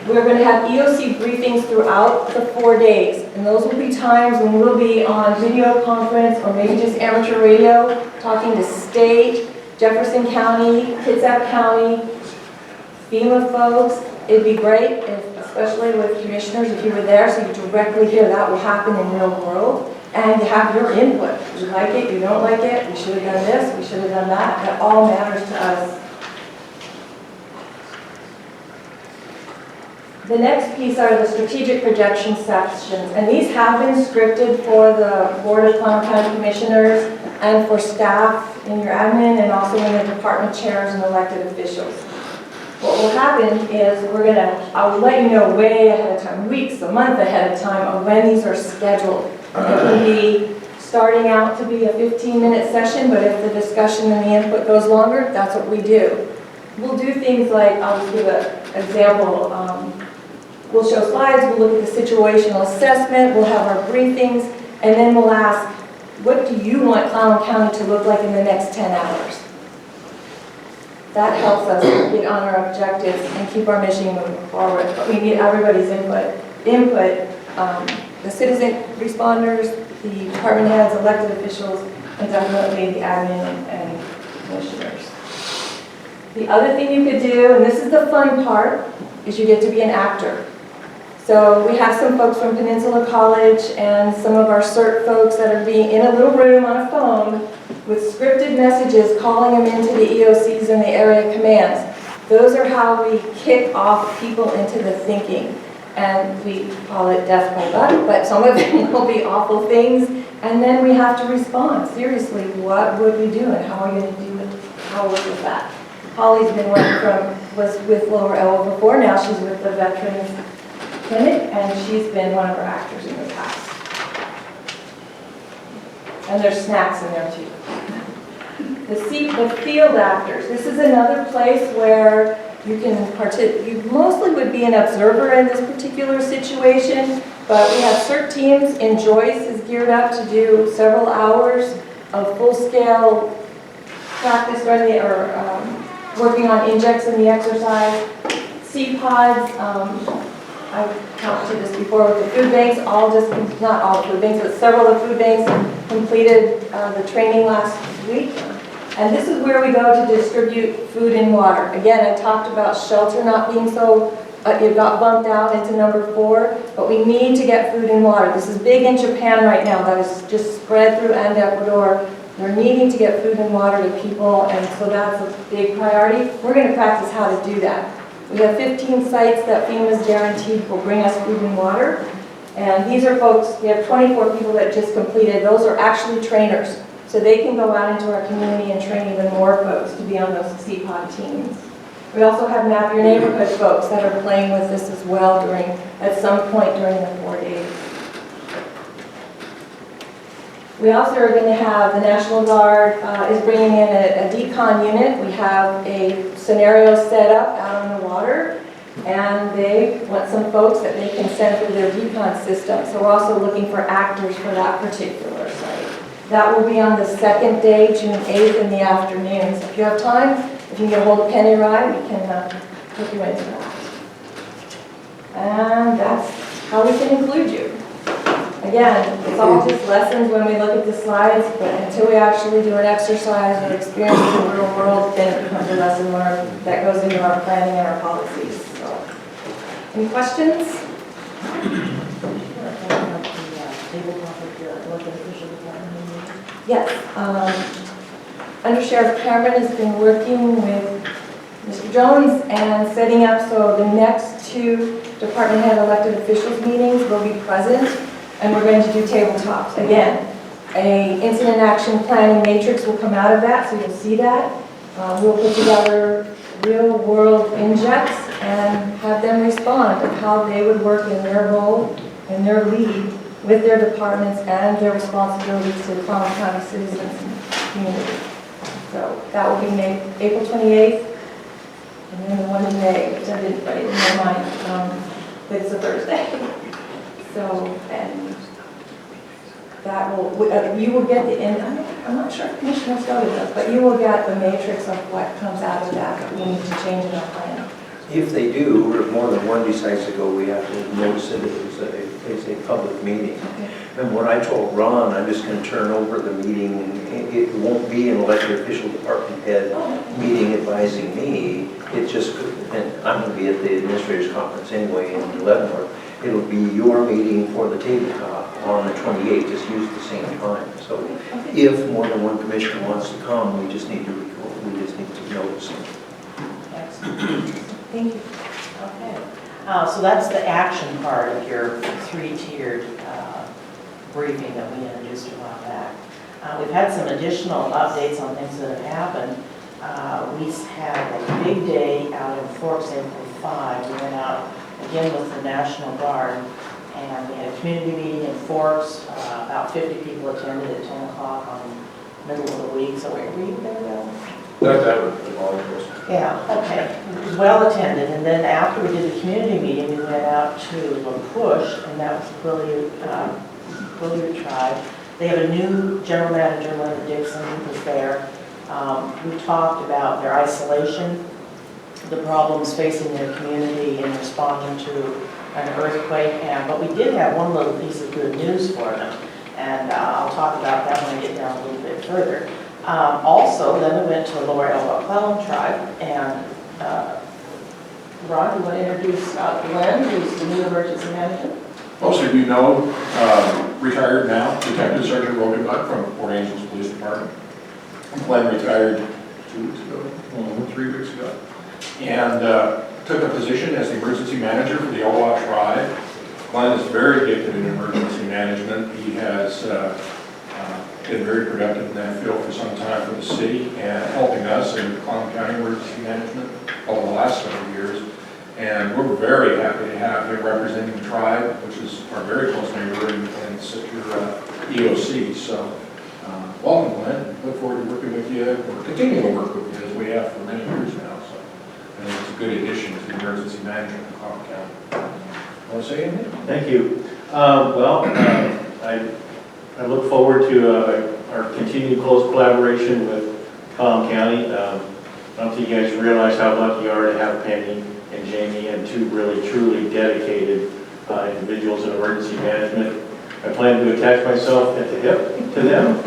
We're going to have EOC briefings throughout the 4 days, and those will be times when we'll be on video conference or maybe just amateur radio, talking to state, Jefferson County, Kitsap County, FEMA folks. It'd be great, especially with commissioners, if you were there, so you directly hear that will happen in real world, and you have your input. You like it, you don't like it, we should have done this, we should have done that. That all matters to us. The next piece are the strategic projection sections, and these have been scripted for the Board of Clallam County Commissioners and for staff in your admin and also in the department chairs and elected officials. What will happen is I'll let you know way ahead of time, weeks, a month ahead of time of when these are scheduled. It can be starting out to be a 15-minute session, but if the discussion and the input goes longer, that's what we do. We'll do things like, I'll just give an example. We'll show slides, we'll look at the situational assessment, we'll have our briefings, and then we'll ask, what do you want Clallam County to look like in the next 10 hours? That helps us get on our objectives and keep our mission moving forward. But we need everybody's input. The citizen responders, the department heads, elected officials, and definitely the admin and commissioners. The other thing you could do, and this is the fun part, is you get to be an actor. So we have some folks from Peninsula College and some of our CERT folks that are being in a little room on a phone with scripted messages calling them into the EOCs and the area commands. Those are how we kick off people into the thinking. And we call it death by butt, but some of them will be awful things. And then we have to respond. Seriously, what would we do and how are we going to do it? How was it that? Holly's been was with Lower Elwood before, now she's with the Veterans Clinic, and she's been one of our actors in the past. And there's snacks in there too. The field actors. This is another place where you can participate. You mostly would be an observer in this particular situation, but we have CERT teams, and Joyce is geared up to do several hours of full-scale practice working on injects in the exercise. CPODs, I've talked to this before with the food banks, not all the food banks, but several of the food banks completed the training last week. And this is where we go to distribute food and water. Again, I talked about shelter not being so, it got bumped out into number 4, but we need to get food and water. This is big in Japan right now. That is just spread through and Ecuador. They're needing to get food and water to people, and so that's a big priority. We're going to practice how to do that. We have 15 sites that FEMA's guaranteed will bring us food and water. And these are folks, we have 24 people that just completed. Those are actually trainers. So they can go out into our community and train even more folks to be on those CPOD teams. We also have Map Your Neighborhood folks that are playing with this as well at some point during the 4 days. We also are going to have the National Guard is bringing in a decon unit. We have a scenario set up out on the water, and they want some folks that they can send through their decon system. So we're also looking for actors for that particular site. That will be on the 2nd day, June 8th in the afternoon. So if you have time, if you can get a hold of Penny Rye, we can put you into that. And that's how we can include you. Again, it's all just lessons when we look at the slides, but until we actually do an exercise or experience in the real world, then it becomes a lesson learned that goes into our planning and our policies. So, any questions? Yes. Under Sheriff Cameron has been working with Mr. Jones and setting up so the next 2 department head elected officials meetings will be present. And we're going to do tabletops. Again, a incident action planning matrix will come out of that, so you'll see that. We'll put together real world injects and have them respond of how they would work in their role, in their lead, with their departments and their responsibilities to the Clallam County citizens and community. So that will be April 28th, and then the one in May, which I didn't write in my mind, but it's a Thursday. So, and that will, you will get I'm not sure if Commissioner Scott does, but you will get the matrix of what comes out of that we need to change in our plan. If they do, or if more than one decides to go, we have to notice it as a public meeting. Okay. And what I told Ron, I'm just going to turn over the meeting. It won't be an elected official department head meeting advising me. It's just, and I'm going to be at the administrators conference anyway in Leavenworth. It'll be your meeting for the tabletop on the 28th, just use the same time. So if more than one commissioner wants to come, we just need to record, we just need to notice them. Excellent. Thank you. Okay. So that's the action part of your 3-tiered briefing that we introduced a while back. We've had some additional updates on things that have happened. We had a big day out in Forks, April 5. We went out again with the National Guard, and we had a community meeting in Forks. About 50 people attended at 10 o'clock on the middle of the week. So were you there, Bill? That was the volunteers. Yeah, okay. It was well attended, and then after we did the community meeting, we went out to La Push, and that was the Quillier tribe. They have a new general manager, Linda Dixon, who was there. We talked about their isolation, the problems facing their community in responding to an earthquake, but we did have one little piece of good news for them, and I'll talk about that when I get down a little bit further. Also, then we went to the Lower Elba Clallam tribe, and Ron, you want to introduce Glenn, who's the new emergency manager? Most of you know, retired now, Detective Sergeant Rodenbach from Port Angeles Police Department. Glenn retired 2 weeks ago, 3 weeks ago, and took a position as the emergency manager for the Elba tribe. Glenn is very gifted in emergency management. He has been very productive in that field for some time for the city and helping us in Clallam County emergency management over the last several years. And we're very happy to have him representing the tribe, which is our very close neighbor and secure EOC. So welcome, Glenn. Look forward to working with you, or continuing to work with you as we have for many years now. So I think it's a good addition to the emergency management in Clallam County. Want to say anything? Thank you. I look forward to our continued close collaboration with Clallam County. I don't think you guys realize how lucky you are to have Penny and Jamie and 2 really truly dedicated individuals in emergency management. I plan to attach myself at the hip to them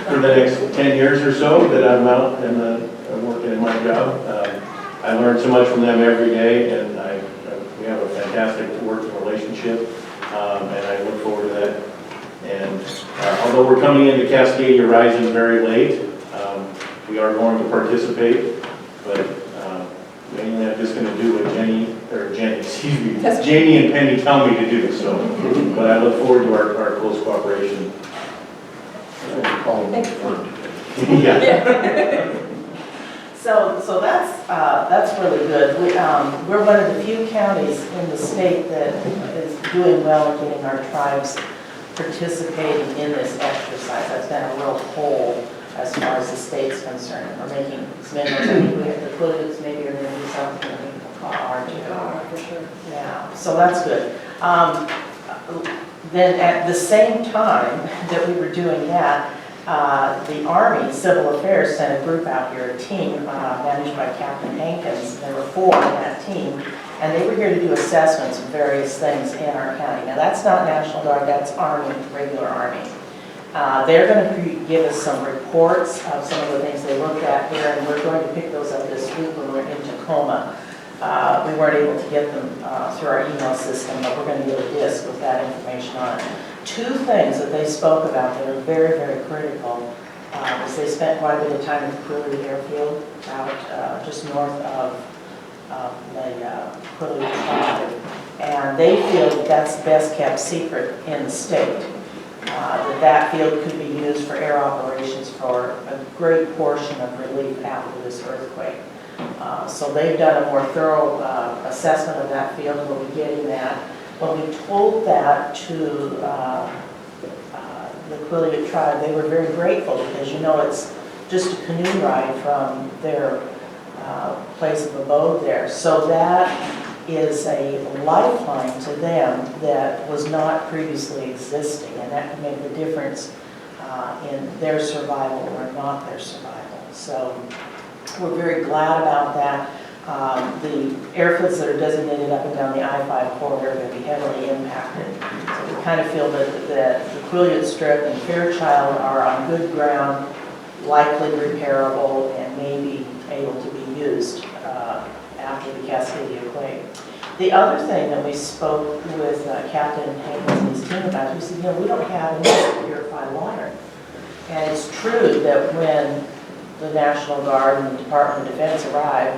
for the next 10 years or so that I'm out and I'm working in my job. I learn so much from them every day, and we have a fantastic working relationship, and I look forward to that. And although we're coming into Cascadia Rising very late, we are going to participate, but mainly I'm just going to do what Jenny and Penny tell me to do. So, but I look forward to our close cooperation. Yeah. So that's really good. We're one of the few counties in the state that is doing well in getting our tribes participating in this exercise. That's been a real hole as far as the state's concerned. We're making some inroads. I think we have the Quillies maybe are going to do something for sure. Yeah, so that's good. Then at the same time that we were doing that, the Army Civil Affairs sent a group out here, a team managed by Captain Hankins. There were 4 on that team, and they were here to do assessments of various things in our county. Now that's not National Guard, that's Army, regular Army. They're going to give us some reports of some of the things they looked at here, and we're going to pick those up this week when we're in Tacoma. We weren't able to get them through our email system, but we're going to get a disc with that information on it. 2 things that they spoke about that are very, very critical is they spent quite a bit of time at the Quilly Airfield out just north of the Quilly Tribe, and they feel that that's the best kept secret in the state. That field could be used for air operations for a great portion of relief after this earthquake. So they've done a more thorough assessment of that field, and we'll be getting that. When we told that to the Quilly Tribe, they were very grateful because, you know, it's just a canoe ride from their place of abode there. So that is a lifeline to them that was not previously existing, and that can make the difference in their survival or not their survival. So we're very glad about that. The airfields that are designated up and down the I-5 corridor are going to be heavily impacted. So we kind of feel that the Quilliot Strip and Fairchild are on good ground, likely repairable, and maybe able to be used after the Cascadia quake. The other thing that we spoke with Captain Hankins and his team about, we said, you know, we don't have any purified water. And it's true that when the National Guard and the Department of Defense arrive,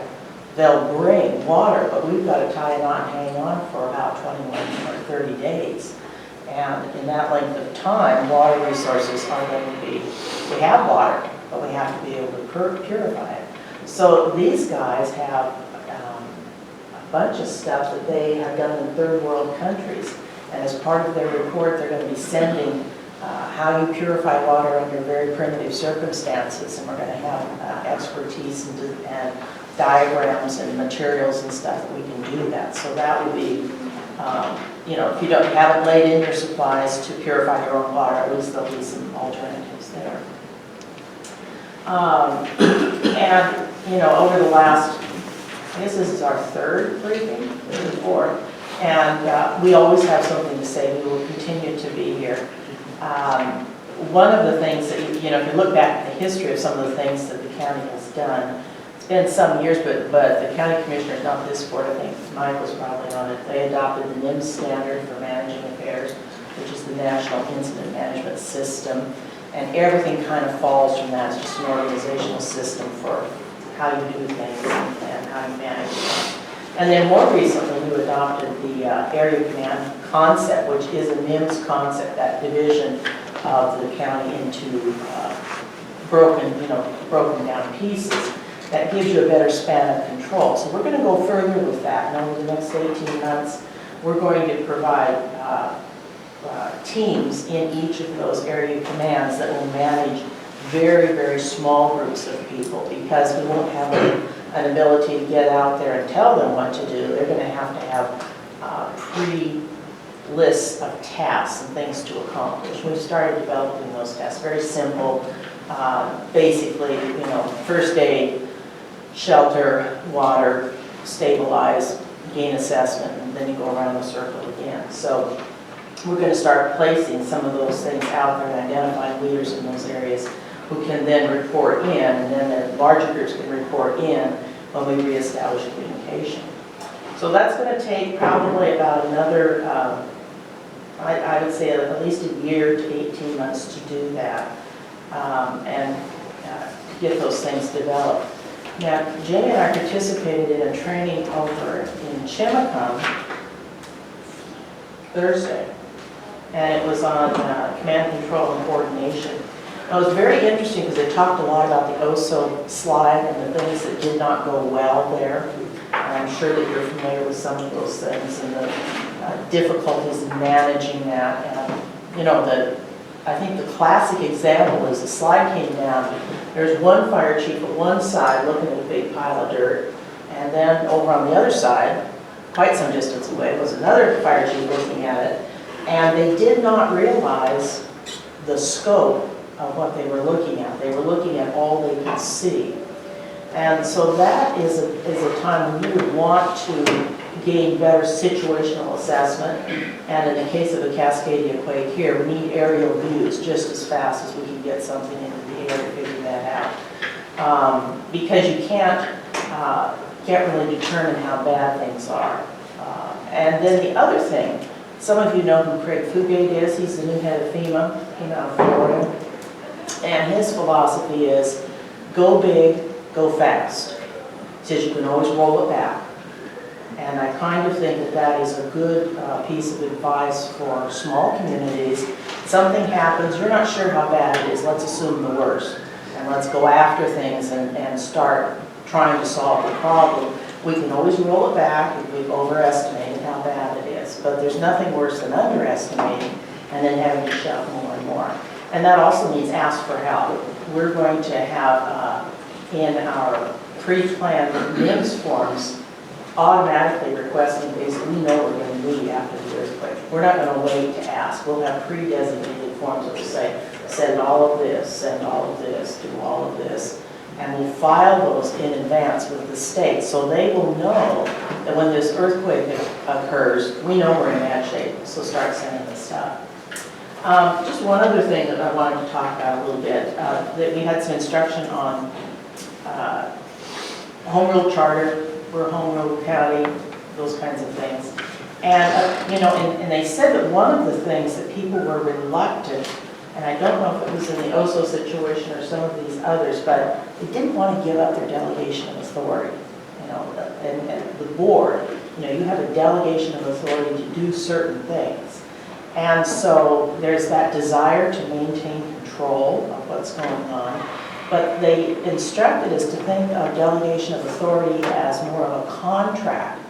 they'll bring water, but we've got to tie a knot and hang on for about 21 or 30 days. And in that length of time, water resources are going to be, we have water, but we have to be able to purify it. So these guys have a bunch of stuff that they have done in third world countries. And as part of their report, they're going to be sending how you purify water under very primitive circumstances. And we're going to have expertise and diagrams and materials and stuff that we can do that. So that would be, you know, if you haven't laid in your supplies to purify your own water, at least there'll be some alternatives there. And, you know, over the last, I guess this is our 3rd briefing, or 4th, and we always have something to say. We will continue to be here. One of the things that, you know, if you look back at the history of some of the things that the county has done, it's been some years, but the county commissioners, not this board, I think Mike was probably on it, they adopted the NIMS standard for managing affairs, which is the National Incident Management System, and everything kind of falls from that. It's just an organizational system for how you do things and how you manage them. And then more recently, we adopted the area command concept, which is a NIMS concept, that division of the county into broken down pieces. That gives you a better span of control. So we're going to go further with that. And over the next 18 months, we're going to provide teams in each of those area commands that will manage very, very small groups of people, because we won't have an ability to get out there and tell them what to do. They're going to have pre-lists of tasks and things to accomplish. We've started developing those tasks, very simple, basically, you know, first aid, shelter, water, stabilize, gain assessment, and then you go around the circle again. So we're going to start placing some of those things out there and identifying leaders in those areas who can then report in, and then the larger groups can report in when we reestablish communication. So that's going to take probably about another, I would say at least a year to 18 months to do that, and get those things developed. Now, Jamie and I participated in a training over in Chimacum Thursday, and it was on command, control, and coordination. It was very interesting because they talked a lot about the OSO slide and the things that did not go well there. And I'm sure that you're familiar with some of those things and the difficulties in managing that. And, you know, I think the classic example is the slide came down. There's one fire chief at one side looking at a big pile of dirt, and then over on the other side, quite some distance away, was another fire chief looking at it, and they did not realize the scope of what they were looking at. They were looking at all they could see. And so that is a time when you would want to gain better situational assessment. And in the case of the Cascadia quake here, we need aerial views just as fast as we can get something into the air to figure that out. Because you can't really determine how bad things are. And then the other thing, some of you know who Craig Fugate is. He's the new head of FEMA, came out of Florida. And his philosophy is, go big, go fast. He says you can always roll it back. And I kind of think that that is a good piece of advice for small communities. Something happens, you're not sure how bad it is, let's assume the worst. And let's go after things and start trying to solve the problem. We can always roll it back if we've overestimated how bad it is. But there's nothing worse than underestimating and then having to shove more and more. And that also means ask for help. We're going to have in our pre-planned NIMS forms automatically requesting things that we know we're going to need after the earthquake. We're not going to wait to ask. We'll have pre-designated forms that will say, send all of this, send all of this, do all of this. And we'll file those in advance with the state so they will know that when this earthquake occurs, we know we're in bad shape. So start sending the stuff. Just one other thing that I wanted to talk about a little bit, that we had some instruction on home rule charter, we're a home rule county, those kinds of things. And, you know, and they said that one of the things that people were reluctant, and I don't know if it was in the OSO situation or some of these others, but they didn't want to give up their delegation of authority. You know, and the board, you know, you have a delegation of authority to do certain things. And so there's that desire to maintain control of what's going on. But they instructed us to think of delegation of authority as more of a contract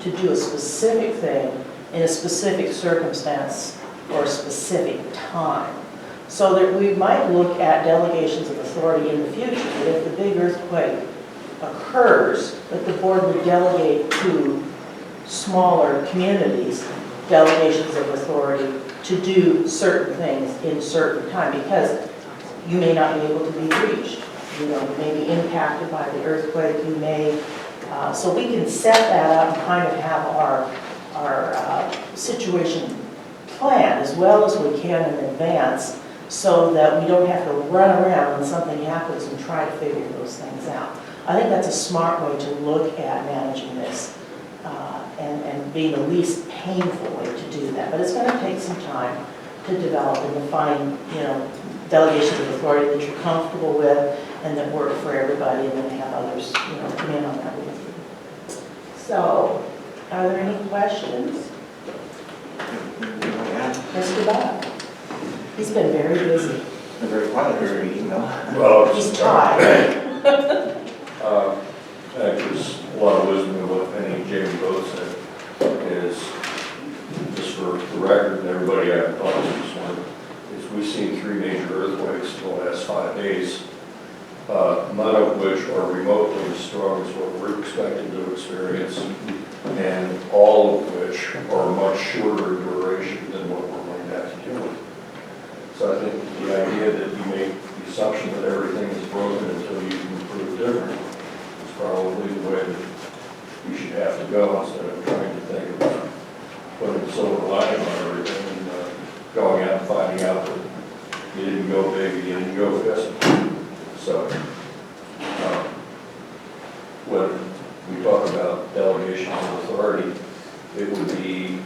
to do a specific thing in a specific circumstance or a specific time. So that we might look at delegations of authority in the future, that if the big earthquake occurs, that the board would delegate to smaller communities delegations of authority to do certain things in certain time, because you may not be able to be reached. You know, you may be impacted by the earthquake, you may, so we can set that up and kind of have our situation planned as well as we can in advance, so that we don't have to run around when something happens and try to figure those things out. I think that's a smart way to look at managing this and being the least painful way to do that. But it's going to take some time to develop and to find, you know, delegations of authority that you're comfortable with and that work for everybody, and then have others, you know, come in on that with you. So, are there any questions? Mr. Bob? He's been very busy. Been very quiet this meeting, though. Well, He's tired. There's a lot of wisdom in what Penny and Jamie both said. Is, just for the record, and everybody I've talked to this morning, is we've seen 3 major earthquakes in the last 5 days, none of which are remotely as strong as what we're expected to experience, and all of which are much shorter in duration than what we're going to have to deal with. So I think the idea that you make the assumption that everything is broken until you can prove different is probably the way that you should have to go, instead of trying to think about putting silver lining on everything and going out and finding out that you didn't go big, you didn't go fast. So, when we talk about delegation of authority, it would be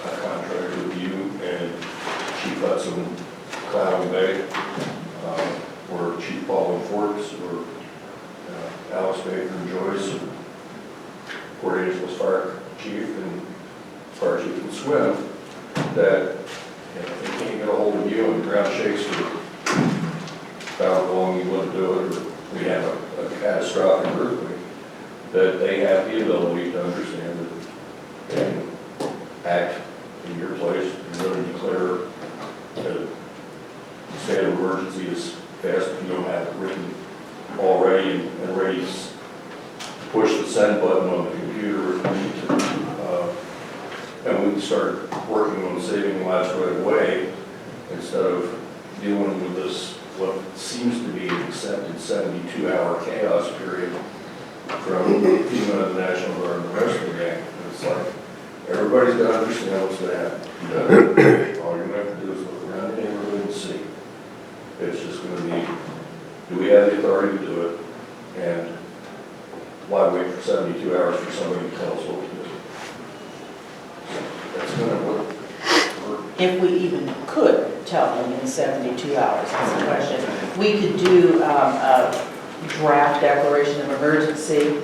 a contract with you and Chief Hudson, Clallam Bay, or Chief Baldwin Forks, or Alex Baker and Joyce, or Port Angeles Fire Chief and Fire Chief can swim, that if they can't get a hold of you and the ground shakes for how long you want to do it, or we have a catastrophic earthquake, that they have the ability to understand it and act in your place and really declare a state of emergency as fast as you don't have it written already and ready to push the send button on the computer if we need to. And we can start working on saving lives right away instead of dealing with this, what seems to be an accepted 72-hour chaos period from FEMA and the National Guard and the rest of the gang. It's like, everybody's got to understand what's going to happen. All you're going to have to do is look around the neighborhood and see. It's just going to be, do we have the authority to do it? And why wait for 72 hours for somebody to tell us what to do? That's going to work. If we even could tell them in 72 hours, that's the question. We could do a draft declaration of emergency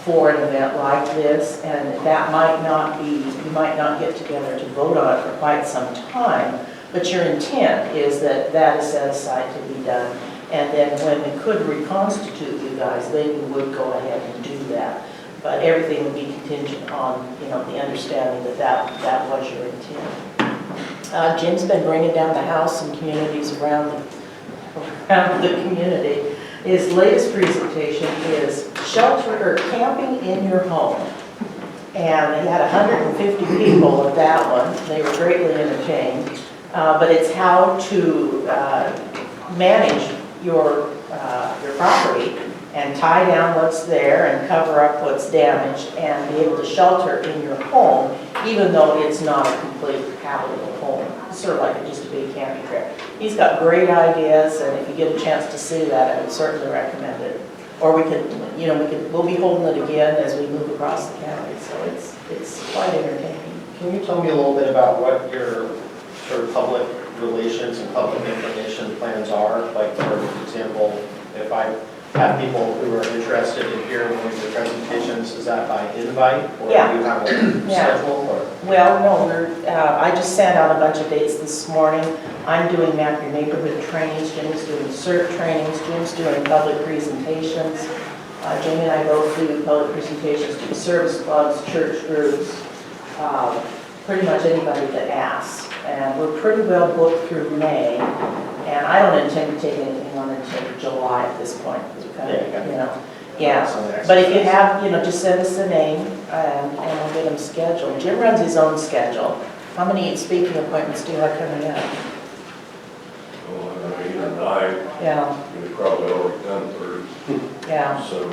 for an event like this, and that might not be, you might not get together to vote on it for quite some time, but your intent is that that is set aside to be done. And then when we could reconstitute you guys, then we would go ahead and do that. But everything would be contingent on, the understanding that that was your intent. Jim's been bringing down the house and communities around the community. His latest presentation is shelter or camping in your home. And he had 150 people at that one. They were greatly entertained. But it's how to manage your property and tie down what's there and cover up what's damaged and be able to shelter in your home, even though it's not a complete habitable home. It's sort of like just a big camping trip. He's got great ideas, and if you get a chance to see that, I would certainly recommend it. Or we could, we'll be holding it again as we move across the county, so it's quite entertaining. Can you tell me a little bit about what your sort of public relations and public information plans are? Like, for example, if I have people who are interested in hearing one of your presentations, is that by invite? Or do you have a schedule? Or? Well, no, I just sent out a bunch of dates this morning. I'm doing Map Your Neighborhood trainings, Jim's doing CERT trainings, Jim's doing public presentations. Jamie and I both do public presentations to service clubs, church groups, pretty much anybody that asks. And we're pretty well booked through May, and I don't intend to take anything on until July at this point. Yeah. But if you have, just send us a name, and I'll get them scheduled. Jim runs his own schedule. How many speaking appointments do you have coming up? Well, 8 or 9. Yeah. We've probably already done 30. Yeah. So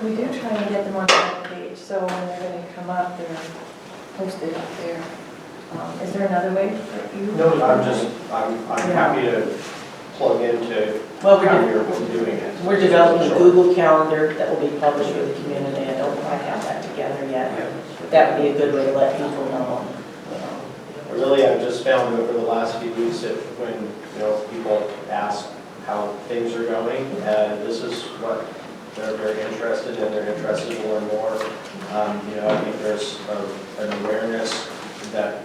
we do try and get them on the page, so when they're going to come up, they're posted up there. Is there another way for you? No, I'm happy to plug into how you're doing it. We're developing a Google Calendar that will be published for the community. I don't quite have that together yet. That would be a good way to let people know. Really, I've just found over the last few weeks that when people ask how things are going, this is what they're very interested in. They're interested to learn more. I think there's an awareness that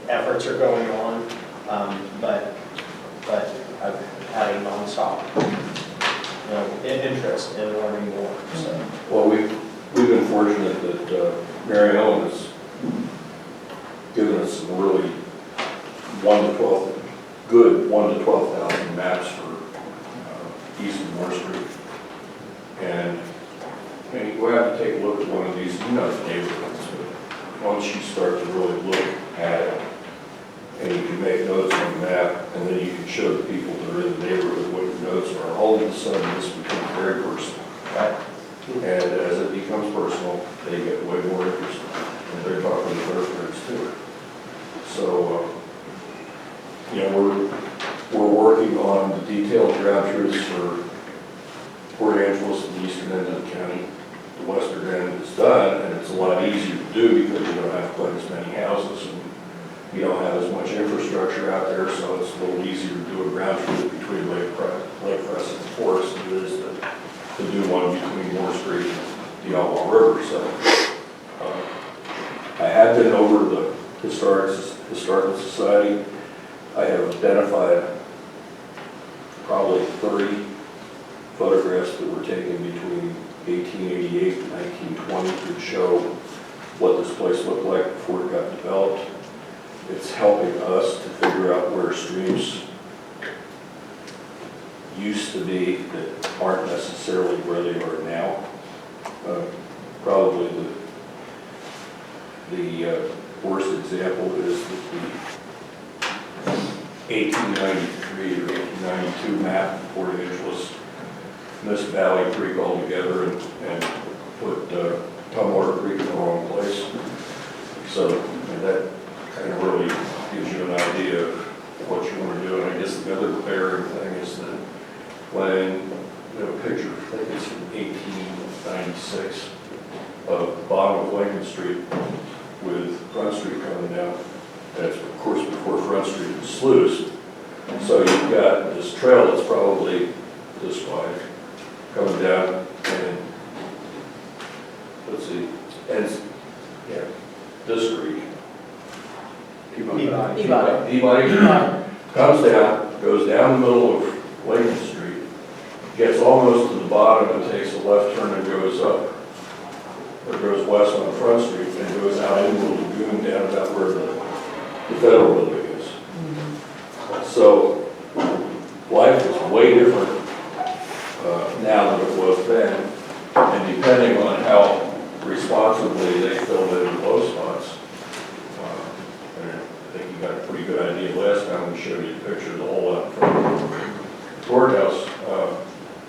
efforts are going on, but I've had a nonstop interest in learning more. So. well, we've been fortunate that Mary Ellen has given us some really 1 to 12,000 maps for East and North Street. And you go out and take a look at one of these, the neighborhoods, but once you start to really look at it, and you can make notes on the map, and then you can show the people that are in the neighborhood what your notes are, all of a sudden this becomes very personal. Right? And as it becomes personal, they get way more interested. And they're talking to their friends too. detailed ground truths for Port Angeles, the eastern end of the county. The western end is done, and it's a lot easier to do because you don't have quite as many houses, and you don't have as much infrastructure out there, so it's a little easier to do a ground truth between Lake Crescent and Forest than it is to do one between Moore Street and the Outlaw River. So I have been over the Historical Society. I have identified probably 30 photographs that were taken between 1888 and 1920 to show what this place looked like before it got developed. It's helping us to figure out where streams used to be that aren't necessarily where they are now. Probably the worst example is the 1893 or 1892 map of Port Angeles missed Valley Creek altogether and put Tumwater Creek in the wrong place. So that kind of really gives you an idea of what you want to do. And I guess the other bearing thing is that when a picture, I think it's from 1896, of the bottom of Lincoln Street with Front Street coming down. That's of course before Front Street was sluiced. So you've got this trail that's probably this wide coming down, and let's see, ends, yeah, this creek. Peabody comes down, goes down the middle of Lincoln Street, gets almost to the bottom and takes a left turn and goes up, or goes west on Front Street and goes out into the lagoon down about where the federal building is. So life is way different now than it was then, and depending on how responsibly they filled in the low spots. And I think you got a pretty good idea last time we showed you the picture of the hole out from the courthouse.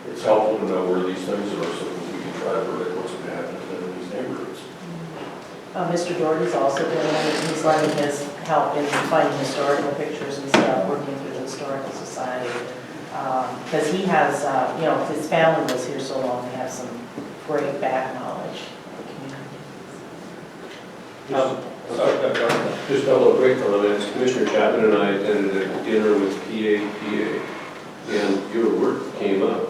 It's helpful to know where these things are so that we can try to predict what's going to happen in these neighborhoods. Mr. Doherty's also doing it, he's letting his help in finding historical pictures and stuff, working through the Historical Society. Because he has, you know, his family was here so long, they have some great back knowledge of the community. Just a couple of quick comments. Commissioner Chapman and I attended a dinner with PAPA, and your work came up,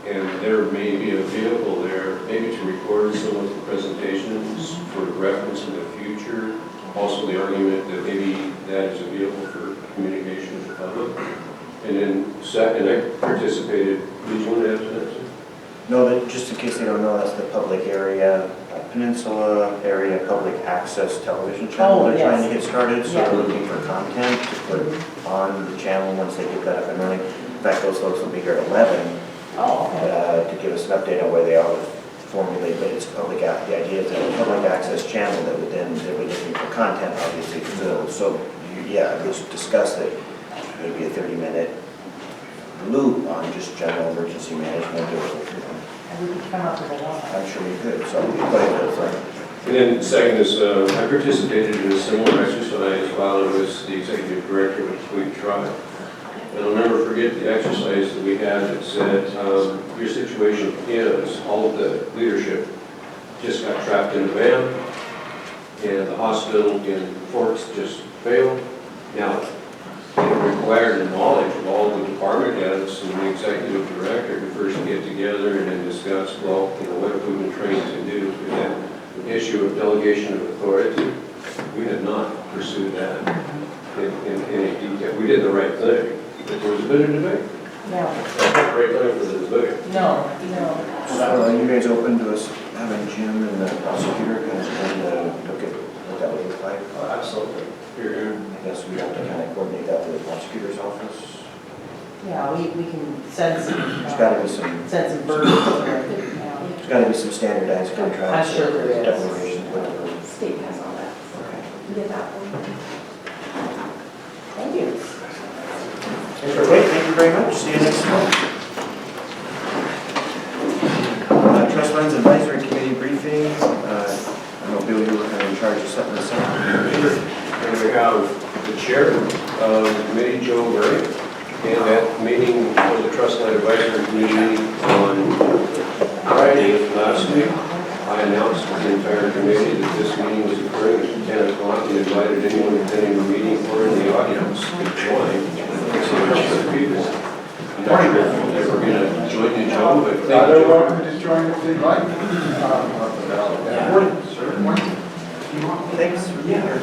and there may be a vehicle there, maybe to record some of the presentations for reference in the future. Also the argument that maybe that is a vehicle for communication with the public. And then second, I participated. Did you want to add to that? No, that, just in case they don't know, that's the public area, Peninsula area public access television channel. They're trying to get started, so they're looking for content to put on the channel once they get that up and running. In fact, those folks will be here at 11 to give us an update on where they are with formulate, but it's public. The idea is that a public access channel that would then they'll be looking for content, obviously, to build. So yeah, it was discussed that maybe a 30-minute loop on just general emergency management. And we could come up with a lot. I'm sure we could, so we play. And then second is, I participated in a similar exercise while I was the executive director of the Tweed Tribe. And I'll never forget the exercise that we had that said, your situation is all of the leadership just got trapped in a van, and the hospital in Forks just failed. Now, it required the knowledge of all the department heads and the executive director to first get together and then discuss, well, you know, what have we been trained to do? We had the issue of delegation of authority. We had not pursued that in any detail. We did the right thing, but there was a bit of debate. Yeah. That's not the right time for the debate. No. So are you guys open to us having Jim and the prosecutor kind of look at what that would look like? Absolutely. I guess we have to kind of coordinate that with the prosecutor's office. Yeah, we can send some. There's got to be some. Send some verbiage. There's got to be some standardized contracts. I'm sure there is. Declarations, whatever. State has all that. Okay. You get that one. Thank you. Okay, thank you very much. See you next month. Trust Funds Advisory Committee briefing. I know, Bill, you were kind of in charge of setting this up. And we have the chair of the committee, Joe Murray, And that meeting for the Trust Land Advisory Committee on Friday last week, I announced to the entire committee that this meeting was occurring at 10 o'clock and invited anyone attending the meeting or in the audience to join. So much for the people. I'm not sure if they were going to join you, Joe, but They're welcome to join if they'd like. Thanks for being here.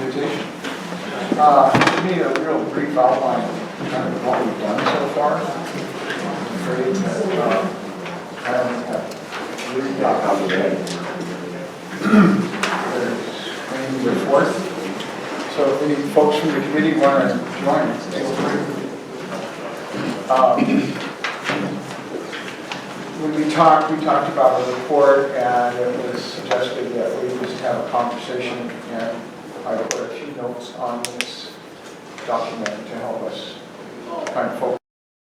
Invitation. Give me a real brief outline of kind of what we've done so far. I'm afraid that I don't have really got out of that. There's the fourth. So if any folks from the committee want to join, feel free. When we talked about a report, and it was suggested that we just have a conversation, and I put a few notes on this document to help us kind of focus